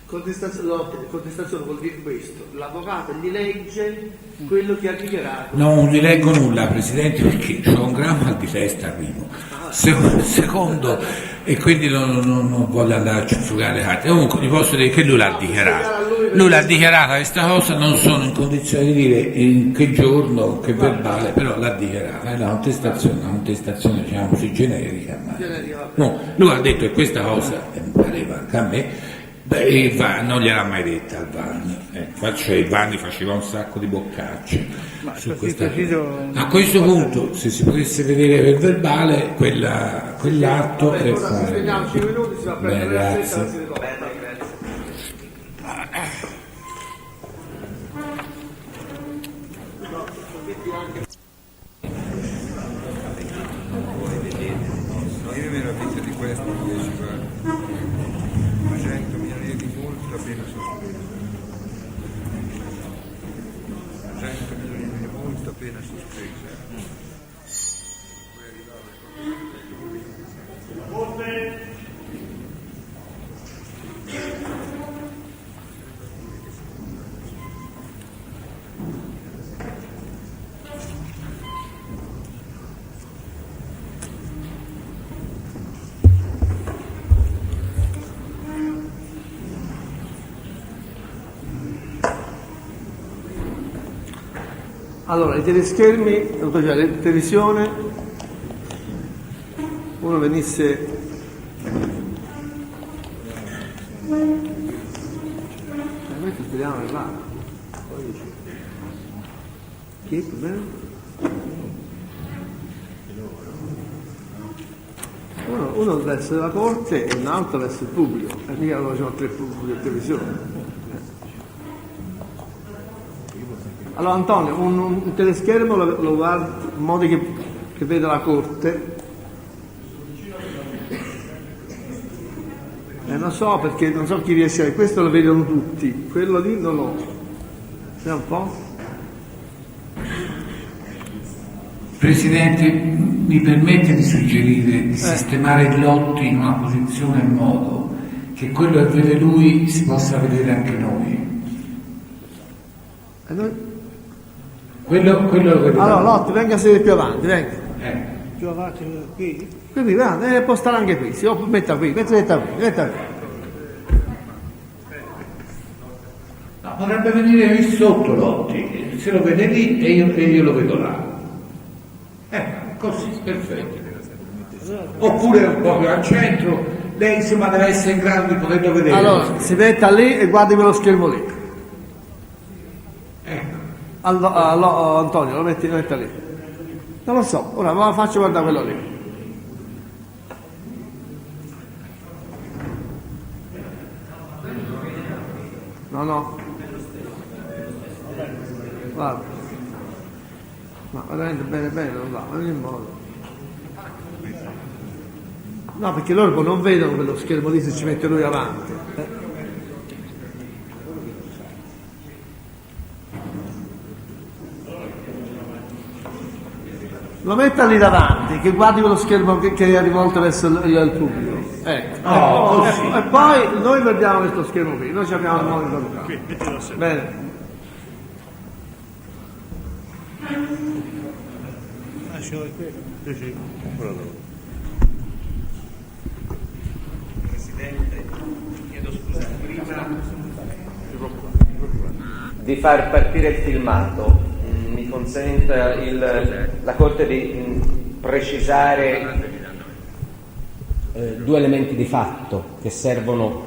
Contestazione vuol dire questo: l'avvocato gli legge quello che ha dichiarato. No, non gli leggo nulla, Presidente, perché ho un gran mal di testa, primo. Secondo, e quindi non voglio andare a ciuffugare le carte. Comunque gli posso dire che lui l'ha dichiarato. Lui l'ha dichiarata questa cosa, non sono in condizione di dire in che giorno, che verbale, però l'ha dichiarata. È una contestazione diciamo così generica. Ma... No, lui ha detto che questa cosa, mi pareva anche a me, non gliel'ha mai detta al Vanni. Il Vanni faceva un sacco di boccacce su questa cosa. A questo punto, se si potesse vedere per verbale quell'atto è fare. Beh, grazie. Io mi ero visto di questo invece 200 milioni di multa appena sospesa. 100 milioni di multa appena sospesa. Poi arrivava Allora, i teleschermi, la televisione, uno venisse... Questo speriamo che va. Chi è il problema? Uno verso la corte e un altro verso il pubblico, e mica lo facciamo tre pubblici di televisione. Allora Antonio, un teleschermo lo guardi in modo che veda la corte. Non so, perché non so chi riesce a... Questo lo vedono tutti, quello lì non lo... Vediamo un po'. Presidente, mi permette di suggerire di sistemare il Lotti in una posizione in modo che quello che vede lui si possa vedere anche noi. E noi? Quello lo vedo. Allora Lotti, venga a sedere più avanti, venga. Più avanti qui? Qui, può stare anche qui, si metta qui, metta qui. No, potrebbe venire qui sotto Lotti, se lo vede lì e io lo vedo là. Così, perfetto. Oppure proprio al centro, lei insomma deve essere in grado di poterlo vedere. Allora, si metta lì e guardi quello schermo lì. Ecco. Antonio, lo metta lì. Non lo so, ora la faccio guardare quello lì. No. Guarda. Ma veramente bene, non va, non in modo. No, perché loro poi non vedono quello schermo lì se ci mette lui avanti. Lo metta lì davanti, che guardi quello schermo che è rivolto verso il pubblico. Ecco. E poi noi vediamo questo schermo qui, noi ci abbiamo il monitor. Bene. Presidente, chiedo scusa, prima di far partire il filmato, mi consenta la Corte di precisare due elementi di fatto che servono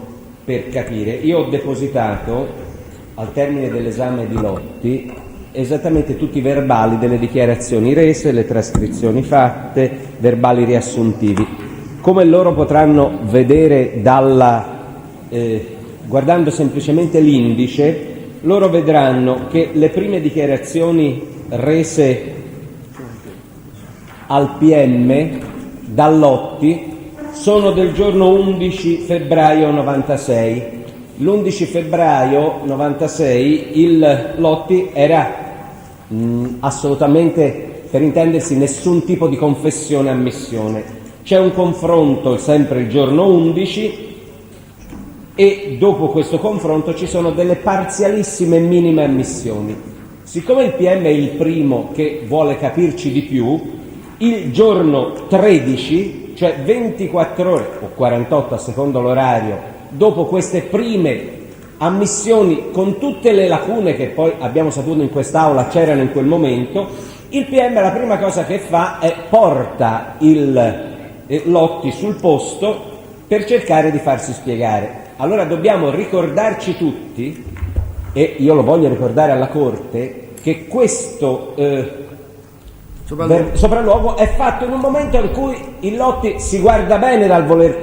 per capire. Io ho depositato al termine dell'esame di Lotti esattamente tutti i verbali delle dichiarazioni rese, le trascrizioni fatte, verbali riassuntivi. Come loro potranno vedere guardando semplicemente l'indice, loro vedranno che le prime dichiarazioni rese al PM da Lotti sono del giorno 11 febbraio 96. L'11 febbraio 96 il Lotti era assolutamente, per intendersi, nessun tipo di confessione ammissione. C'è un confronto sempre il giorno 11 e dopo questo confronto ci sono delle parzialissime minime ammissioni. Siccome il PM è il primo che vuole capirci di più, il giorno 13, cioè 24 ore o 48 a secondo l'orario, dopo queste prime ammissioni con tutte le lacune che poi abbiamo saputo in quest'aula c'erano in quel momento, il PM la prima cosa che fa è porta il Lotti sul posto per cercare di farsi spiegare. Allora dobbiamo ricordarci tutti, e io lo voglio ricordare alla Corte, che questo sopralluogo è fatto in un momento in cui il Lotti si guarda bene dal voler,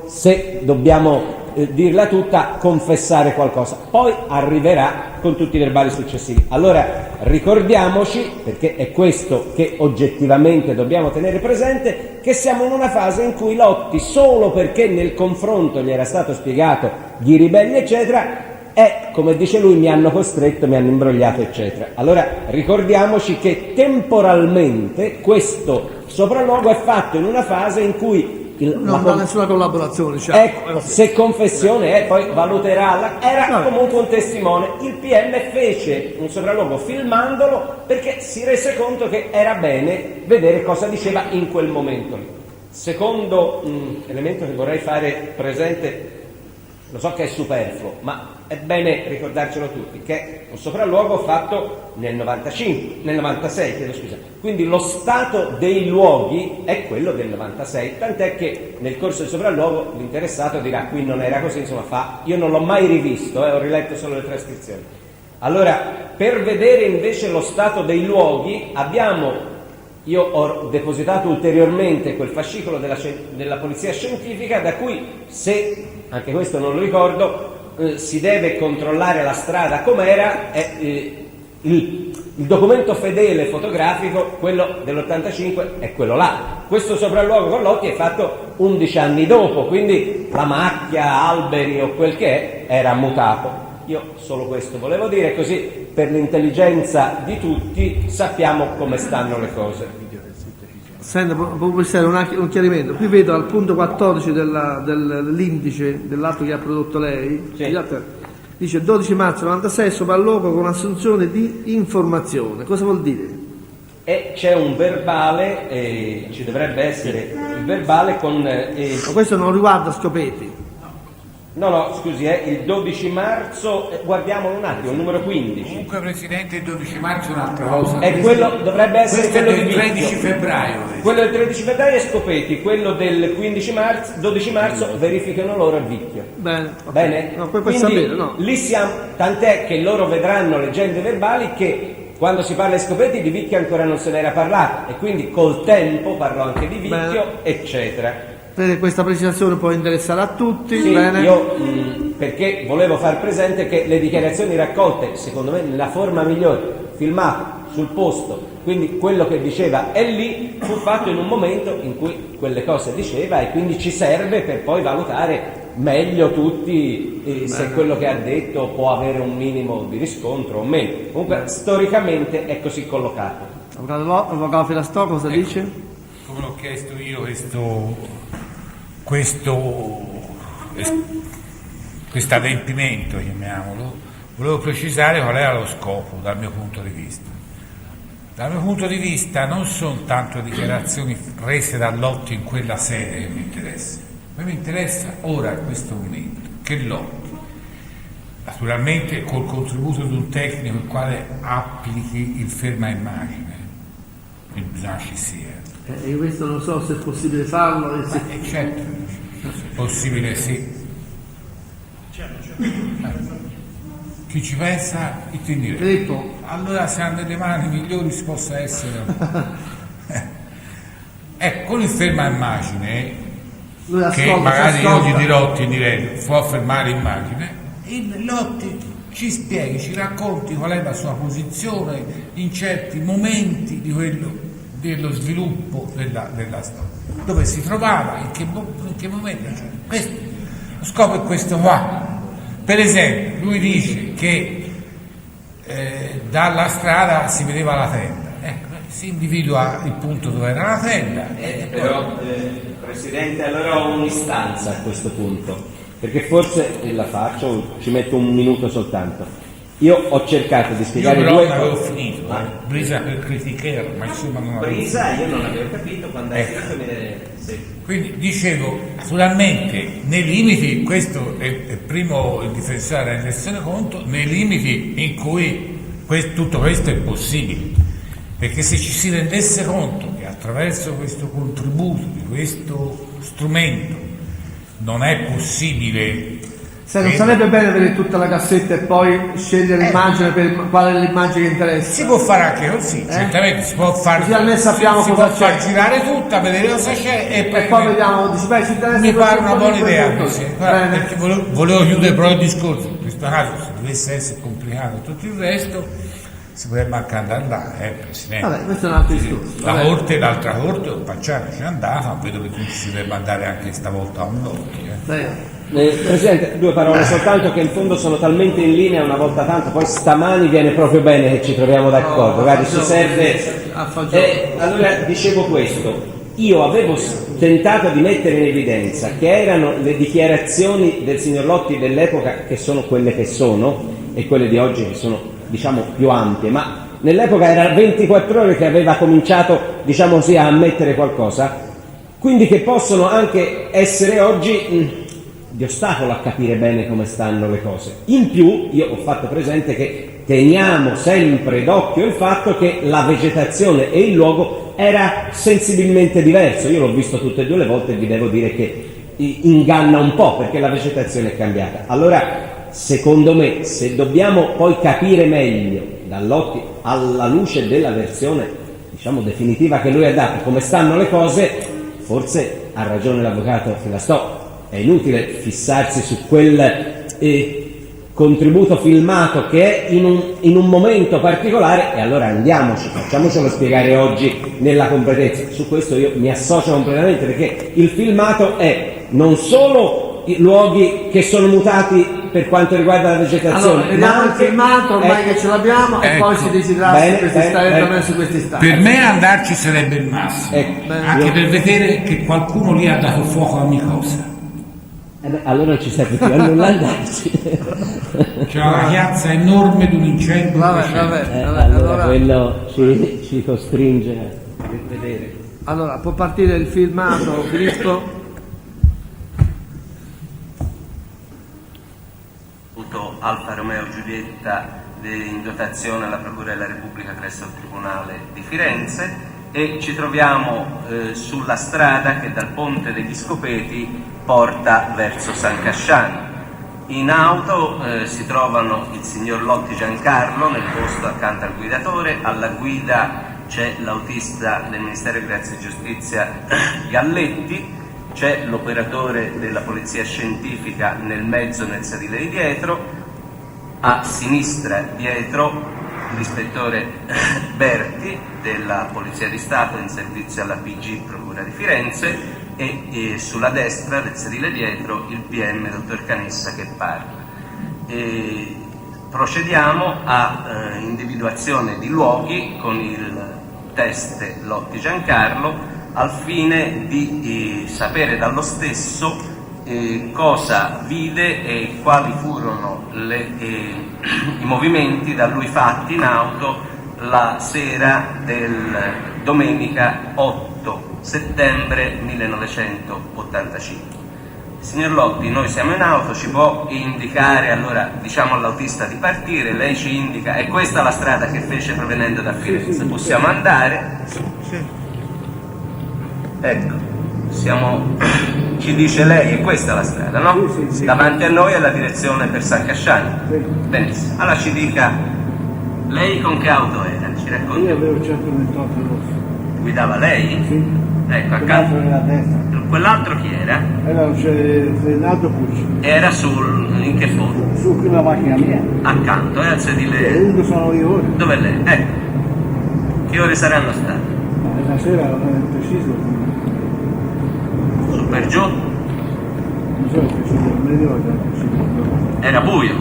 se dobbiamo dirla tutta, confessare qualcosa. Poi arriverà con tutti i verbali successivi. Allora ricordiamoci, perché è questo che oggettivamente dobbiamo tenere presente, che siamo in una fase in cui Lotti, solo perché nel confronto gli era stato spiegato gli ribelli eccetera, come dice lui, mi hanno costretto, mi hanno imbrogliato eccetera. Allora ricordiamoci che temporalmente questo sopralluogo è fatto in una fase in cui non ha nessuna collaborazione, diciamo. Ecco, se confessione poi valuterà, era comunque un testimone. Il PM fece un sopralluogo filmandolo perché si rese conto che era bene vedere cosa diceva in quel momento. Secondo elemento che vorrei fare presente lo so che è superfluo, ma è bene ricordarcelo tutti, che è un sopralluogo fatto nel 96, chiedo scusa. Quindi lo stato dei luoghi è quello del 96, tant'è che nel corso del sopralluogo l'interessato dirà qui non era così, insomma io non l'ho mai rivisto, ho riletto solo le trascrizioni. Allora, per vedere invece lo stato dei luoghi io ho depositato ulteriormente quel fascicolo della polizia scientifica, da cui, se anche questo non lo ricordo, si deve controllare la strada com'era, il documento fedele fotografico, quello dell'85, è quello là. Questo sopralluogo con Lotti è fatto 11 anni dopo, quindi la macchia, alberi o quel che era mutato. Io solo questo volevo dire, così per l'intelligenza di tutti sappiamo come stanno le cose. Senta, può essere un chiarimento. Qui vedo al punto 14 dell'indice dell'atto che ha prodotto lei, Sì. dice 12 marzo 96 sopralluogo con assunzione di informazione. Cosa vuol dire? E c'è un verbale, ci dovrebbe essere il verbale con... Ma questo non riguarda Scopeti. No, scusi, è il 12 marzo, guardiamolo un attimo, il numero 15. Comunque, Presidente, il 12 marzo è un'altra cosa. Dovrebbe essere questo quello è del di 13 Vicchio. febbraio. Quello del 13 febbraio è Scopeti, quello del 12 marzo verificano loro il Vicchio. Bene. Okay. Bene? No, poi Quindi sapere, no. lì siamo, tant'è che loro vedranno leggende verbali che quando si parla di Scopeti di Vicchio ancora non se n'era parlato, e quindi col tempo parlò anche di Vicchio, eccetera. Vede, questa precisazione può interessare a tutti. Sì, bene. io perché volevo far presente che le dichiarazioni raccolte, secondo me nella forma migliore, filmate sul posto, quindi quello che diceva è lì, fu fatto in un momento in cui quelle cose diceva, e quindi ci serve per poi valutare meglio tutti se quello che ha detto può avere un minimo di riscontro o meno. Comunque storicamente è così collocato. Avvocato Filastò, cosa dice? Come l'ho chiesto io, questo adempimento, chiamiamolo, volevo precisare qual era lo scopo dal mio punto di vista. Dal mio punto di vista non sono tanto dichiarazioni rese da Lotti in quella sede che mi interessa. A me mi interessa ora, in questo momento, che Lotti, naturalmente col contributo di un tecnico il quale applichi il ferma immagine, il bisogna ci sia. Io questo non so se è possibile farlo. Certo, è possibile, sì. Chi ci pensa, Filippo. allora se hanno delle mani migliori si possa essere. Con il ferma immagine, che magari io gli dirò, ti direi, può fermare l'immagine, il Lotti ci spieghi, ci racconti qual è la sua posizione in certi momenti di dello sviluppo della storia, dove si trovava, in che momento, lo scopo è questo qua. Per esempio, lui dice che dalla strada si vedeva la tenda, si individua il punto dove era la tenda. Però, Presidente, allora ho un'istanza a questo punto, perché forse la faccio, ci metto un minuto soltanto. Io ho cercato di spiegare io però due non avevo cose. finito, Brisa per criticare, ma insomma non avevo Brisa, io non avevo capito quando hai detto sì. Quindi dicevo, naturalmente nei limiti, questo è il primo il difensore della rendizione conto, nei limiti in cui tutto questo è possibile, perché se ci si rendesse conto che attraverso questo contributo di questo strumento non è possibile. Se non sarebbe bene avere tutta la cassetta e poi scegliere l'immagine per quale è l'immagine che interessa? Si può fare anche così, certamente si può fare. Così almeno sappiamo si cosa può c'è. far girare tutta, vedere cosa c'è e poi vediamo, dici, beh, ci interessa. Mi pare una buona idea, Bene. perché volevo chiudere però il discorso. In questo caso, se dovesse essere complicato tutto il resto, si potrebbe anche andare là, Presidente. Vabbè, questo è un altro discorso. L'altra corte, Pacciano ci è andata, vedo che non ci si dovrebbe andare anche stavolta a un Lotti. Presidente, due parole soltanto, che in fondo sono talmente in linea una volta tanto, poi stamani viene proprio bene che ci troviamo d'accordo, guardi, ci serve. Allora dicevo questo, io avevo tentato di mettere in evidenza che erano le dichiarazioni del signor Lotti dell'epoca, che sono quelle che sono, e quelle di oggi che sono, diciamo, più ampie, ma nell'epoca era 24 ore che aveva cominciato, diciamo così, a ammettere qualcosa, quindi che possono anche essere oggi di ostacolo a capire bene come stanno le cose. In più io ho fatto presente che teniamo sempre d'occhio il fatto che la vegetazione e il luogo era sensibilmente diverso. Io l'ho visto tutte e due le volte e vi devo dire che inganna un po' perché la vegetazione è cambiata. Allora, secondo me, se dobbiamo poi capire meglio alla luce della versione, diciamo, definitiva che lui ha dato, come stanno le cose, forse ha ragione l'avvocato Filastò. È inutile fissarsi su quel contributo filmato che è in un momento particolare, e allora andiamoci, facciamocelo spiegare oggi nella completezza. Su questo io mi associo completamente, perché il filmato è non solo i luoghi che sono mutati per quanto riguarda la vegetazione. Allora, vediamo il filmato ormai che ce l'abbiamo e poi si deciderà su questi stati. Per me andarci sarebbe il massimo, anche per vedere che qualcuno lì ha dato fuoco a ogni cosa. Allora ci serve più a nulla andarci. C'è una chiazza enorme di un incendio. Allora quello ci costringe a vedere. Allora, può partire il filmato, Filippo? Alfa Romeo Giulietta in dotazione alla Procura della Repubblica presso il Tribunale di Firenze, e ci troviamo sulla strada che dal Ponte degli Scopeti porta verso San Casciano. In auto si trovano il signor Lotti Giancarlo nel posto accanto al guidatore, alla guida c'è l'autista del Ministero di Grazia e Giustizia Galletti, c'è l'operatore della Polizia Scientifica nel mezzo, nel sedile di dietro, a sinistra dietro l'ispettore Berti della Polizia di Stato in servizio alla PG Procura di Firenze, e sulla destra del sedile dietro il PM dottor Canessa che parla. Procediamo a individuazione di luoghi con il teste Lotti Giancarlo, al fine di sapere dallo stesso cosa vide e quali furono i movimenti da lui fatti in auto la sera del domenica 8 settembre 1985. Signor Lotti, noi siamo in auto, ci può indicare, allora diciamo all'autista di partire, lei ci indica, è questa la strada che fece provenendo da Firenze, possiamo andare? Ecco, ci dice lei, è questa la strada, no? Sì. Davanti a noi è la direzione per San Casciano. Sì. Benissimo. Allora ci dica, lei con che auto era? Ci racconta? Io avevo 128 rosso. Guidava lei? Sì. Ecco, accanto. Era a destra. Quell'altro chi era? Era Renato Pucci. Era in che fondo? Su la macchina mia. Accanto, al sedile. Dove sono io ora? Dove lei? Ecco. Che ore saranno state? La sera non è preciso. Per giù? Non so, non mi ricordo. Era buio?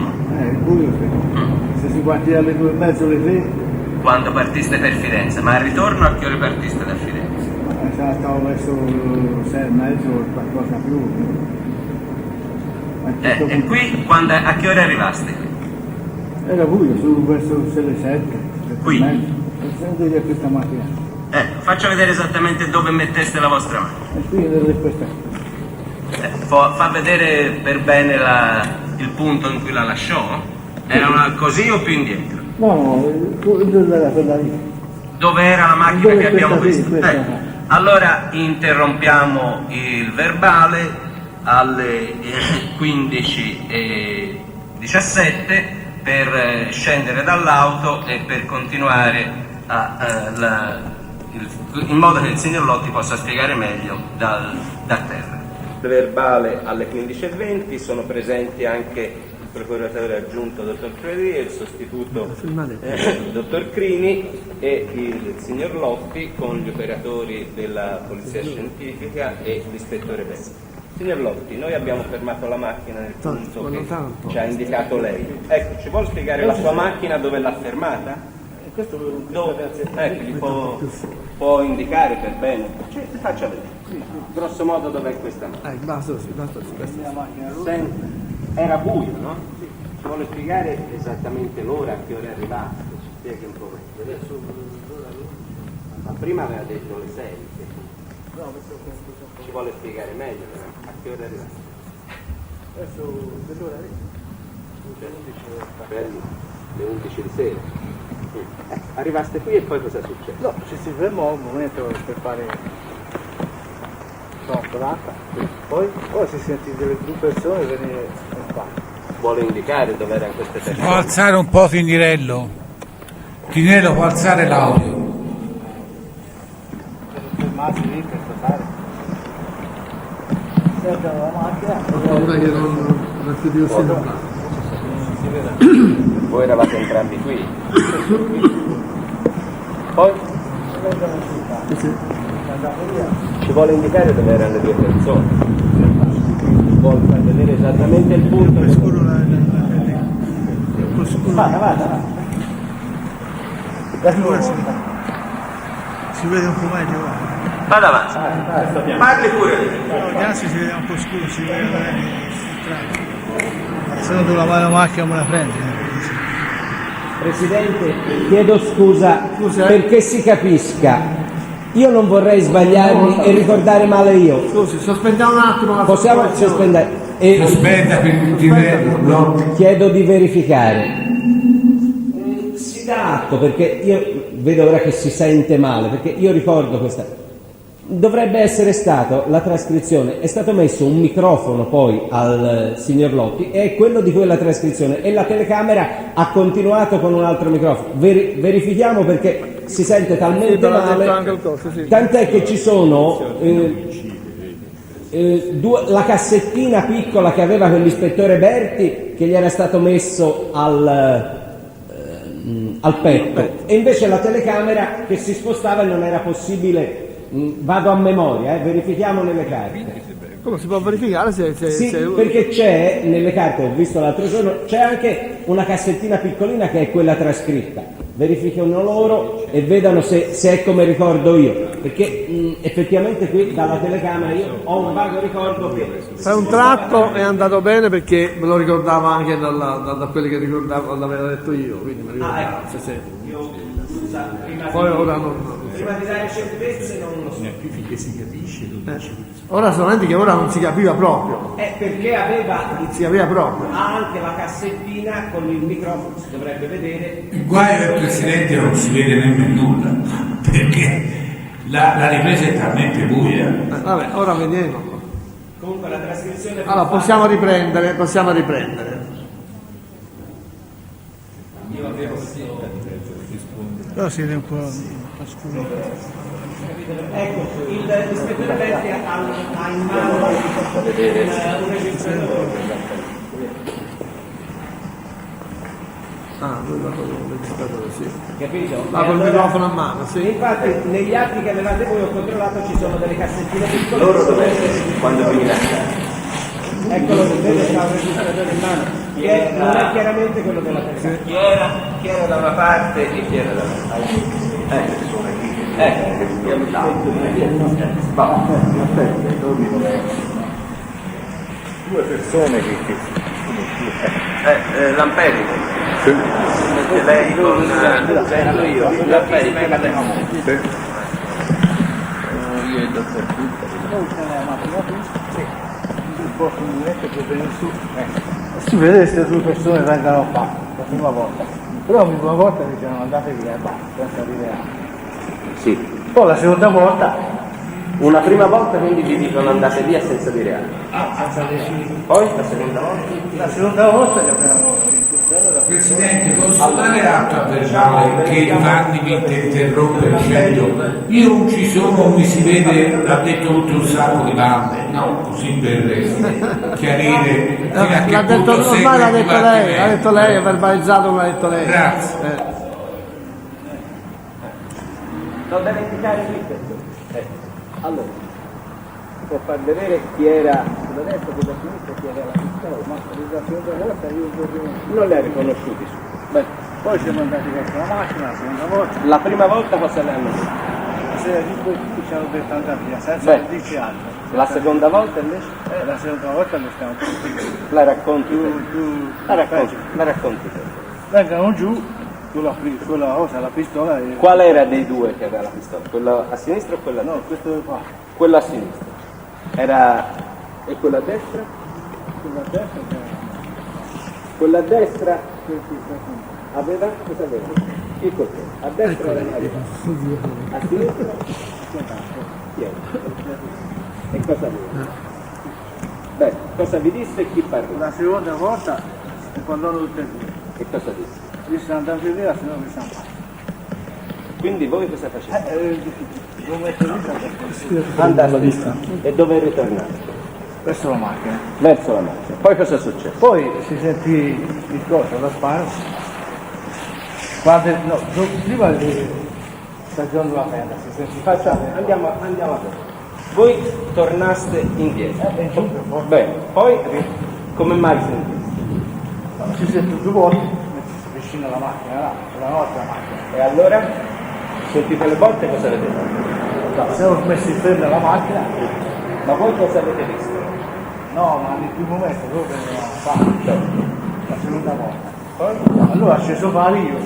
Buio, sì. Se si partiva alle 2:30, alle 3. Quando partiste per Firenze, ma al ritorno a che ore partiste da Firenze? Stavo verso 6:30 o qualcosa più. E qui a che ore arrivaste? Era buio, verso le 7. Qui? Sento di questa macchina. Faccia vedere esattamente dove metteste la vostra mano. Qui nelle questa. Fa vedere per bene il punto in cui la lasciò? Era così o più indietro? No, quella lì. Dove era la macchina che abbiamo visto? Allora interrompiamo il verbale alle 15:17 per scendere dall'auto e per continuare in modo che il signor Lotti possa spiegare meglio da terra. Verbale alle 15:20, sono presenti anche il procuratore aggiunto dottor Credi e il sostituto dottor Crini e il signor Lotti con gli operatori della Polizia Scientifica e l'ispettore Bessi. Signor Lotti, noi abbiamo fermato la macchina nel punto che ci ha indicato lei. Ecco, ci vuole spiegare la sua macchina dove l'ha fermata? Gli può indicare per bene? Faccia vedere. Grosso modo dov'è questa macchina? Era buio, no? Ci vuole spiegare esattamente l'ora, a che ora è arrivato? Ci spieghi un po' meglio. Ma prima aveva detto le 6. Ci vuole spiegare meglio a che ora è arrivato? Le 11 di sera. Arrivaste qui e poi cosa è successo? No, ci si fermò un momento per fare l'altra. Poi si sentite le due persone venire in spazio. Vuole indicare dove erano queste Può persone? alzare un po' Tinirello? Tinirello può alzare l'audio. Fermarsi lì per stare. Servono la macchina. Paura che non si diossi Voi eravate entrambi qui. Poi ci vuole indicare dove erano le due persone. Vuole far vedere esattamente il punto. Vada. Si vede un po' meglio. Vada avanti. Parli pure. Grazie, si vede un po' scuro, si vede se no la mano macchina me la prende. Presidente, chiedo scusa perché si capisca. Io non vorrei sbagliarmi e ricordare male io. Scusi, sospendiamo un attimo la Possiamo sospendere? Sospenda per Tinirello, no? Chiedo di verificare. Si dà atto, perché io vedo ora che si sente male, perché io ricordo questa. Dovrebbe essere stato, la trascrizione, è stato messo un microfono poi al signor Lotti e è quello di quella trascrizione e la telecamera ha continuato con un altro microfono. Verifichiamo perché si sente talmente male, tant'è che ci sono la cassettina piccola che aveva quell'ispettore Berti che gli era stato messo al petto e invece la telecamera che si spostava e non era possibile. Vado a memoria, verifichiamo nelle carte. Come si può verificare se perché c'è nelle carte, ho visto l'altro giorno, c'è anche una cassettina piccolina che è quella trascritta. Verifichino loro e vedano se è come ricordo io, perché effettivamente qui dalla telecamera io ho un vago ricordo che per un tratto è andato bene perché me lo ricordavo anche da quelli che ricordavo, l'avevo detto io, quindi mi ricordavo. Poi ora non. Prima di dare certezze non lo so. Ora solamente che ora non si capiva proprio. Perché Non si capiva proprio. ha anche la cassettina con il microfono, si dovrebbe vedere. Il guaio del Presidente non si vede nemmeno nulla, perché la ripresa è talmente buia. Vabbè, ora vediamo. Comunque la trascrizione. Allora possiamo riprendere. Io avevo Però si vede un po' scuro. ecco, l'ispettore Berti ha in mano un registratore. Lui l'ha registrato sì. Capito? Ma col microfono a mano, sì. Infatti negli atti che avevate voi ho controllato ci sono delle cassettine piccole. Loro dove quando finirà? Eccolo, vede c'ha un registratore in mano, che non è chiaramente quello della telecamera. Chi era da una parte e chi era dall'altra? Due persone che Lamperico. Lei con io. Lamperico e io e il dottor Si vede che queste due persone vengano qua la prima volta, però la prima volta dicevano andate via, senza dire altro. Sì. Poi la seconda volta Una prima volta quindi vi dicono andate via senza dire altro. Poi la seconda volta? la seconda volta che abbiamo Presidente, posso dare atto a verbale che Vanni mi interrompe dicendo io non ci sono, mi si vede, ha detto tutto un sacco di bande, no, così per chiarire fino a che L'ha detto, punto ormai l'ha segue il detto lei, dibattimento. ha detto lei, ha verbalizzato come ha detto lei. Grazie. Non deve indicare qui. Allora, può far vedere chi era sulla destra, chi da sinistra, chi era la pistola, ma la seconda volta io non li ha riconosciuti. Beh, poi siamo andati verso la macchina la seconda volta, La prima volta cosa le hanno detto? se qui ci hanno detto andare via, senza dirci altro. La seconda volta invece? La seconda volta ne stiamo La racconti te. La racconti te. Vengono giù quella cosa, la pistola e... Qual era dei due che aveva la pistola? Quella a sinistra o quella a destra? No, questo qua. Quella a sinistra. Era... E quella a destra? Sulla destra c'era Quella a destra aveva, cosa aveva? Il coltello. A destra era Maria. A sinistra? Chi era? E cosa aveva? Beh, cosa vi disse e chi parlò? la seconda volta e quando tutte e due. E cosa disse? Disse andate a vedere, se no mi stanno fatto. Quindi voi cosa facete? Lo metto lì, Andate e dove ritornate? verso la macchina. Verso la macchina. Poi cosa è successo? Poi si sentì il coso, la spara. Quando, no, prima di stagione la tenda, si sentì Andiamo a vedere. Voi tornaste indietro. Bene, poi come mai sentite? si sente due volte, vicino alla macchina, là, la nostra macchina. E allora? Sentite le botte, cosa avete fatto? No, siamo messi fermi alla macchina, Ma voi cosa avete visto? no, ma nel primo momento dove venivamo a fare, la seconda volta. Poi? Allora è sceso fuori io,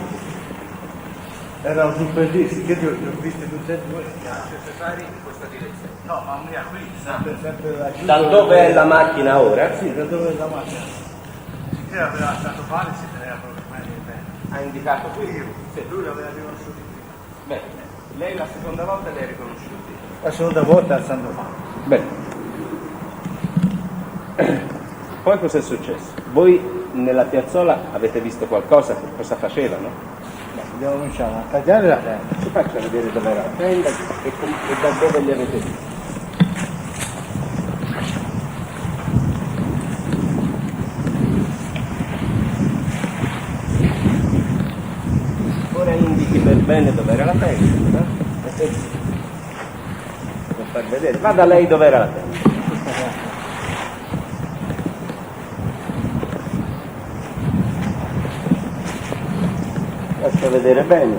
erano super dischi, che io li ho visti tutti e due. in questa direzione. No, ma mia qui, sempre da giù. Da dove è la macchina ora? Sì, da dove è la macchina. Sicché aveva stato fare, si teneva proprio bene. Ha indicato qui? Sì, lui l'aveva riconosciuto. Bene, lei la seconda volta le ha riconosciuti. La seconda volta alzando mano. Bene. Poi cosa è successo? Voi nella piazzola avete visto qualcosa? Che cosa facevano? Abbiamo cominciato a tagliare la tenda. Ci faccia vedere dove era la tenda e da dove li avete visti. Ora indichi per bene dove era la tenda. Per far vedere. Vada lei dove era la tenda. Faccia vedere bene.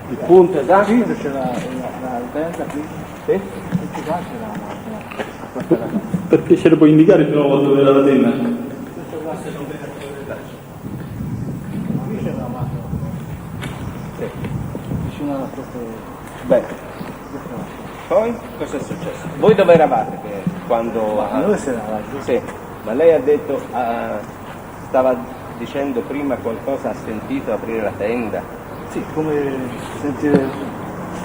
Il punto esatto? Qui c'è la tenda qui. Sì? Tutti qua c'è la macchina. Per piacere puoi indicare di nuovo dove era la tenda? Tutto qua se non vede qui c'è la macchina. Sì. Vicino alla propria. Bene. Poi cosa è successo? Voi dove eravate quando... Noi se ne laggiù. Sì, ma lei ha detto, stava dicendo prima qualcosa, ha sentito aprire la tenda? Sì, come sentire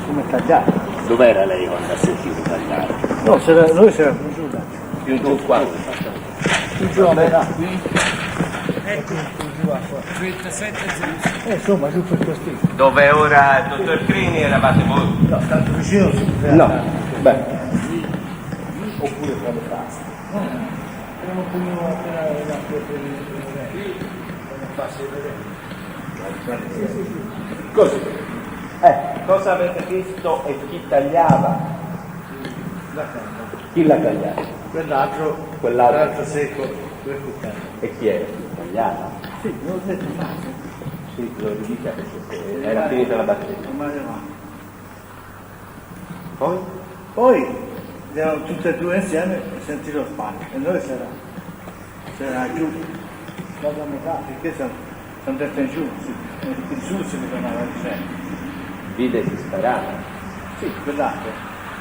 come tagliare. Dov'era lei quando ha sentito tagliare? No, noi siamo più giù là. Più giù quando? Più giù a metà. Ecco, più giù a qua. Insomma, giù per questi. Dove ora il dottor Crini eravate voi? No, tanto vicino si può No, beh. oppure tra le case. No, era un pochino appena farsi vedere. Così. Cosa avete visto e chi tagliava? La tenda. Chi la tagliava? Quell'altro secco, quel cucchiaio. E chi era? Chi tagliava? Sì, l'ho detto male. Sì, lo ridica perché era finita la batteria. Poi? Poi erano tutte e due insieme e sentì lo spazio. E noi c'era giù, da metà, perché sono detto in giù, in giù si ritornava dicendo. Vide si sparava? Sì, guardate.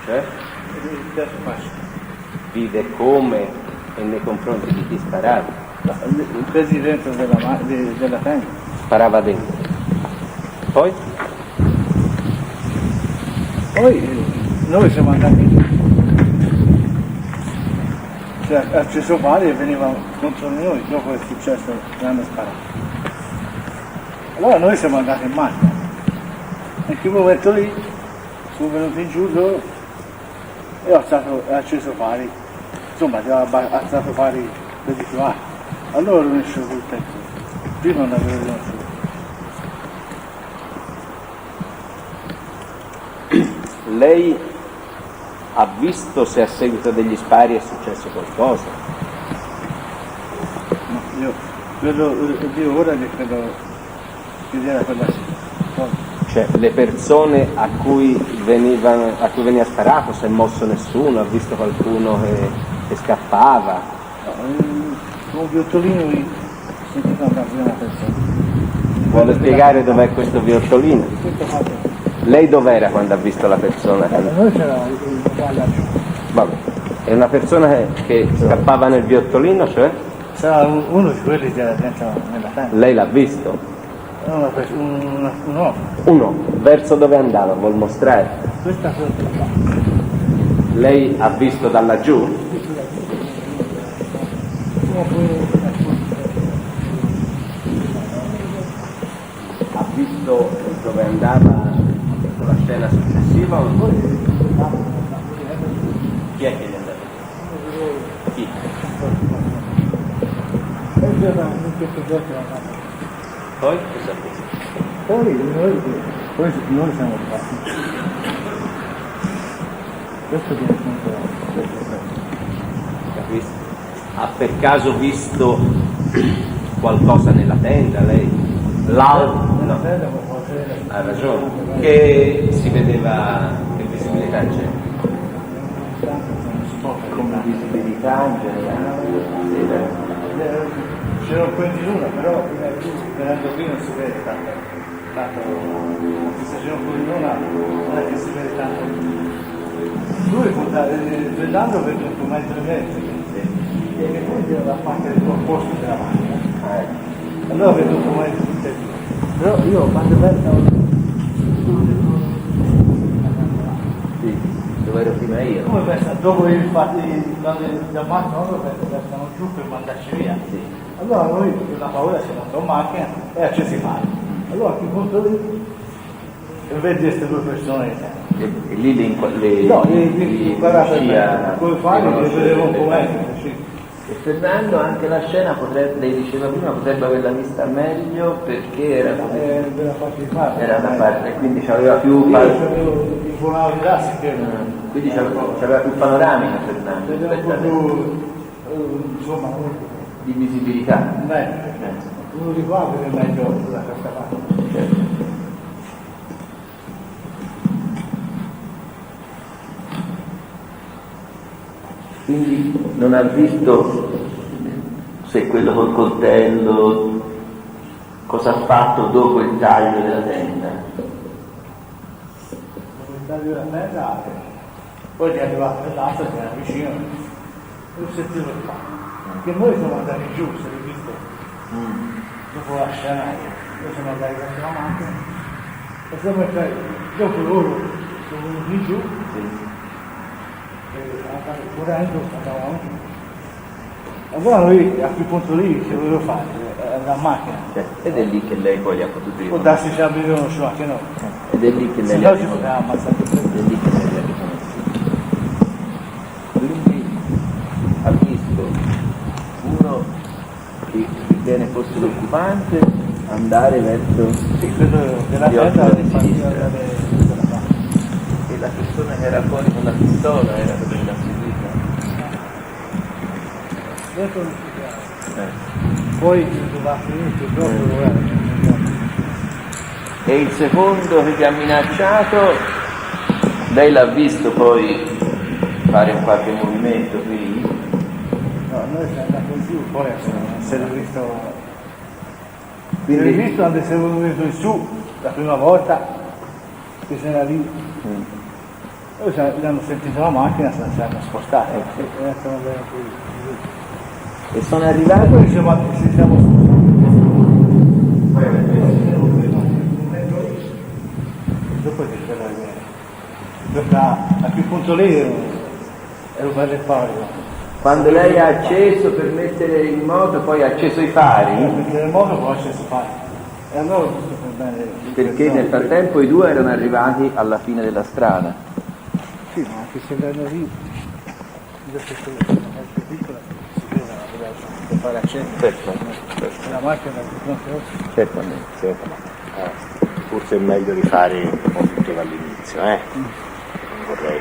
Cioè? Il terzo fascio. Vide come e nei confronti di chi sparava? Il presidente della tenda. Sparava dentro. Poi? Poi noi siamo andati, cioè ha acceso pari e veniva contro noi dopo è successo che hanno sparato. Allora noi siamo andati in macchina. In quel momento lì sono venuti in giù loro e ho acceso pari, insomma aveva alzato pari per di più alto. Allora ho messo sul tetto, prima non avevo riconosciuto. Lei ha visto se a seguito degli spari è successo qualcosa? No, io ora che credo che era quella cosa. Cioè le persone a cui veniva sparato, si è mosso nessuno, ha visto qualcuno che scappava? No, un viottolino ho sentito andare via una persona. Vuole spiegare dov'è questo viottolino? Lei dov'era quando ha visto la persona? Noi c'era il laggiù. Vabbè. È una persona che scappava nel viottolino, cioè? Sarà uno di quelli che era dentro nella tenda. Lei l'ha visto? Un uomo. Uno, verso dove andava? Vuol mostrare? Questa cosa qua. Lei ha visto da laggiù? Ha visto dove andava la scena successiva? Chi è che gli è andato? Chi? Poi cosa ha visto? Poi noi siamo arrivati. Questo che Capisco. Ha per caso visto qualcosa nella tenda lei? No. Ha ragione. Che si vedeva, che visibilità c'è? come visibilità in generale. C'era un po' di luna, però venendo qui non si vede tanto, anche se c'è un po' di luna non è che si vede tanto. Lui svellando vede un metro e mezzo, e poi tira la parte del composto della macchina. Allora vedo un metro di tempo. Però io quando vedo dove ero prima io? come pensa, dopo i fatti da macchina loro versano giù per mandarci via. Sì. Allora noi per la paura siamo andato in macchina e accesi i fari. Allora a che punto lì e vedi queste due persone e lì le guardate come fari le vedevo un po' meglio. E Fernando anche la scena lei diceva prima potrebbe averla vista meglio perché era una parte, quindi c'aveva più quindi c'aveva più panoramica Fernando, insomma di visibilità. Uno di qua vede meglio da questa parte. Quindi non ha visto se quello col coltello cosa ha fatto dopo il taglio della tenda. Dopo il taglio della tenda, poi è arrivato nell'altro che era vicino, e lo sentivo il fatto. Che noi siamo andati giù, se l'hai visto, dopo la scena, noi siamo andati verso la macchina, e siamo entrati, dopo loro sono venuti giù, correndo, andavamo giù. Allora noi a quel punto lì che volevo fare? La macchina. Ed è lì che lei poi li ha potuti riconoscere. Può darsi ci abbiamo riconosciuto anche noi. Ed è lì che lei li ha riconosciuti. Ed è lì che lei li ha riconosciuti. Quindi ha visto uno che ritiene fosse l'occupante andare verso della tenda di sinistra. E la persona che era fuori con la pistola era quella seguita. Poi va a finire proprio e il secondo che ti ha minacciato lei l'ha visto poi fare un qualche movimento qui? No, noi siamo andati giù, poi se l'ho visto quando siamo venuti in su la prima volta che si era lì noi abbiamo sentito la macchina e siamo spostati e sono arrivati poi siamo dopo che a quel punto lì ero bello pari. Quando lei ha acceso per mettere in moto poi ha acceso i fari? Per mettere in moto poi ha acceso i fari e allora perché nel frattempo i due erano arrivati alla fine della strada. Sì, ma anche se erano lì piccola si vede per fare acceso la macchina certamente. Forse è meglio rifare un po' tutto dall'inizio, non vorrei.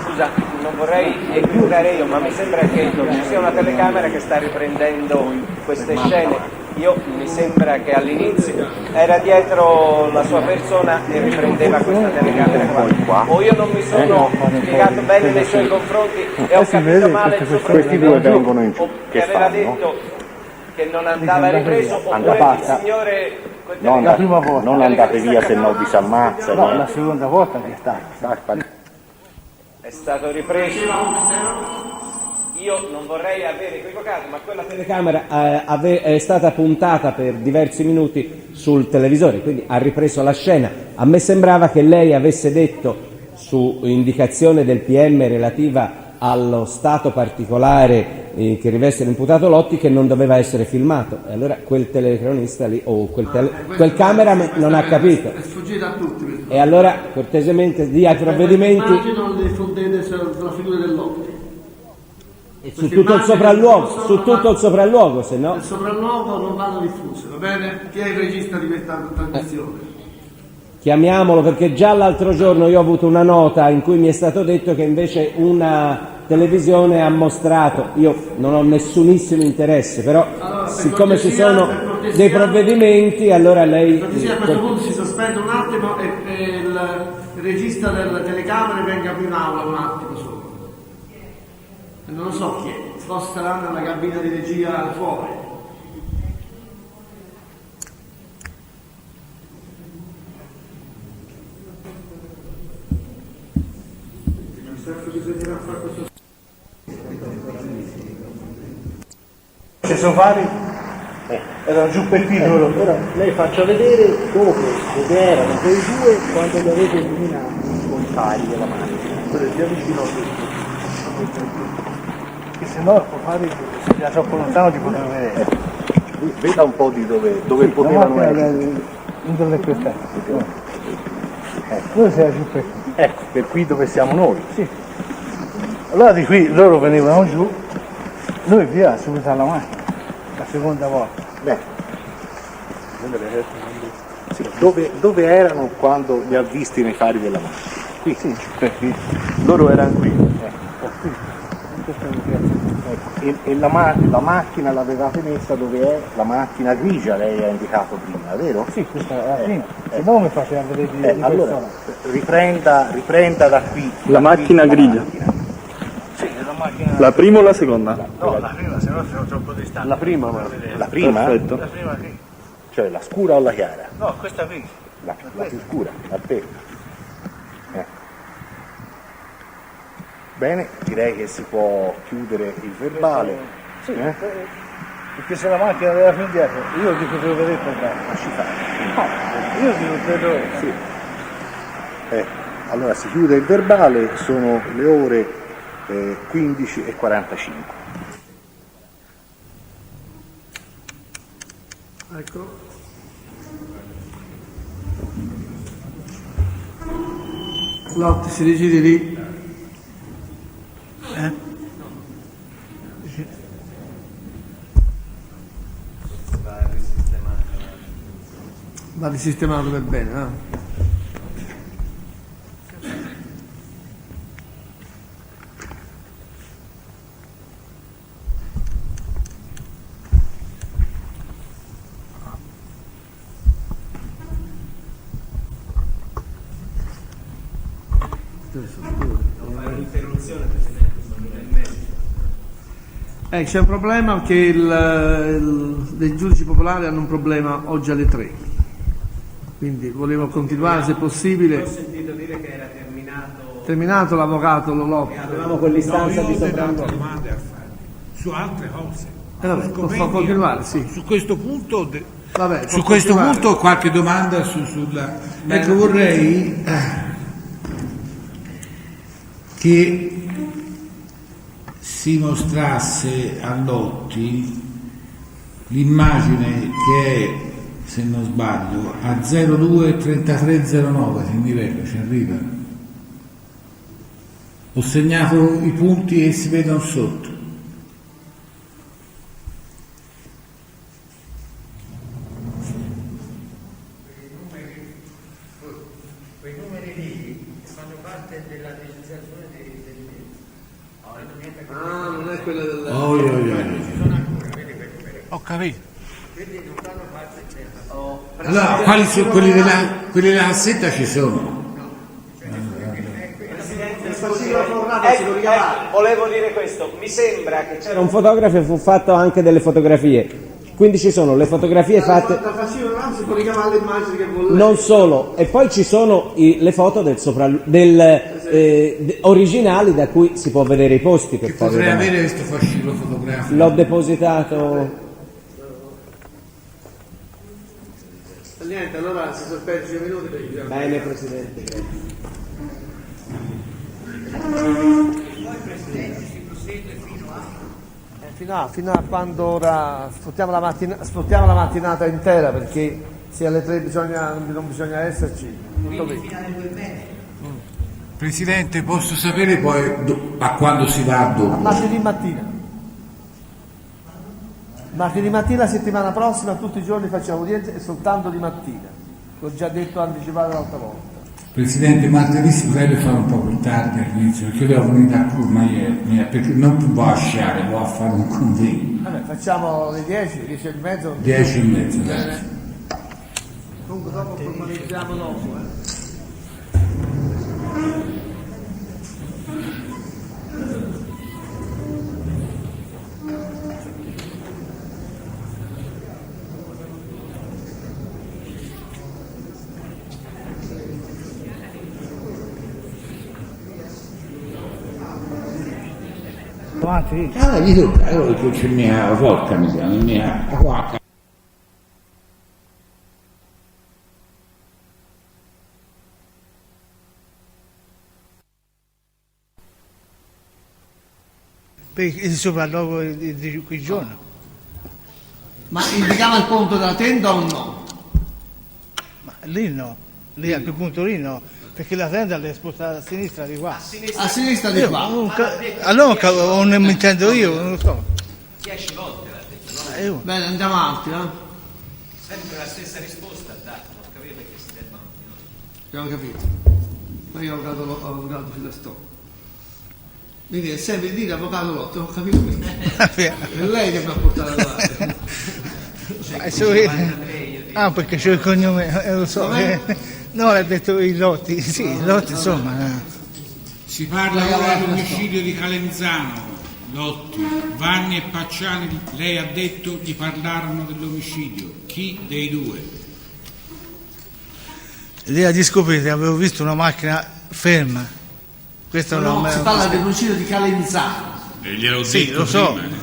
Scusa, non vorrei equivocare io, ma mi sembra che ci sia una telecamera che sta riprendendo queste scene. Mi sembra che all'inizio era dietro la sua persona e riprendeva questa telecamera qua. O io non mi sono spiegato bene nei suoi confronti e ho capito male il suo questi due vengono in giù. Che aveva detto che non andava ripreso, oppure il signore la prima volta. Non andate via se no vi si ammazza. No, la seconda volta che sta. È stato ripreso. Io non vorrei aver equivocato, ma quella telecamera è stata puntata per diversi minuti sul televisore, quindi ha ripreso la scena. A me sembrava che lei avesse detto, su indicazione del PM relativa allo stato particolare che riveste l'imputato Lotti, che non doveva essere filmato. E allora quel telecronista lì, o quel cameraman non ha capito. È sfuggito a tutti. E allora cortesemente dia i provvedimenti. Non le diffondete sulla figura del Lotti. Su tutto il sopralluogo, se no. Il sopralluogo non vanno diffuse, va bene? Chi è il regista di questa trasmissione? Chiamiamolo, perché già l'altro giorno io ho avuto una nota in cui mi è stato detto che invece una televisione ha mostrato, io non ho nessunissimo interesse, però allora, siccome ci sono dei provvedimenti, allora lei... a questo punto si sospende un attimo e il regista delle telecamere venga qui in aula un attimo solo. Non lo so chi è, forse sarà nella cabina di regia fuori. Bisognerà fare questo. Se sono fari erano giù per qui loro, però lei faccia vedere dove erano quei due quando li avete eliminati con i fari della macchina. Quello più vicino a che se no può fare se era troppo lontano ti poteva vedere. Veda un po' di dove potevano essere. Dove è questa? Quello si era giù per qui. Ecco, per qui dove siamo noi. Sì. Allora di qui loro venivano giù, noi via subito alla macchina, la seconda volta. Beh, sì, dove erano quando li ha visti nei fari della macchina? Qui, sì, per qui. Loro erano qui. Qui. E la macchina l'avevate messa dove è la macchina grigia, lei ha indicato prima, vero? Sì, questa è la prima. Se no mi faceva vedere di allora, riprenda da qui. La macchina grigia. Sì, la macchina. La prima o la seconda? No, la prima, se no sono troppo distante. La prima? Perfetto. La prima qui. Cioè la scura o la chiara? No, questa qui. La più scura, a te. Bene, direi che si può chiudere il verbale. Sì, perché se la macchina deve più indietro, io dico che devo vedere per me. Lasci fare. No, io dico che devo. Sì. Allora si chiude il verbale, sono le ore 15:45. Ecco. Lotti, si rigiri lì. Va risistemato per bene, no? C'è un problema che i giudici popolari hanno un problema oggi alle 3, quindi volevo continuare se possibile. Ho sentito dire che era terminato l'avvocato Lotti. Avevamo quell'istanza di sopralluogo. Domande a fare su altre cose. Vabbè, posso continuare, sì. Su questo punto, Vabbè, su questo punto qualche domanda sulla... Ecco, vorrei che si mostrasse a Lotti l'immagine che è, se non sbaglio, a 02:3309, se mi vedo, ci arriva. Ho segnato i punti che si vedono sotto. Quei numeri lì fanno parte della legislazione Ah, non è quella del... Ho capito. Quindi non fanno parte Allora, quali sono quelli della cassetta ci sono? Volevo dire questo, mi sembra che c'era un fotografo e fu fatto anche delle fotografie. Quindi ci sono le fotografie fatte... non si può ricavare le immagini che vuole. Non solo, e poi ci sono le foto originali da cui si può vedere i posti per fare Potrei avere questo fascicolo fotografico. L'ho depositato... Niente, allora si sospende 10 minuti per il Bene, Presidente. fino a quando ora sfruttiamo la mattinata intera, perché se alle 3 non bisogna esserci. Tutto bene. Presidente, posso sapere poi a quando si va dopo? Martedì mattina. Martedì mattina, settimana prossima, tutti i giorni facciamo udienze e soltanto di mattina. L'ho già detto anticipato l'altra volta. Presidente, martedì si potrebbe fare un po' più tardi all'inizio, perché io devo venire a Curma ieri, perché non può lasciare, può fare un convegno. Vabbè, facciamo le 10, 10 e mezzo. 10 e mezzo, grazie. Comunque dopo formalizziamo dopo. Gli tocca, c'è mia vodka, mi chiama, mia acqua. Per il sopralluogo di quel giorno. Ma indicava il punto della tenda o no? Ma lì no, lì a quel punto lì no, perché la tenda l'è spostata a sinistra di qua. A sinistra di qua. Allora non mi intendo io, non lo so. 10 volte l'ha detto, no? Bene, andiamo avanti, no? Sempre la stessa risposta ha dato, non capivo perché si ferma. Abbiamo capito. Ma io avvocato Filastò. Quindi è sempre di dire avvocato Lotto, non ho capito perché. È lei che mi ha portato avanti. Perché c'è il cognome, lo so. No, l'ha detto i Lotti, sì, i Lotti insomma. Si parla ora dell'omicidio di Calenzano, Lotti, Vanni e Pacciani, lei ha detto gli parlarono dell'omicidio. Chi dei due? Lì a Discoprete avevo visto una macchina ferma. Questo no, si parla dell'omicidio di Calenzano. Gliel'ho sì, detto lo so. Prima,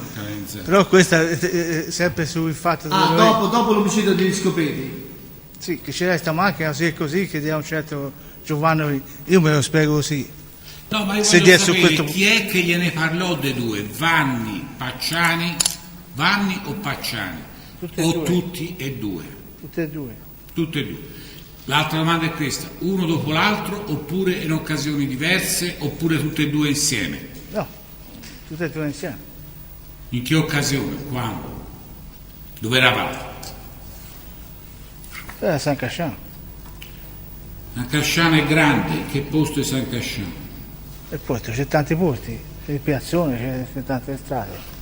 però questa è sempre sul fatto dopo l'omicidio di Discoprete. Sì, che c'era questa macchina così e così che dia un certo Giovanni, io me lo spiego così. No, ma io voglio sapere chi è che gliene parlò dei due, Vanni, Pacciani, Vanni o Pacciani? Tutti e due? Tutti e due. Tutti e due. L'altra domanda è questa, uno dopo l'altro oppure in occasioni diverse oppure tutte e due insieme? No, tutte e due insieme. In che occasione? Quando? Dove eravate? A San Casciano. San Casciano è grande, che posto è San Casciano? E poi c'è tanti porti, c'è il piazzone, c'è tante strade.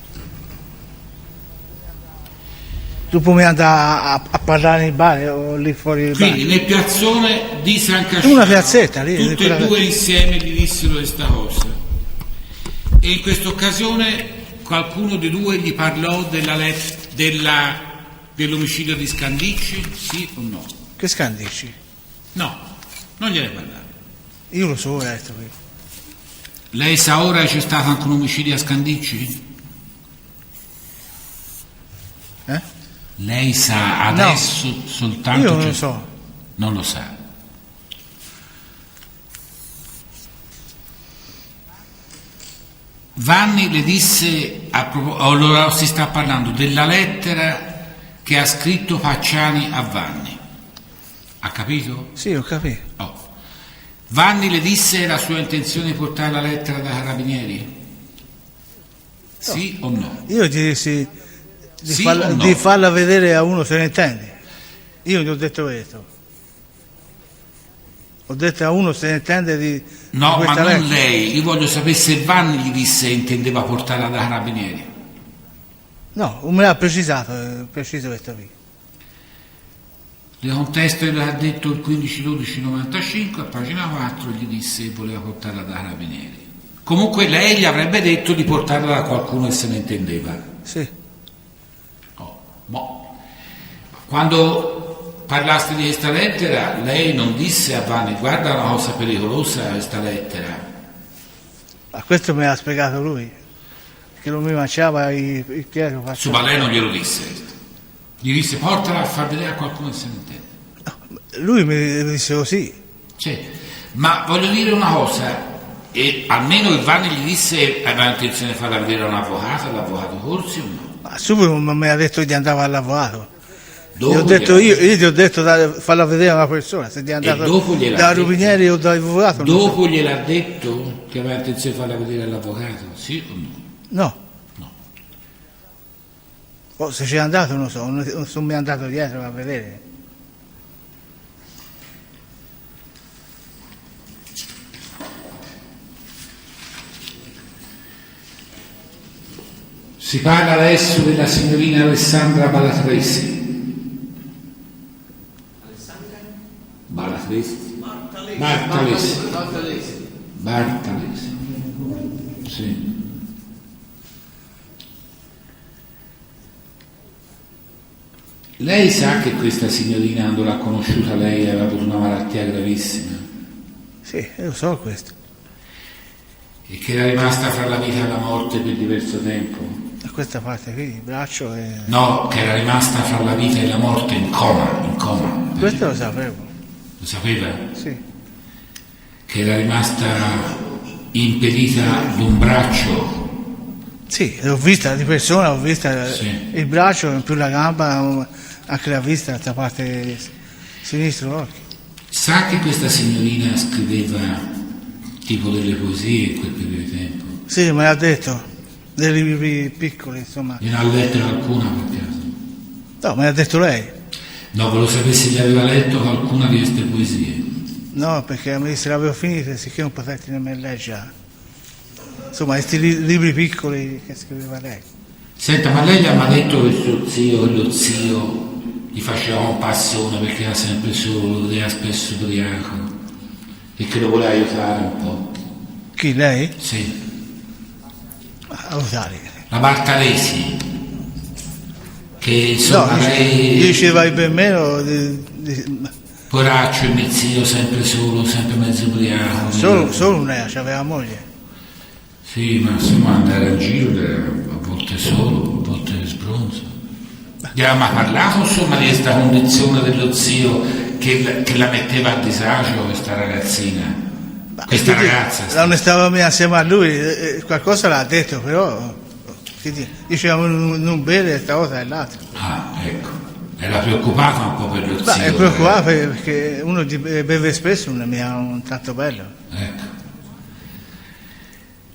Tu puoi andare a parlare in bar o lì fuori del bar. Quindi nel piazzone di San Casciano, una piazzetta lì, tutti e due insieme gli dissero questa cosa. E in questa occasione qualcuno dei due gli parlò dell'omicidio di Scandicci, sì o no? Che Scandicci? No, non gliene parlava. Io lo so, ho detto qui. Lei sa ora che c'è stato anche un omicidio a Scandicci? Lei sa adesso soltanto... Io non lo so. Non lo sa. Vanni le disse, allora si sta parlando della lettera che ha scritto Pacciani a Vanni. Ha capito? Sì, ho capito. Oh. Vanni le disse la sua intenzione di portare la lettera da Carabinieri? Sì o no? Io gli dissi di farla vedere a uno se ne intende. Io gli ho detto questo. Ho detto a uno se ne intende di no, questa ma non lettera. Lei, io voglio sapere se Vanni gli disse intendeva portarla da Carabinieri. No, me l'ha precisato, preciso questo qui. Le contesto che ha detto il 15-12-95 a pagina 4 gli disse che voleva portarla da Carabinieri. Comunque lei gli avrebbe detto di portarla da qualcuno che se ne intendeva. Sì. Oh, boh. Quando parlaste di questa lettera, lei non disse a Vanni: guarda, una cosa pericolosa questa lettera. Ma questo me l'ha spiegato lui, che non mi mangiava il Pietro. Ma lei non glielo disse questo. Gli disse: portala a far vedere a qualcuno che se ne intende. No, lui mi disse così. Cioè, ma voglio dire una cosa, e almeno il Vanni gli disse: aveva intenzione di farla vedere a un avvocato, all'avvocato Corsi o no? Ma subito mi ha detto di andare all'avvocato. Dopo io ti ho detto farla vedere a una persona, se ti è andato da Rubinieri o dall'avvocato. Dopo gliel'ha detto che aveva intenzione di farla vedere all'avvocato, sì o no? No. Oh, se c'è andato non so, non sono mai andato dietro a vedere. Si parla adesso della signorina Alessandra Balatresi. Bartalesi. Sì. Lei sa che questa signorina, quando l'ha conosciuta, lei aveva avuto una malattia gravissima? Sì, io so questo. E che era rimasta fra la vita e la morte per diverso tempo? A questa parte qui, il braccio e... No, che era rimasta fra la vita e la morte in coma. Questo lo sapevo. Lo sapeva? Sì. Che era rimasta impedita d'un braccio? Sì, l'ho vista di persona, ho vista sì. Il braccio, in più la gamba, anche la vista, l'altra parte sinistra l'occhio. Sa che questa signorina scriveva tipo delle poesie in quel periodo di tempo? Sì, me l'ha detto, dei libri piccoli, insomma. Ne ha letto qualcuna per caso? No, me l'ha detto lei. No, volevo sapere se gli aveva letto qualcuna di queste poesie. No, perché mi disse l'avevo finita, sicché non potetti nemmeno leggere. Insomma, questi libri piccoli che scriveva lei. Senta, ma lei gli ha mai detto che suo zio e lo zio gli faceva compassione perché era sempre solo, lo vedeva spesso ubriaco e che lo voleva aiutare un po'? Chi, lei? Sì. Aiutare. La Bartalesi. Che insomma no, lei... diceva per meno... Poraccio, il mio zio, sempre solo, sempre mezzo ubriaco. Solo lei, c'aveva moglie. Sì, ma insomma andare in giro a volte solo, a volte sbronzo. Gli aveva mai parlato insomma di questa condizione dello zio che la metteva a disagio questa ragazzina? Questa ragazza? Non stava mai assieme a lui, qualcosa l'ha detto, però diceva non bere questa cosa e l'altra. Ah, ecco. Era preoccupata un po' per lo zio. È preoccupata perché uno beve spesso, non è mica tanto bello. Ecco.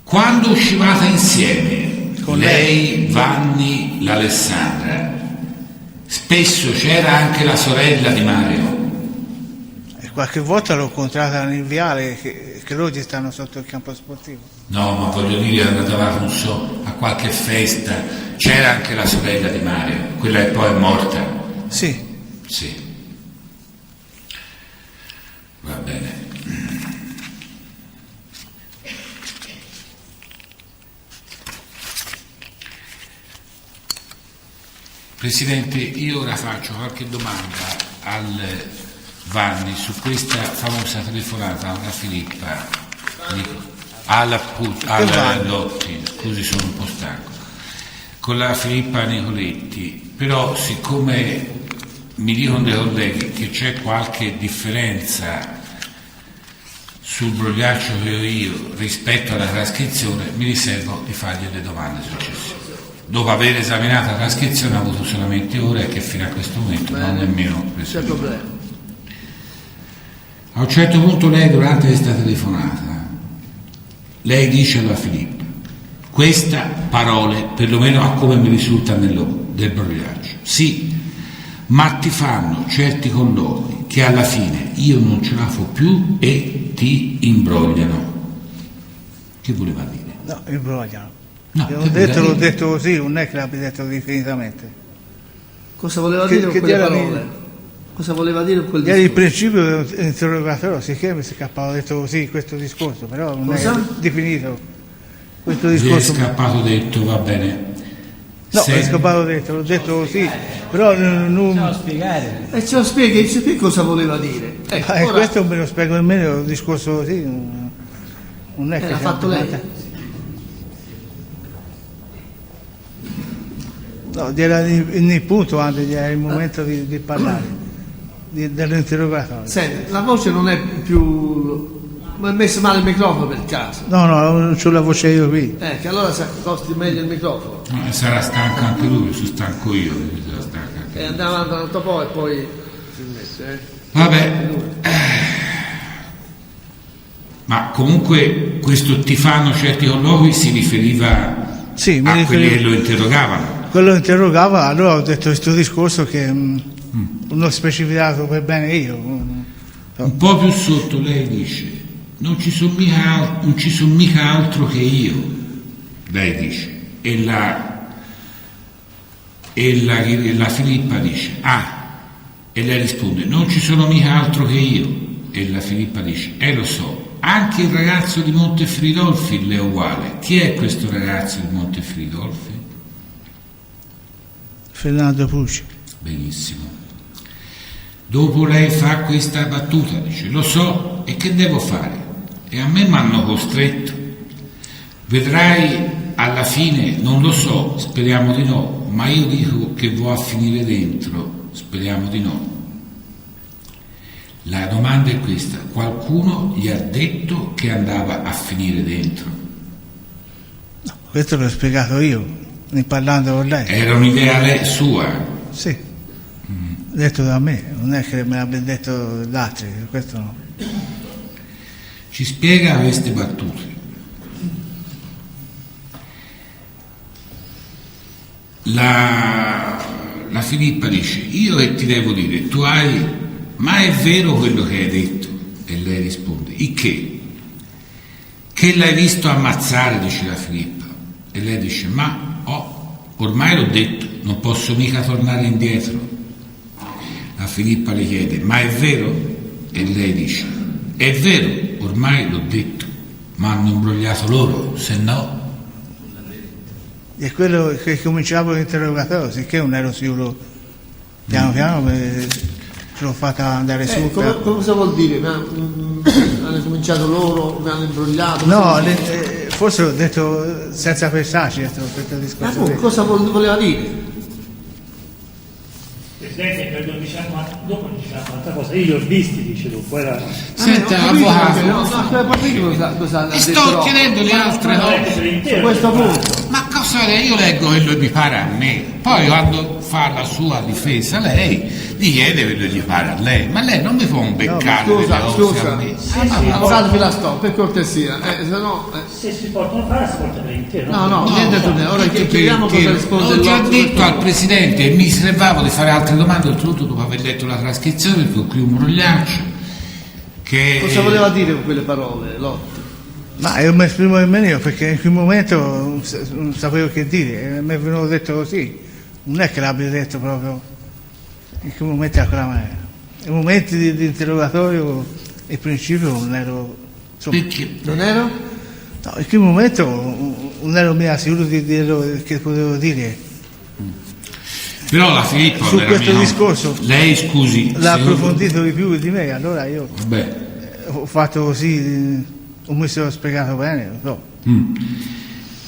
Quando uscivate insieme, con lei, Vanni, l'Alessandra, spesso c'era anche la sorella di Mario? E qualche volta l'ho incontrata nel viale che loro ci stanno sotto il campo sportivo. No, ma voglio dire, andavate, non so, a qualche festa, c'era anche la sorella di Mario, quella che poi è morta? Sì. Sì. Va bene. Presidente, io ora faccio qualche domanda al Vanni su questa famosa telefonata alla Filippa, alla Lotti, scusi sono un po' stanco, con la Filippa Nicoletti, però siccome mi dicono dei colleghi che c'è qualche differenza sul brogliaccio che ho io rispetto alla trascrizione, mi riservo di fargli le domande successive. Dopo aver esaminato la trascrizione ho avuto solamente ore e che fino a questo momento non nemmeno preso. A un certo punto lei, durante questa telefonata, lei dice alla Filippa queste parole, perlomeno a come mi risulta del brogliaccio: sì, ma ti fanno certi colloqui che alla fine io non ce la fo più e ti imbrogliano. Che voleva dire? No, imbrogliano. No, l'ho detto così, non è che l'abbia detto definitivamente. Cosa voleva dire con quelle parole? Cosa voleva dire quel discorso? Era il principio dell'interrogatorio, sicché mi scappava detto così questo discorso, però non è definito questo discorso. Mi è scappato detto, va bene. No, Vescovo l'ho detto così, però non... spiegare. E ce lo spieghi cosa voleva dire. Ora, questo me lo spiego nemmeno, un discorso così, non è che... l'ha fatto lei? No, era il punto, anche era il momento di parlare, dell'interrogatorio. Senti, la voce non è più... Ma è messo male il microfono per caso? No, non c'ho la voce io qui. Che allora si accosti meglio il microfono. Sarà stanco anche lui, sono stanco io. Sarà stanco anche E andiamo avanti un altro po' e poi si mette. Vabbè. Ma comunque questo Tifano certi colloqui si riferiva a quelli che lo interrogavano. Quello interrogava, allora ho detto questo discorso che non ho specificato per bene io. Un po' più sotto lei dice non ci sono mica altro che io, lei dice, e la Filippa dice e lei risponde non ci sono mica altro che io, e la Filippa dice lo so, anche il ragazzo di Montefridolfi le è uguale. Chi è questo ragazzo di Montefridolfi? Fernando Pucci. Benissimo. Dopo lei fa questa battuta, dice lo so, e che devo fare? E a me mi hanno costretto. Vedrai alla fine, non lo so, speriamo di no, ma io dico che va a finire dentro, speriamo di no. La domanda è questa: qualcuno gli ha detto che andava a finire dentro? No, questo l'ho spiegato io, ne parlando con lei. Era un'idea sua? Sì, detto da me, non è che me l'abbia detto da altri, questo no. Ci spiega queste battute. La Filippa dice io che ti devo dire, ma è vero quello che hai detto? E lei risponde il che? Che l'hai visto ammazzare, dice la Filippa, e lei dice ormai l'ho detto, non posso mica tornare indietro. La Filippa le chiede ma è vero? E lei dice è vero, ormai l'ho detto, ma hanno imbrogliato loro, se no. E quello che cominciavo l'interrogatorio, sicché non ero sicuro, piano piano l'ho fatta andare su. Cosa vuol dire? Hanno cominciato loro, mi hanno imbrogliato? No, forse l'ho detto senza pensarci, questo discorso. Cosa voleva dire? Presidente, dopo diciamo un'altra cosa, io li ho visti, dice dopo. Senta, avvocato, sto chiedendo le altre cose. Su questo punto. Ma cosa è? Io leggo quello che mi pare a me, poi quando fa la sua difesa lei gli chiede quello che gli pare a lei, ma lei non mi può beccare delle cose a me. Avvocato Filastò, per cortesia, se no... Se si portano a fare, si porta per intero. No, niente tu ne. Ora chiediamo cosa risponde. Ho già detto al Presidente e mi riservavo di fare altre domande, oltretutto dopo aver letto la trascrizione, perché qui un brogliaccio. Cosa voleva dire con quelle parole, Lotti? Ma io mi esprimo nemmeno io, perché in quel momento non sapevo che dire, mi è venuto detto così, non è che l'abbia detto proprio in quel momento a quella maniera. I momenti di interrogatorio, in principio non ero... Non ero? No, in quel momento non ero mica sicuro di quello che potevo dire. Però la Filippa su questo discorso, lei scusi, l'ha approfondito di più di me, allora io ho fatto così... Non mi sono spiegato bene, non so.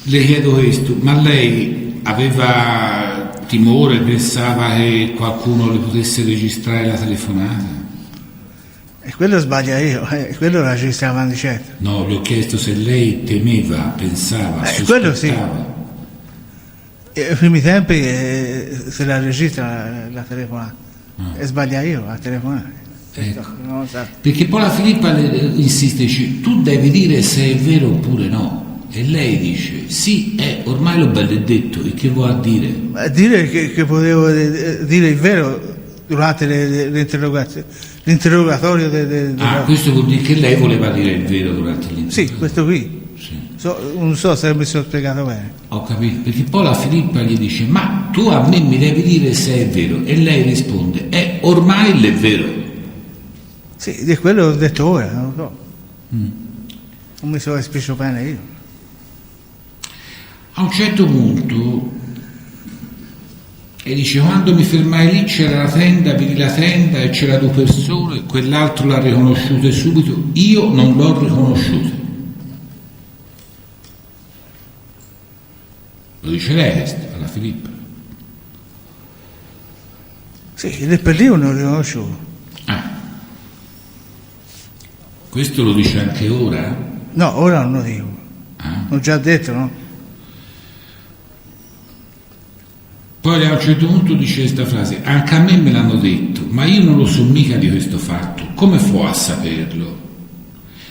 Le chiedo questo, ma lei aveva timore, pensava che qualcuno le potesse registrare la telefonata? E quello sbaglia io, quello la registravano di certo. No, le ho chiesto se lei temeva, pensava, quello sì. Ai primi tempi se la registra la telefonata, e sbaglia io a telefonare. Perché poi la Filippa insiste, dice tu devi dire se è vero oppure no, e lei dice sì, ormai l'ho bello detto, e che vuol dire? Dire che potevo dire il vero durante l'interrogatorio questo vuol dire che lei voleva dire il vero durante l'interrogatorio? Sì, questo qui non so se mi sono spiegato bene. Ho capito, perché poi la Filippa gli dice ma tu a me mi devi dire se è vero, e lei risponde ormai l'è vero. Sì, di quello ho detto ora, non lo so. Non mi sono espresso bene io. A un certo punto E dice: quando mi fermai lì c'era la tenda, vidi la tenda e c'era 2 persone, quell'altro l'ha riconosciuto subito, io non l'ho riconosciuto. Lo dice l'Est alla Filippa. Sì, lì per lì non l'ho riconosciuto. Questo lo dice anche ora? No, ora non lo dico. L'ho già detto, no? Poi a un certo punto dice questa frase: anche a me l'hanno detto, ma io non lo so mica di questo fatto, come fu a saperlo?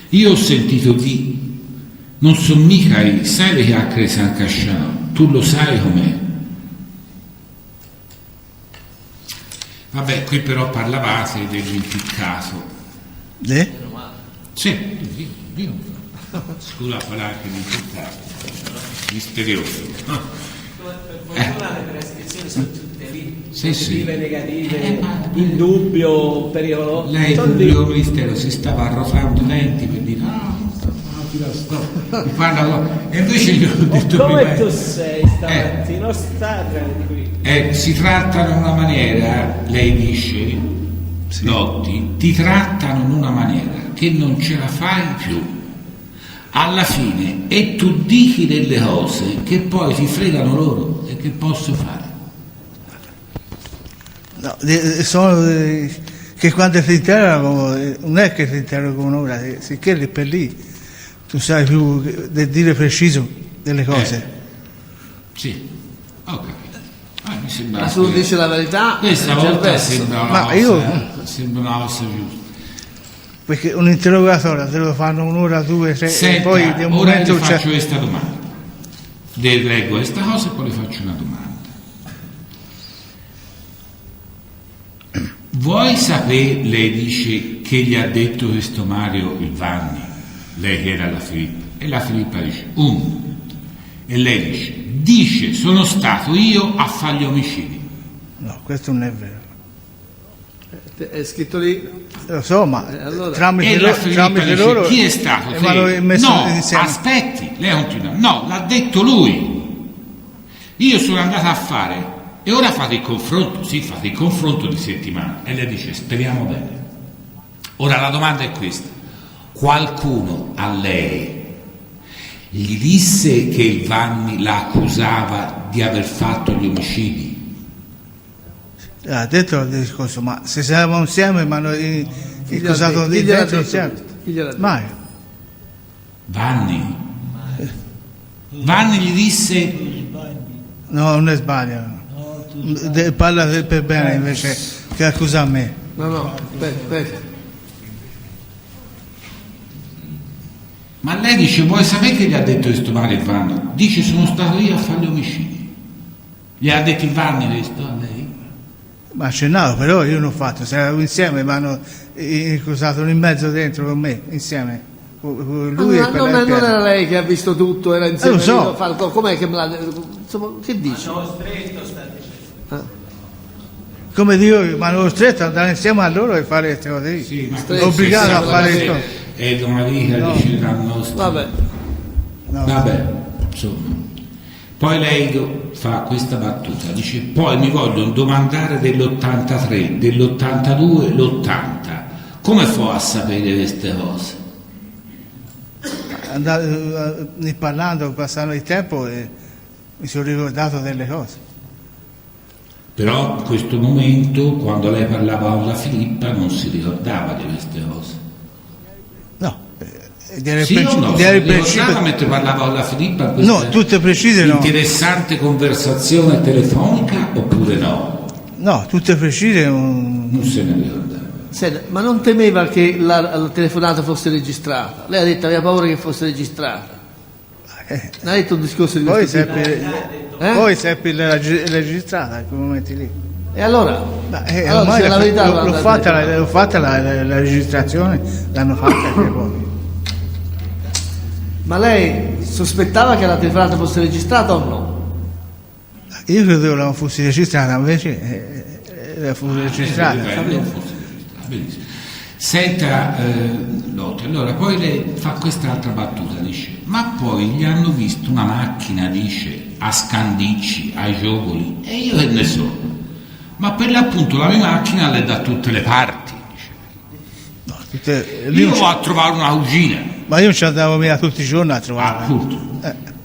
Io ho sentito di, non so mica io, sai le chiacchiere di San Casciano, tu lo sai com'è. Vabbè, qui però parlavate dell'impiccato. Sì, io. Scusa a parlare anche di impiccato, misterioso. Le prescrizioni sono tutte lì, positive, negative, in dubbio, pericolo. Lei, il pubblico ministero, si stava arrotando i denti per dire e invece gli ho detto come prima, tu sei stamattina, non stare qui. Si trattano in una maniera, lei dice, Lotti, ti trattano in una maniera che non ce la fai più. Alla fine, e tu dici delle cose che poi ti fregano loro, e che posso fare? No, sono che quando ti interrogano, non è che ti interrogano ora, sicché lì per lì tu sai più del dire preciso delle cose. Sì, ho capito. Mi sembra Ma tu dici la verità, questa volta sembra una cosa giusta. Perché un interrogatorio te lo fanno 1 ora, 2, 3 e poi di un ora momento le faccio questa domanda. Leggo questa cosa e poi le faccio una domanda. Vuoi sapere, lei dice, che gli ha detto questo Mario il Vanni, lei che era la Filippa, e la Filippa dice e lei dice sono stato io a fare gli omicidi. No, questo non è vero. È scritto lì. Lo so, ma allora, tramite dice, loro chi è stato? No, aspetti, lei continua. No, l'ha detto lui. Io sono andata a fare, e ora fate il confronto, sì, fate il confronto di settimana. E lei dice speriamo bene. Ora la domanda è questa: qualcuno a lei gli disse che il Vanni la accusava di aver fatto gli omicidi? Ha detto il discorso, ma se siamo insieme mi hanno accusato di dentro insieme. Mai. Vanni gli disse no, non è sbagliato, parla per bene invece che accusa me. No, aspetta. Ma lei dice vuoi sapere che gli ha detto questo Mario Vanni? Dice sono stato io a fare gli omicidi. Gli ha detto il Vanni questo a lei? Ma accennato, però io non ho fatto, se eravamo insieme mi hanno accusato in mezzo dentro con me, insieme con lui e non era lei che ha visto tutto, era insieme. Lo so. Com'è che me l'ha detto? Insomma, che dici? Come dico, mi hanno stretto ad andare insieme a loro e fare queste cose lì. Sì, obbligato a fare queste cose. È una vita dice la nostra. Vabbè, insomma. Poi lei fa questa battuta, dice poi mi vogliono domandare dell'83, dell'82, l'80. Come fa a sapere queste cose? Parlando, passando il tempo mi sono ricordato delle cose. Però in questo momento, quando lei parlava con la Filippa, non si ricordava di queste cose. No. Sì o no? Si ricordava mentre parlava con la Filippa no, tutte precise no. Interessante conversazione telefonica oppure no? No, tutte precise non se ne ricordava. Senta, ma non temeva che la telefonata fosse registrata? Lei ha detto aveva paura che fosse registrata. Non ha detto un discorso di questo tipo? Poi seppi registrata in quei momenti lì. E allora? Ormai la verità l'ho fatta la registrazione, l'hanno fatta anche poi. Ma lei sospettava che la telefonata fosse registrata o no? Io credevo che non fosse registrata, invece fu registrata. Benissimo. Senta, Lotte, allora poi lei fa quest'altra battuta, dice ma poi gli hanno visto una macchina, dice, a Scandicci, ai Giovoli, e io che ne so, ma per l'appunto la mia macchina è da tutte le parti, dice. Io vado a trovare una cugina. Ma io ci andavo via tutti i giorni a trovare. Appunto.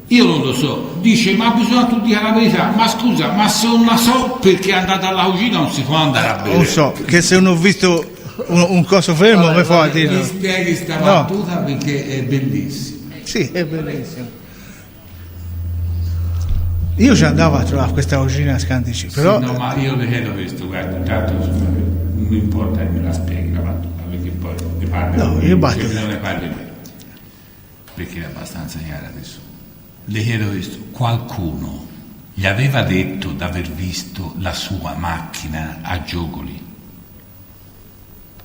Io non lo so, dice, ma bisogna tu dire la verità, ma scusa, ma se non la so perché è andata alla cucina non si può andare a bere. Non so, che se non ho visto un coso fermo mi fa dire. Mi spieghi sta battuta perché è bellissima. Sì, è bellissimo. Io ci andavo a trovare questa cucina a Scandicci, però... Sì, no, ma io le chiedo questo, guarda, intanto non mi importa che me la spieghi la battuta, perché poi ne parli. No, io batto. Non ne parli me, perché è abbastanza chiara adesso. Le chiedo questo, qualcuno gli aveva detto d'aver visto la sua macchina a Giogoli?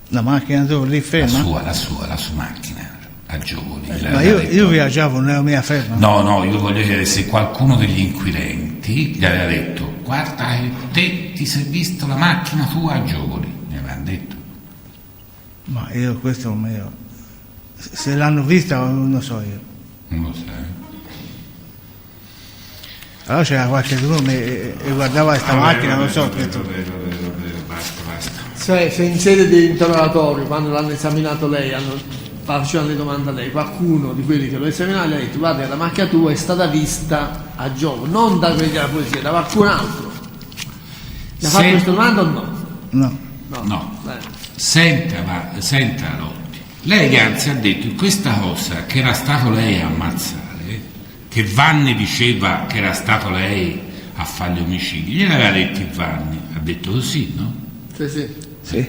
La macchina dove lì ferma? La sua macchina a Giogoli. Ma io viaggiavo nella mia ferma. No, io voglio chiedere se qualcuno degli inquirenti gli aveva detto, guarda, te ti sei visto la macchina tua a Giogoli, gli avevano detto. Ma io questo non me lo... Se l'hanno vista non lo so io. Non lo sai. Allora c'era qualcuno e guardava questa macchina, non so. Basta. Se in sede di interrogatorio, quando l'hanno esaminato lei, facevano le domande a lei, qualcuno di quelli che lo esaminavano gli ha detto, guarda, la macchina tua è stata vista a gioco, non da quelli della polizia, da qualcun altro. Gli ha fatto questa domanda o no? No. Senta Lotti, lei anzi ha detto in questa cosa che era stato lei a ammazzare, che Vanni diceva che era stato lei a fare gli omicidi, gliene aveva detto Vanni, ha detto così, no? Sì.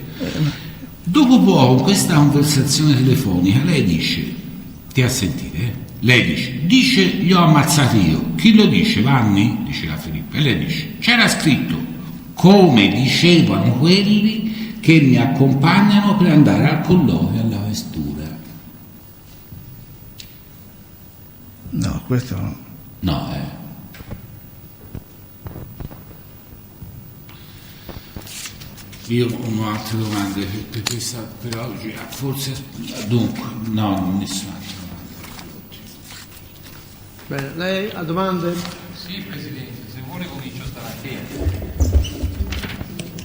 Dopo poco, in questa conversazione telefonica, lei dice, ti a sentire, lei dice, li ho ammazzati io. Chi lo dice? Vanni? Dice la Filippa. E lei dice, c'era scritto, come dicevano quelli che mi accompagnano per andare al colloquio alla questura. No, questo no. No, Io ho altre domande per questa per oggi, forse dunque, no, nessuna altra domanda. Bene, lei ha domande? Sì, Presidente, se vuole comincio stamattina.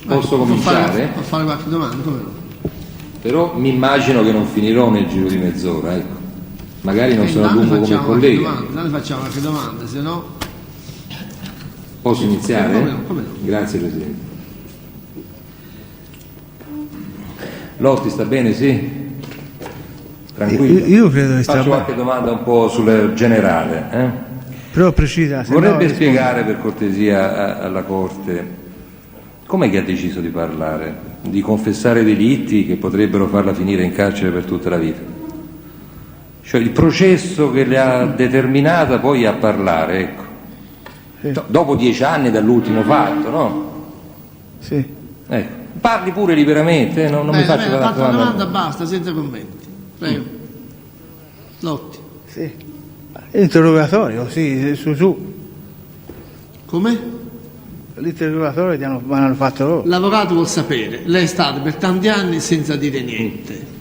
Posso cominciare? Può fare qualche domanda, come no? Però mi immagino che non finirò nel giro di mezz'ora, ecco. Magari non sono lungo come il collega. Noi facciamo qualche domanda, se no... Posso iniziare? Come no. Grazie Presidente. Lotti sta bene, sì? Tranquillo? Io credo che sta Faccio qualche domanda un po' sul generale. Però precisa. Vorrebbe spiegare per cortesia alla Corte com'è che ha deciso di parlare? Di confessare delitti che potrebbero farla finire in carcere per tutta la vita? Cioè il processo che le ha determinata poi a parlare, ecco. Sì. Dopo 10 anni dall'ultimo fatto, no? Sì. Ecco. Parli pure liberamente, non mi faccio la la domanda, basta, senza commenti. Prego. Lotti. Sì. Interrogatorio, sì, su. Come? L'interrogatorio mi hanno fatto loro. L'avvocato vuol sapere, lei è stato per tanti anni senza dire niente.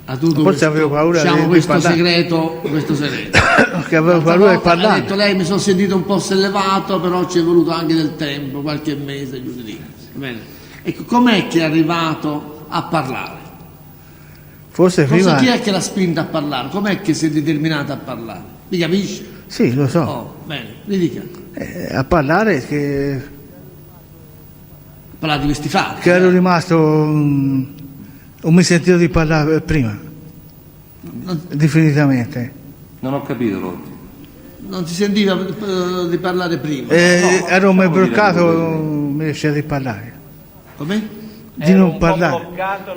Ha dovuto Forse avevo paura di questo parlare. segreto. Che avevo paura di parlare. Ha detto lei, mi sono sentito un po' sollevato, però ci è voluto anche del tempo, qualche mese, giù di lì. Bene. Ecco, com'è che è arrivato a parlare? Forse prima... Chi è che l'ha spinto a parlare? Com'è che si è determinato a parlare? Mi capisce? Sì, lo so. Oh, bene, mi dica. A parlare che... Parlare di questi fatti. Che ero rimasto... non mi sentivo di parlare prima. Definitivamente. Non ho capito, Lotti. Non si sentiva di parlare prima? Ero mai bloccato, non mi riuscivo di parlare. Come? Di non parlare.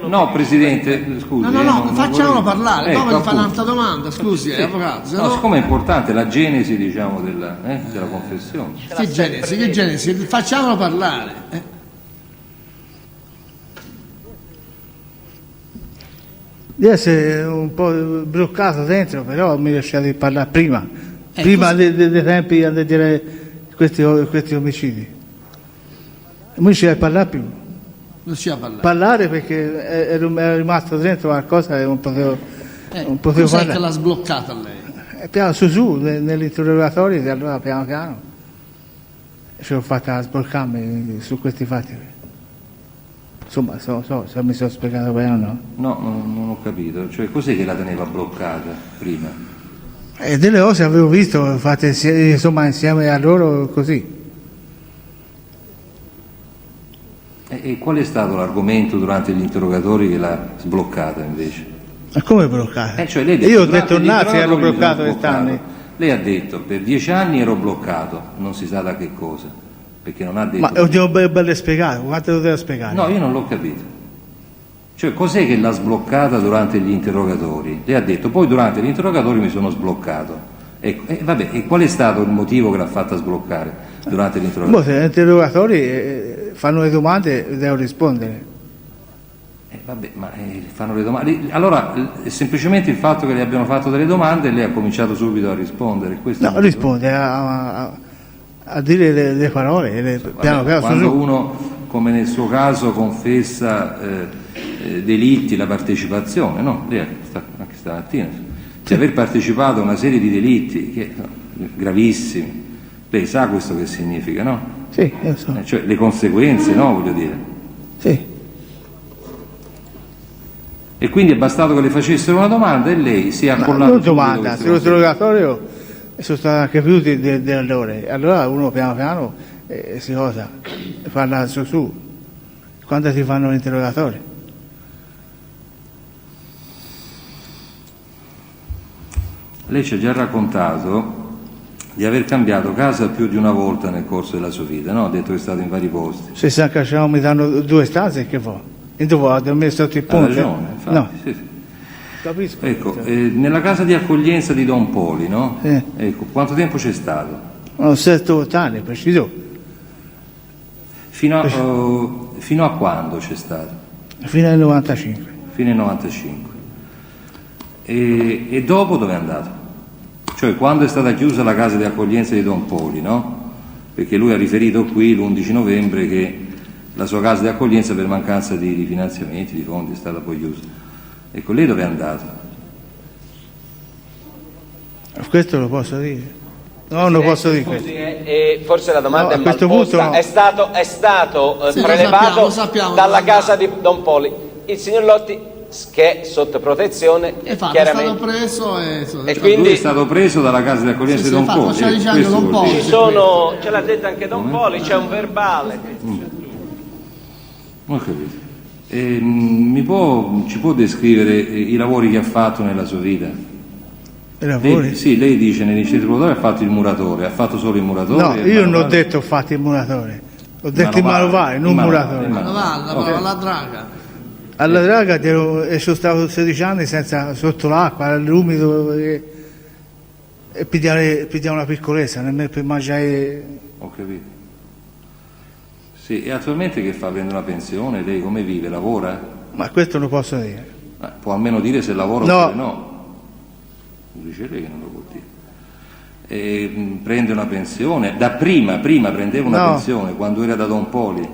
No, Presidente, scusi. No, facciamolo parlare, Ecco, poi mi fa appunto. un'altra domanda, scusi, avvocato. No, siccome è importante la genesi, diciamo, della confessione. Che genesi? Facciamolo parlare. Di essere un po' bloccato dentro, però mi riuscivo di parlare prima. Prima dei tempi di dire questi omicidi. Non riuscivo a parlare più. Non si a parlare. Parlare perché ero rimasto dentro qualcosa e non potevo Cos'è parlare. che l'ha sbloccata a lei? piano su, nell'interrogatorio, e allora piano piano ci ho fatta sbloccarmi su questi fatti. Insomma, se mi sono spiegato bene o no. No, non ho capito. Cioè, cos'è che la teneva bloccata prima? E delle cose avevo visto fatte insieme a loro così. E qual è stato l'argomento durante gli interrogatori che l'ha sbloccata invece? Ma come bloccata? Cioè lei io ho detto nazi, ero bloccato 20 anni. Lei ha detto per 10 anni ero bloccato, non si sa da che cosa, perché non ha detto. Ma ho bello spiegato, quanto lo devo spiegare? No, io non l'ho capito. Cioè, cos'è che l'ha sbloccata durante gli interrogatori? Lei ha detto, poi durante gli interrogatori mi sono sbloccato. Vabbè, e qual è stato il motivo che l'ha fatta sbloccare durante gli interrogatori? Se gli interrogatori fanno le domande devo rispondere. Vabbè, ma fanno le domande. Allora, semplicemente il fatto che le abbiano fatto delle domande e lei ha cominciato subito a rispondere. No, risponde a dire le parole, piano piano. Quando uno, come nel suo caso, confessa delitti, la partecipazione, no? Lei anche stamattina, di aver partecipato a una serie di delitti gravissimi, lei sa questo che significa, no? Sì, io so. Cioè le conseguenze, no? Voglio dire. Sì. E quindi è bastato che le facessero una domanda e lei si è accollato. Non domanda, sull'interrogatorio sono stati anche più delle ore. Allora uno piano piano si cosa? Parla su. Quando si fanno l'interrogatorio? Lei ci ha già raccontato di aver cambiato casa più di una volta nel corso della sua vita, no? Ha detto che è stato in vari posti. Se San Casciano mi danno 2 stanze, che fa? E dopo a dormire sotto il ponte? Ha ragione, infatti, no. Sì. Capisco. Ecco, nella casa di accoglienza di Don Poli, no? Sì. Ecco, quanto tempo c'è stato? 7-8 anni, preciso. Fino a quando c'è stato? Fino al 95. Fino al 95. E dopo dove è andato? Cioè quando è stata chiusa la casa di accoglienza di Don Poli, no? Perché lui ha riferito qui l'11 novembre che la sua casa di accoglienza per mancanza di finanziamenti, di fondi, è stata poi chiusa. Ecco, lei dove è andato? Questo lo posso dire? No, non lo posso dire. Scusi, forse la domanda è questo malposta. punto no. È stato Sì, prelevato lo sappiamo, dalla casa di Don Poli. Il signor Lotti, che è sotto protezione, È chiaramente. stato preso E quindi Lui è stato preso dalla casa di accoglienza di Don Poli. ci sono, ce l'ha detto anche Don Poli, c'è un verbale. Ho capito. Ci può descrivere i lavori che ha fatto nella sua vita? I lavori? Sì, lei dice nell'incidente ha fatto il muratore, ha fatto solo il muratore? No, io non ho detto ho fatto il muratore, ho detto il manovale, non il muratore. Alla draga. Alla draga sono stato 16 anni sotto l'acqua, all'umido e pigliare una piccolezza, nemmeno per mangiare. Ho capito. Sì, e attualmente che fa? Prende una pensione? Lei come vive? Lavora? Ma questo lo posso dire. Può almeno dire se lavora oppure no. Dice lei che non lo può dire. E prende una pensione? Da prima prendeva una pensione quando era da Don Poli?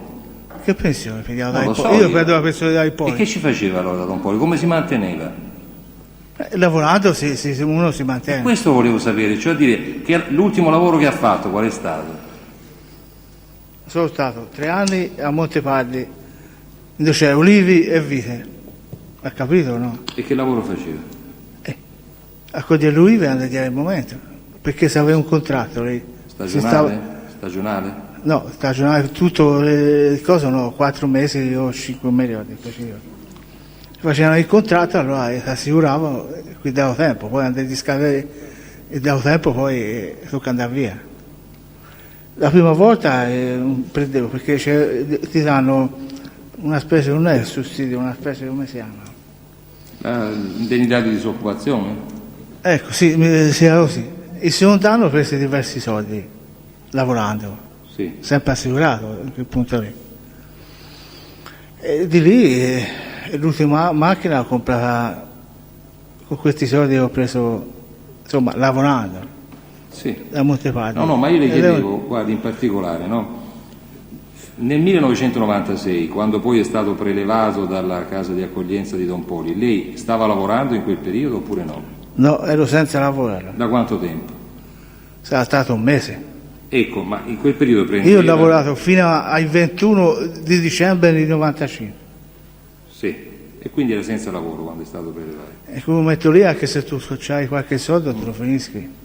Che pensione prendiamo da Don Poli? Io prendo la pensione dai Poli. E che ci faceva allora da Don Poli? Come si manteneva? Lavorando uno si mantiene. E questo volevo sapere, cioè dire che l'ultimo lavoro che ha fatto qual è stato? Sono stato 3 anni a Montepardi, dove c'era olivi e vite. Ha capito o no? E che lavoro faceva? A cogliere l'ulive andava a dire il momento, perché se aveva un contratto lì. Stagionale? No, stagionale, tutto le cose no, 4 mesi o 5 mesi. Facevano il contratto, allora si assicuravano, qui davo tempo, poi andavo di scadere e davo tempo, poi tocca andare via. La prima volta prendevo perché ti danno una specie, non è il sussidio, una specie, come si chiama? Indennità di disoccupazione? Ecco, sì, era così. Il secondo anno ho preso diversi soldi lavorando, sì. Sempre assicurato a quel punto lì. E di lì l'ultima macchina l'ho comprata con questi soldi che ho preso, insomma, lavorando. Sì. Da Montepardi. No, ma io le chiedevo, guardi, in particolare, no? Nel 1996, quando poi è stato prelevato dalla casa di accoglienza di Don Poli, lei stava lavorando in quel periodo oppure no? No, ero senza lavorare. Da quanto tempo? Sarà stato un mese. Ecco, ma in quel periodo prendeva... Io ho lavorato fino ai 21 di dicembre del 95. Sì, e quindi era senza lavoro quando è stato prelevato. E come metto lì, anche se tu hai qualche soldo, te lo finisci.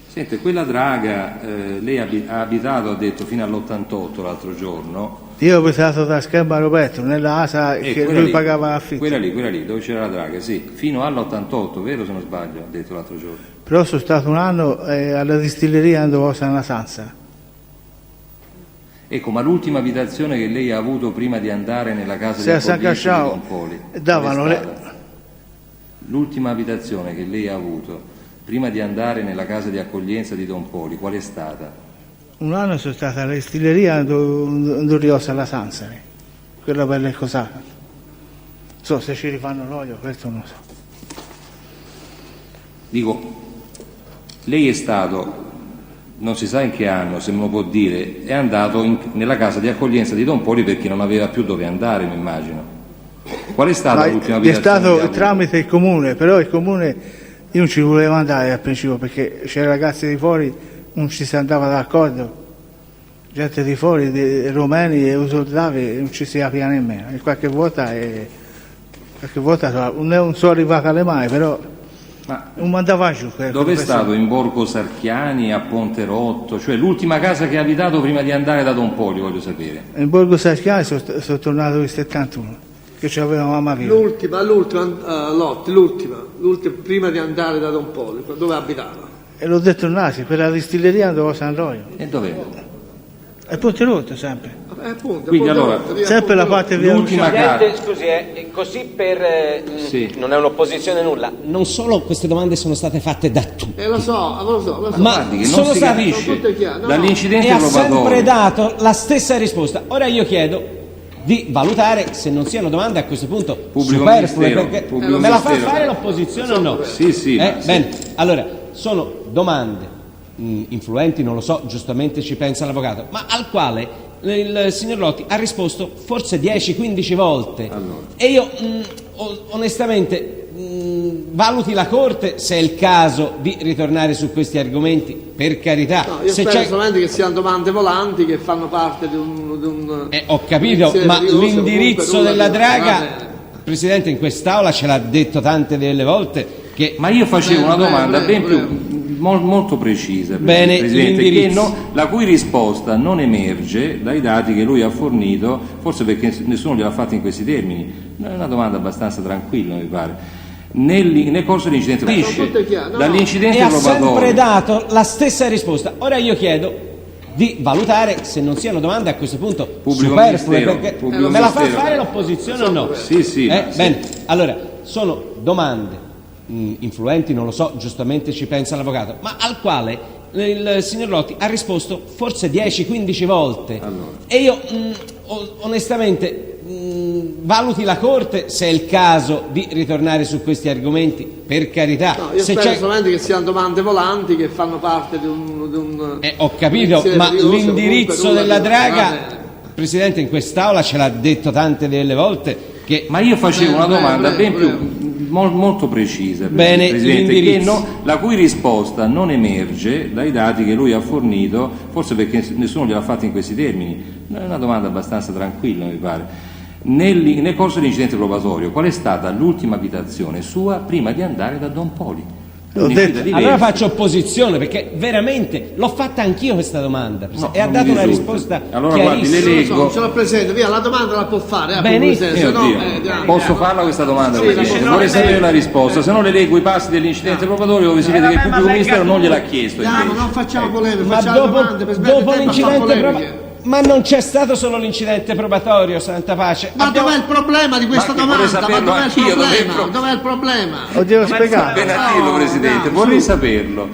Sente, quella draga, lei ha abitato, ha detto, fino all'88 l'altro giorno. Io ho abitato da Scherma Petro, nella casa che lui pagava l'affitto. Quella lì, dove c'era la draga, sì, fino all'88, vero se non sbaglio, ha detto l'altro giorno. Però sono stato un anno alla distilleria dove ho una Sanza. Ecco, ma l'ultima abitazione che lei ha avuto prima di andare nella casa di accoglienza di Don Poli, l'ultima abitazione che lei ha avuto prima di andare nella casa di accoglienza di Don Poli, qual è stata? Un anno sono stato alla distilleria dove riosa la Sanza, quella per le cosate. So se ci rifanno l'olio, questo non so. Dico, lei è stato, non si sa in che anno, se me lo può dire, è andato nella casa di accoglienza di Don Poli perché non aveva più dove andare, mi immagino. Qual è stata l'ultima abitazione? È stato tramite il comune, però il comune io non ci volevo andare al principio perché c'erano ragazzi di fuori, non ci si andava d'accordo, gente di fuori, romeni e usurdavi, non ci si capiva nemmeno. E qualche volta non sono arrivata alle mani, però non mandava giù. Dove è stato? In Borgo Sarchiani, a Ponterotto? Cioè l'ultima casa che ha abitato prima di andare da Don Poli, voglio sapere. In Borgo Sarchiani sono tornato nel 71, che c'aveva mamma viva. L'ultima, prima di andare da Don Poli, dove abitava? E l'ho detto Nasi, per la distilleria dove San Roio. E dov'è? È Ponterotto sempre. Quindi allora, sempre la parte via l'ultima casa. Scusi, così per non è un'opposizione nulla. Non solo queste domande sono state fatte da tutti. Lo so. Ma che non si capisce dall'incidente e ha probatorio. sempre dato la stessa risposta. Ora io chiedo di valutare se non siano domande a questo punto superflue, perché me la fa fare l'opposizione o no? Sì. Bene, allora sono domande influenti, non lo so, giustamente ci pensa l'avvocato, ma al quale il signor Lotti ha risposto forse 10-15 volte. E io onestamente valuti la Corte se è il caso di ritornare su questi argomenti, per carità. No, io spero solamente che siano domande volanti che fanno parte di un ho capito, ma l'indirizzo della draga, Presidente, in quest'Aula ce l'ha detto tante delle volte che... Ma io facevo una domanda molto precisa, Bene, Presidente, la cui risposta non emerge dai dati che lui ha fornito, forse perché nessuno gliel'ha fatto in questi termini. È una domanda abbastanza tranquilla, mi pare. Nel corso dell'incidente dall'incidente e probatorio ha sempre dato la stessa risposta. Ora io chiedo di valutare se non siano domande a questo punto superflue, perché me la fa fare l'opposizione o no? Sì. Bene, allora sono domande influenti, non lo so, giustamente ci pensa l'avvocato, ma al quale il signor Lotti ha risposto forse 10-15 volte. E io onestamente valuti la Corte se è il caso di ritornare su questi argomenti, per carità. No, io spero solamente che siano domande volanti che fanno parte di un ho capito, ma l'indirizzo della draga, Presidente, in quest'Aula ce l'ha detto tante delle volte che... Ma io facevo una domanda molto precisa, Bene, Presidente, la cui risposta non emerge dai dati che lui ha fornito, forse perché nessuno gliel'ha fatto in questi termini. È una domanda abbastanza tranquilla, mi pare. Nel corso dell'incidente probatorio, qual è stata l'ultima abitazione sua prima di andare da Don Poli? Allora faccio opposizione, perché veramente l'ho fatta anch'io questa domanda e ha dato una risposta chiarissima. Le leggo. Ce l'ho presente, via, la domanda la può fare. Benissimo. Posso farla questa domanda? Vorrei sapere la risposta, se no le leggo i passi dell'incidente probatorio dove si vede che il pubblico ministero non gliel'ha chiesto. Non facciamo polemiche, ma dopo l'incidente probatorio. Ma non c'è stato solo l'incidente probatorio, Santa Pace. Ma dov'è il problema di questa domanda? Ma dov'è il problema? Ho spiegato. Ben a dirlo, Presidente, vorrei saperlo.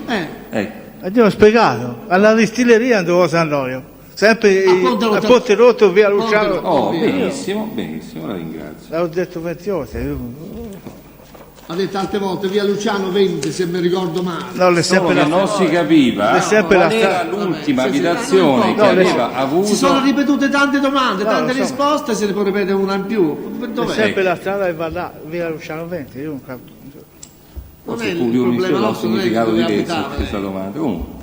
Abbiamo spiegato. Alla distilleria andavo a San Roio, sempre a Ponterotto, via Luciano. Benissimo, la ringrazio. L'ho detto 20 volte. Ha detto tante volte via Luciano 20, se mi ricordo male. No, non si capiva qual era l'ultima abitazione che aveva avuto. Si sono ripetute tante domande, tante risposte, se ne può ripetere una in più. Dov'è? È sempre la strada che va là, via Luciano 20. Non Forse è il il pubblico problema ministero ha un nostro, non è significato dove diverso abitava, a questa domanda. Comunque.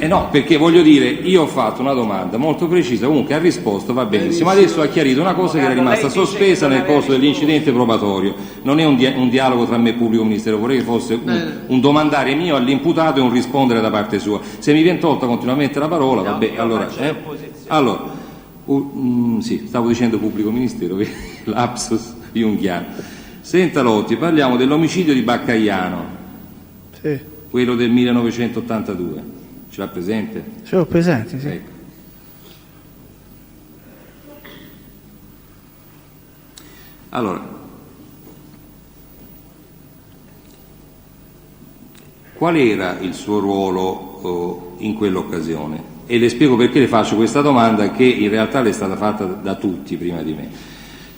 No, perché voglio dire, io ho fatto una domanda molto precisa, comunque ha risposto, va benissimo. Adesso ha chiarito una cosa che era rimasta sospesa nel corso dell'incidente probatorio. Non è un dialogo tra me e il pubblico ministero, vorrei che fosse un domandare mio all'imputato e un rispondere da parte sua. Se mi viene tolta continuamente la parola, vabbè, allora. Sì, stavo dicendo pubblico ministero, lapsus junghiano. Senta Lotti, parliamo dell'omicidio di Baccagliano, Sì. quello del 1982. Ce l'ha presente? Ce l'ho presente, sì. Ecco. Allora, qual era il suo ruolo in quell'occasione? E le spiego perché le faccio questa domanda, che in realtà le è stata fatta da tutti prima di me.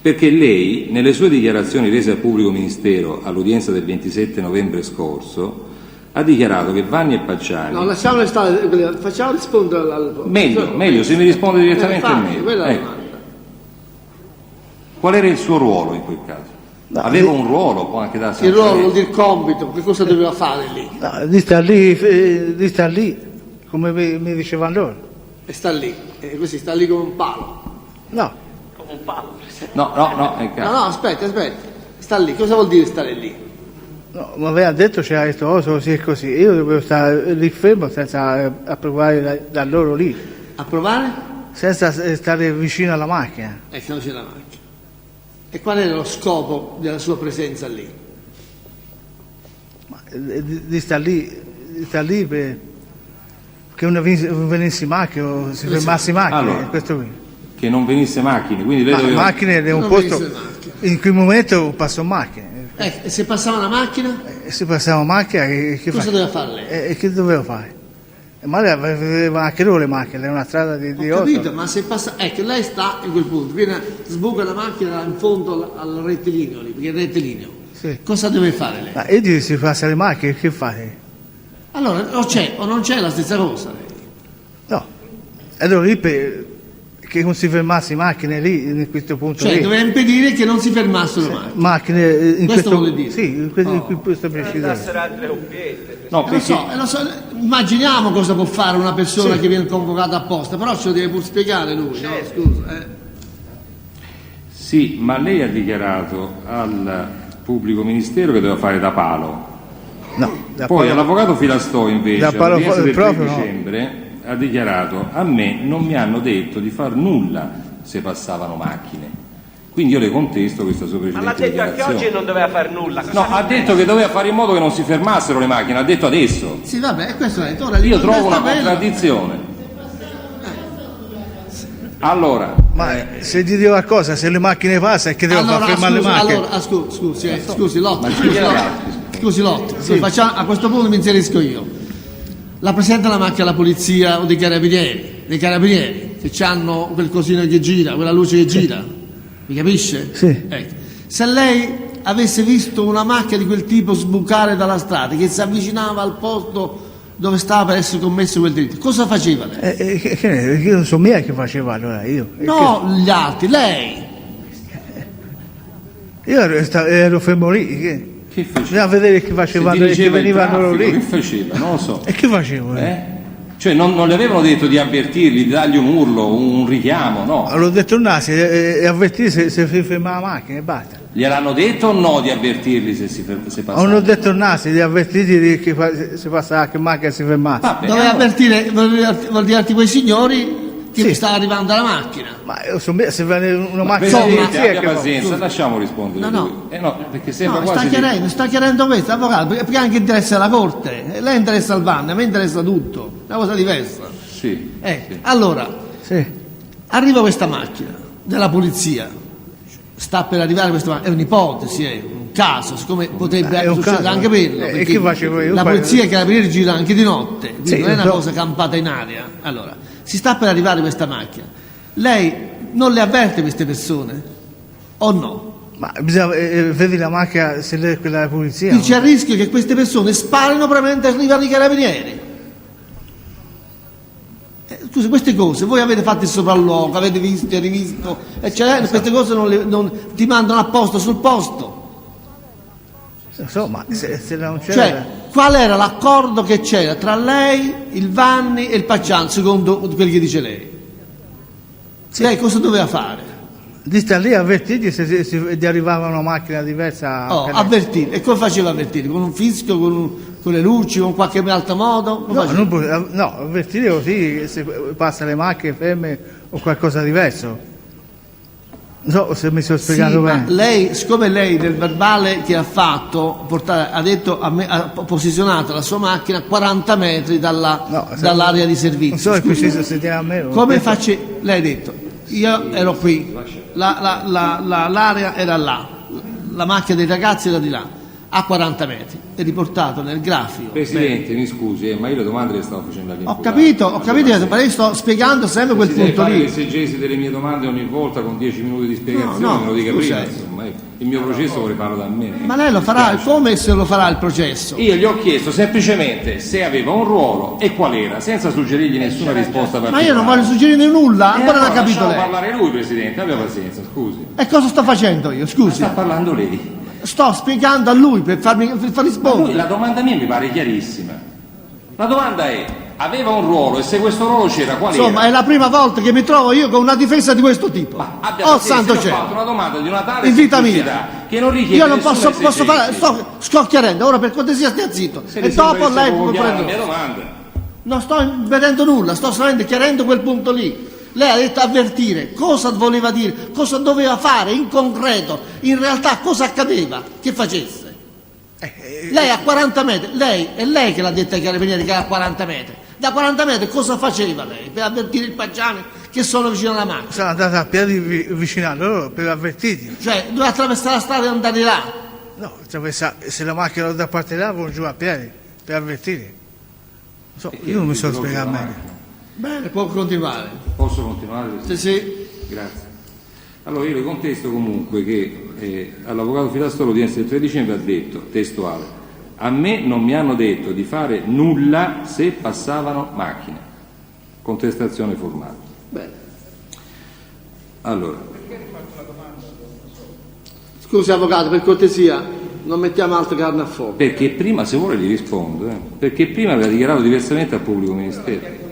Perché lei, nelle sue dichiarazioni rese al pubblico ministero all'udienza del 27 novembre scorso, ha dichiarato che Vanni e Pacciani... No, lasciamole stare, facciamo rispondere al... Meglio, se mi risponde direttamente è meglio. Quella è la Ecco. domanda. Qual era il suo ruolo in quel caso? No, Aveva un ruolo, può anche darsi Il ruolo vuol dire compito, che cosa doveva fare lì? No, di sta lì, come mi dicevano loro. E sta lì, e così sta lì come un palo. No, Come un palo. No, No, aspetta, sta lì, cosa vuol dire stare lì? no, mi aveva detto, c'era detto così e così. Io dovevo stare lì fermo senza approvare da loro lì, A provare? senza stare vicino alla macchina. Che non c'è la macchina. E qual era lo scopo della sua presenza lì? Ma, di sta lì che uno venisse in macchina o si fermasse in macchina, Allora, questo qui. che non venisse macchine, quindi lei Ma doveva... macchine è un Non posto, venisse macchina. in quel momento passo in macchina. E se passava una macchina, Se passava in macchina, che cosa fai? doveva fare lei? E che dovevo fare? Ma lei aveva anche loro le macchine, è una strada di Ho capito, otto. ma se passa... Ecco, lei sta in quel punto, sbuca la macchina in fondo al rettilineo lì, perché è il rettilineo. Sì. Cosa deve fare lei? Ma io dico, si passa le macchine, che fate? Allora, o c'è o non c'è la stessa cosa lei. No, allora lì che non si fermasse macchine lì, in questo punto Cioè, lì. doveva impedire che non si fermassero macchine. Macchine in Questo vuole dire? Sì, in questo preciso. altre oppiette. No, Lo perché... so, immaginiamo cosa può fare una persona Sì. che viene convocata apposta, però ce lo deve pur spiegare lui, no? Scusa. Sì, ma lei ha dichiarato al pubblico ministero che doveva fare da palo. No, da Poi palo- all'avvocato Filastò invece, Da palo all'udienza del 3 proprio no. dicembre, ha dichiarato: a me non mi hanno detto di far nulla se passavano macchine. Quindi io le contesto questa sua Ma l'ha precedente detto anche dichiarazione. oggi non doveva fare nulla. No, ha detto che doveva fare in modo che non si fermassero le macchine, ha detto adesso. Sì, vabbè, questo è detto. Ora Io gli trovo una contesta quello. contraddizione. Allora, Ma se gli dico qualcosa, se le macchine passano, è che devo far fermare le macchine. Scusi, Lotti. Ma spieghi ragazzi. Scusi, Lotti. A questo punto mi inserisco io. La presenta la macchina della polizia o dei carabinieri che hanno quel cosino che gira, quella luce che gira. Mi capisce? Sì. Ecco. Se lei avesse visto una macchina di quel tipo sbucare dalla strada, che si avvicinava al posto dove stava per essere commesso quel delitto, cosa faceva lei? Io non so mica che faceva allora io. No, gli altri, lei. Io ero fermo lì. che faceva? Bisogna vedere che Se facevano, che dirigeva il venivano loro traffico, lì. che faceva? Non lo so. E che facevo? Cioè non le avevano detto di avvertirli, di dargli un urlo, un richiamo, no? L'ho detto e avvertire se si fermava la macchina e basta. Gliel'hanno detto o no di avvertirli se passavano? Non ho detto che avvertirli che se passava che macchina si fermasse. Vabbè, Doveva allora- avvertire, vuol dirti quei signori che mi stava arrivando la macchina. Ma se viene una Ma macchina Presidente, polizia, abbia che pazienza, Scusa. lasciamo rispondere No, lui. no. Perché sembra No, quasi... sta chiarendo questo, avvocato, perché anche interessa la corte. Lei interessa il Vanni, a me interessa tutto, è una cosa diversa. Sì. Allora, sì. arriva questa macchina della polizia, sta per arrivare questa macchina, è un'ipotesi, è un caso, siccome potrebbe È un succedere caso. anche quello, E perché che facevo io? la polizia e i carabinieri gira anche di notte, quindi Sì, non è una lo so. cosa campata in aria. Allora, si sta per arrivare questa macchina, lei non le avverte queste persone o no? Ma bisogna vedi la macchina se è quella della polizia. Qui c'è il rischio che queste persone sparino probabilmente arrivano i carabinieri. Scusa, queste cose, voi avete fatto il sopralluogo, avete visto e rivisto, eccetera, queste cose non ti mandano apposta sul posto. Insomma, se non c'era... Cioè, qual era l'accordo che c'era tra lei, il Vanni e il Pacciani, secondo quelli che dice lei? Lei cosa doveva fare? Di star lì avvertiti se gli arrivava una macchina diversa. Avvertire. E come faceva avvertire? Con un fischio, con le luci, con qualche altro modo? No, avvertire così se passa le macchine ferme o qualcosa diverso. Non so se mi sono spiegato bene. Ma lei, siccome lei nel verbale che ha fatto, ha detto, ha posizionato la sua macchina a 40 metri dall'area di servizio. Non so, è preciso se tiene a me. Come faccio? Lei ha detto, io ero qui, l'area era là, la macchina dei ragazzi era di là, a 40 metri, è riportato nel grafico. Presidente, mi scusi, ma io le domande le stavo facendo all'imputato. Ho capito, ma io sto spiegando sempre quel punto lì. Se l'esegesi delle mie domande ogni volta con 10 minuti di spiegazione, me lo dica prima, insomma, il mio processo vorrei farlo da me. Ma lei lo farà, come se lo farà il processo? Io gli ho chiesto semplicemente se aveva un ruolo e qual era, senza suggerirgli nessuna risposta particolare. Ma io non voglio suggerire nulla, ancora non ha capito lei. parlare lui, Presidente, abbia pazienza, scusi. E cosa sto facendo io, scusi? Ma sta parlando lei. Sto spiegando a lui per far rispondere. La domanda mia mi pare chiarissima. La domanda è: aveva un ruolo e se questo ruolo c'era, qual era? Insomma, è la prima volta che mi trovo io con una difesa di questo tipo. Santo cielo. Ho fatto una domanda di una tale in vita semplicità che non richiede. Io non posso fare, sto chiarendo, ora per cortesia stia zitto. E dopo lei può prendere. La mia domanda. Non sto vedendo nulla, sto solamente chiarendo quel punto lì. Lei ha detto avvertire, cosa voleva dire, cosa doveva fare in concreto, in realtà cosa accadeva, che facesse. Lei a 40 metri, è lei che l'ha detta che era a 40 metri. Da 40 metri cosa faceva lei per avvertire i Pacciani che sono vicino alla macchina? Sono andata a piedi vicino a loro per avvertirli. Cioè, doveva attraversare la strada e andare là? No, se la macchina da parte là, vanno giù a piedi per avvertirli. Io non mi sono spiegato meglio. Bene, può continuare. Posso continuare? Sì. Grazie. Allora io le contesto comunque che all'avvocato Filastro l'udienza del 3 dicembre ha detto, testuale, a me non mi hanno detto di fare nulla se passavano macchine. Contestazione formale. Bene. Allora. Scusi avvocato, per cortesia, non mettiamo altre carne a fuoco. Perché prima, se vuole gli rispondo, perché prima aveva dichiarato diversamente al pubblico ministero.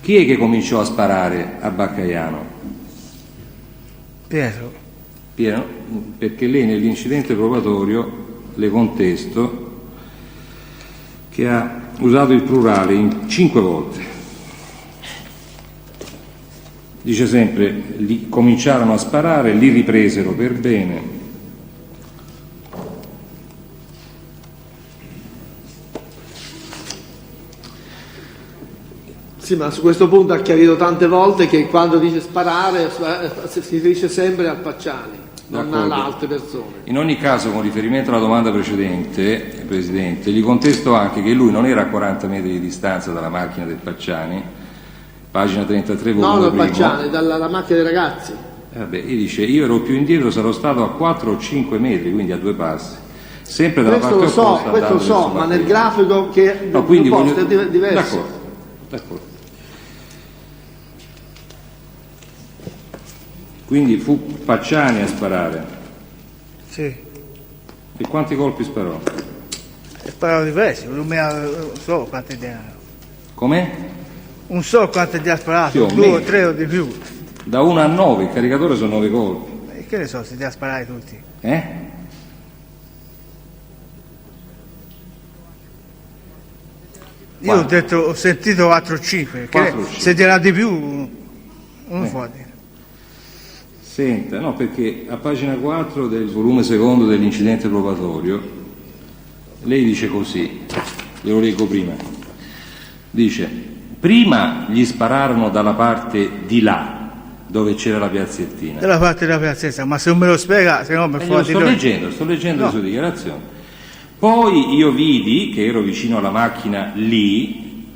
Chi è che cominciò a sparare a Baccaiano? Pietro. Perché lei nell'incidente probatorio, le contesto, che ha usato il plurale in 5 volte. Dice sempre, cominciarono a sparare, li ripresero per bene. Sì, ma su questo punto ha chiarito tante volte che quando dice sparare si riferisce sempre al Pacciani, non alle altre persone. In ogni caso, con riferimento alla domanda precedente, Presidente, gli contesto anche che lui non era a 40 metri di distanza dalla macchina del Pacciani, pagina 33, volume no, primo. Pacciani, dalla macchina dei ragazzi. Io ero più indietro, sarò stato a 4 o 5 metri, quindi a 2 passi. Sempre dalla parte opposta. Questo lo so, ma nel grafico che no, quindi è diverso. D'accordo. Quindi fu Pacciani a sparare. Sì. E quanti colpi sparò? Sparò diversi, non so quanti ne ha. Com'è? Non so quanti ne ha sparato, 2 o 3 o di più. Da 1 a 9, il caricatore sono 9 colpi. E che ne so se li ha sparati tutti? Io ho sentito 4 o 5, se ti era di più non può dire. Senta, no, perché a pagina 4 del volume secondo dell'incidente probatorio lei dice così, glielo leggo prima, dice: prima gli spararono dalla parte di là dove c'era la piazzettina, dalla parte della piazzetta, ma se non me lo spiega, se no mi fa dire. sto leggendo le sue dichiarazioni. Poi io vidi che ero vicino alla macchina lì,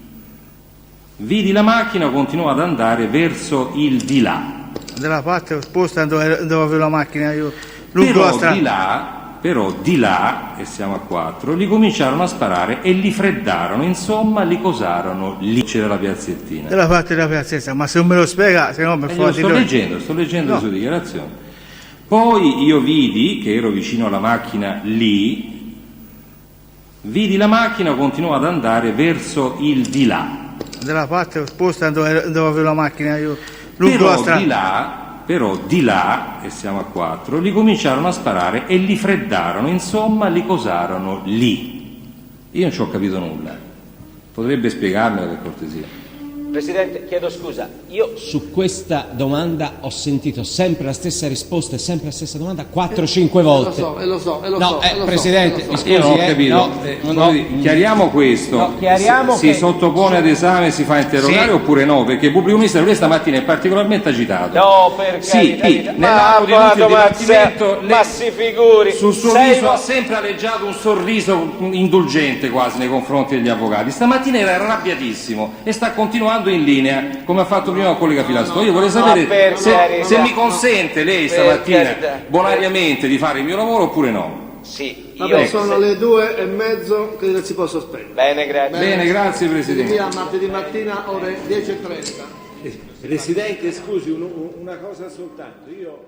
vidi la macchina, continuò ad andare verso il di là, della parte opposta dove avevo la macchina io, lungo la strada. Però di là, e siamo a 4, li cominciarono a sparare e li freddarono, insomma li cosarono, lì c'era la piazzettina. Della parte della piazzetta, ma se non me lo spiega, se no mi fa dire. Sto leggendo le sue dichiarazioni. Poi io vidi, che ero vicino alla macchina lì, vidi la macchina, continuò ad andare verso il di là. Dalla parte opposta dove avevo la macchina io, lungo la strada. Però di là, e siamo a 4, li cominciarono a sparare e li freddarono, insomma li cosarono lì. Io non ci ho capito nulla. Potrebbe spiegarmelo per cortesia? Presidente, chiedo scusa, io su questa domanda ho sentito sempre la stessa risposta e sempre la stessa domanda 4-5 volte. Lo so. Presidente, mi scusi, io non ho capito. Chiariamo questo. No, chiariamo si che... sottopone ad esame, si fa interrogare oppure no? Perché il pubblico ministero questa mattina è particolarmente agitato. No, perché nell'arco di tutto il dibattimento ma si figuri. Sul suo viso ha sempre aleggiato un sorriso indulgente quasi nei confronti degli avvocati. Stamattina era arrabbiatissimo e sta continuando in linea, come ha fatto prima il collega Filastro. Io vorrei sapere se mi consente lei stamattina bonariamente di fare il mio lavoro oppure no. Sì, vabbè, sono le 2:30, credo che si può sospendere. Bene, grazie. Bene, grazie Presidente. Martedì mattina ore 10:30. Presidente, scusi, una cosa soltanto. Io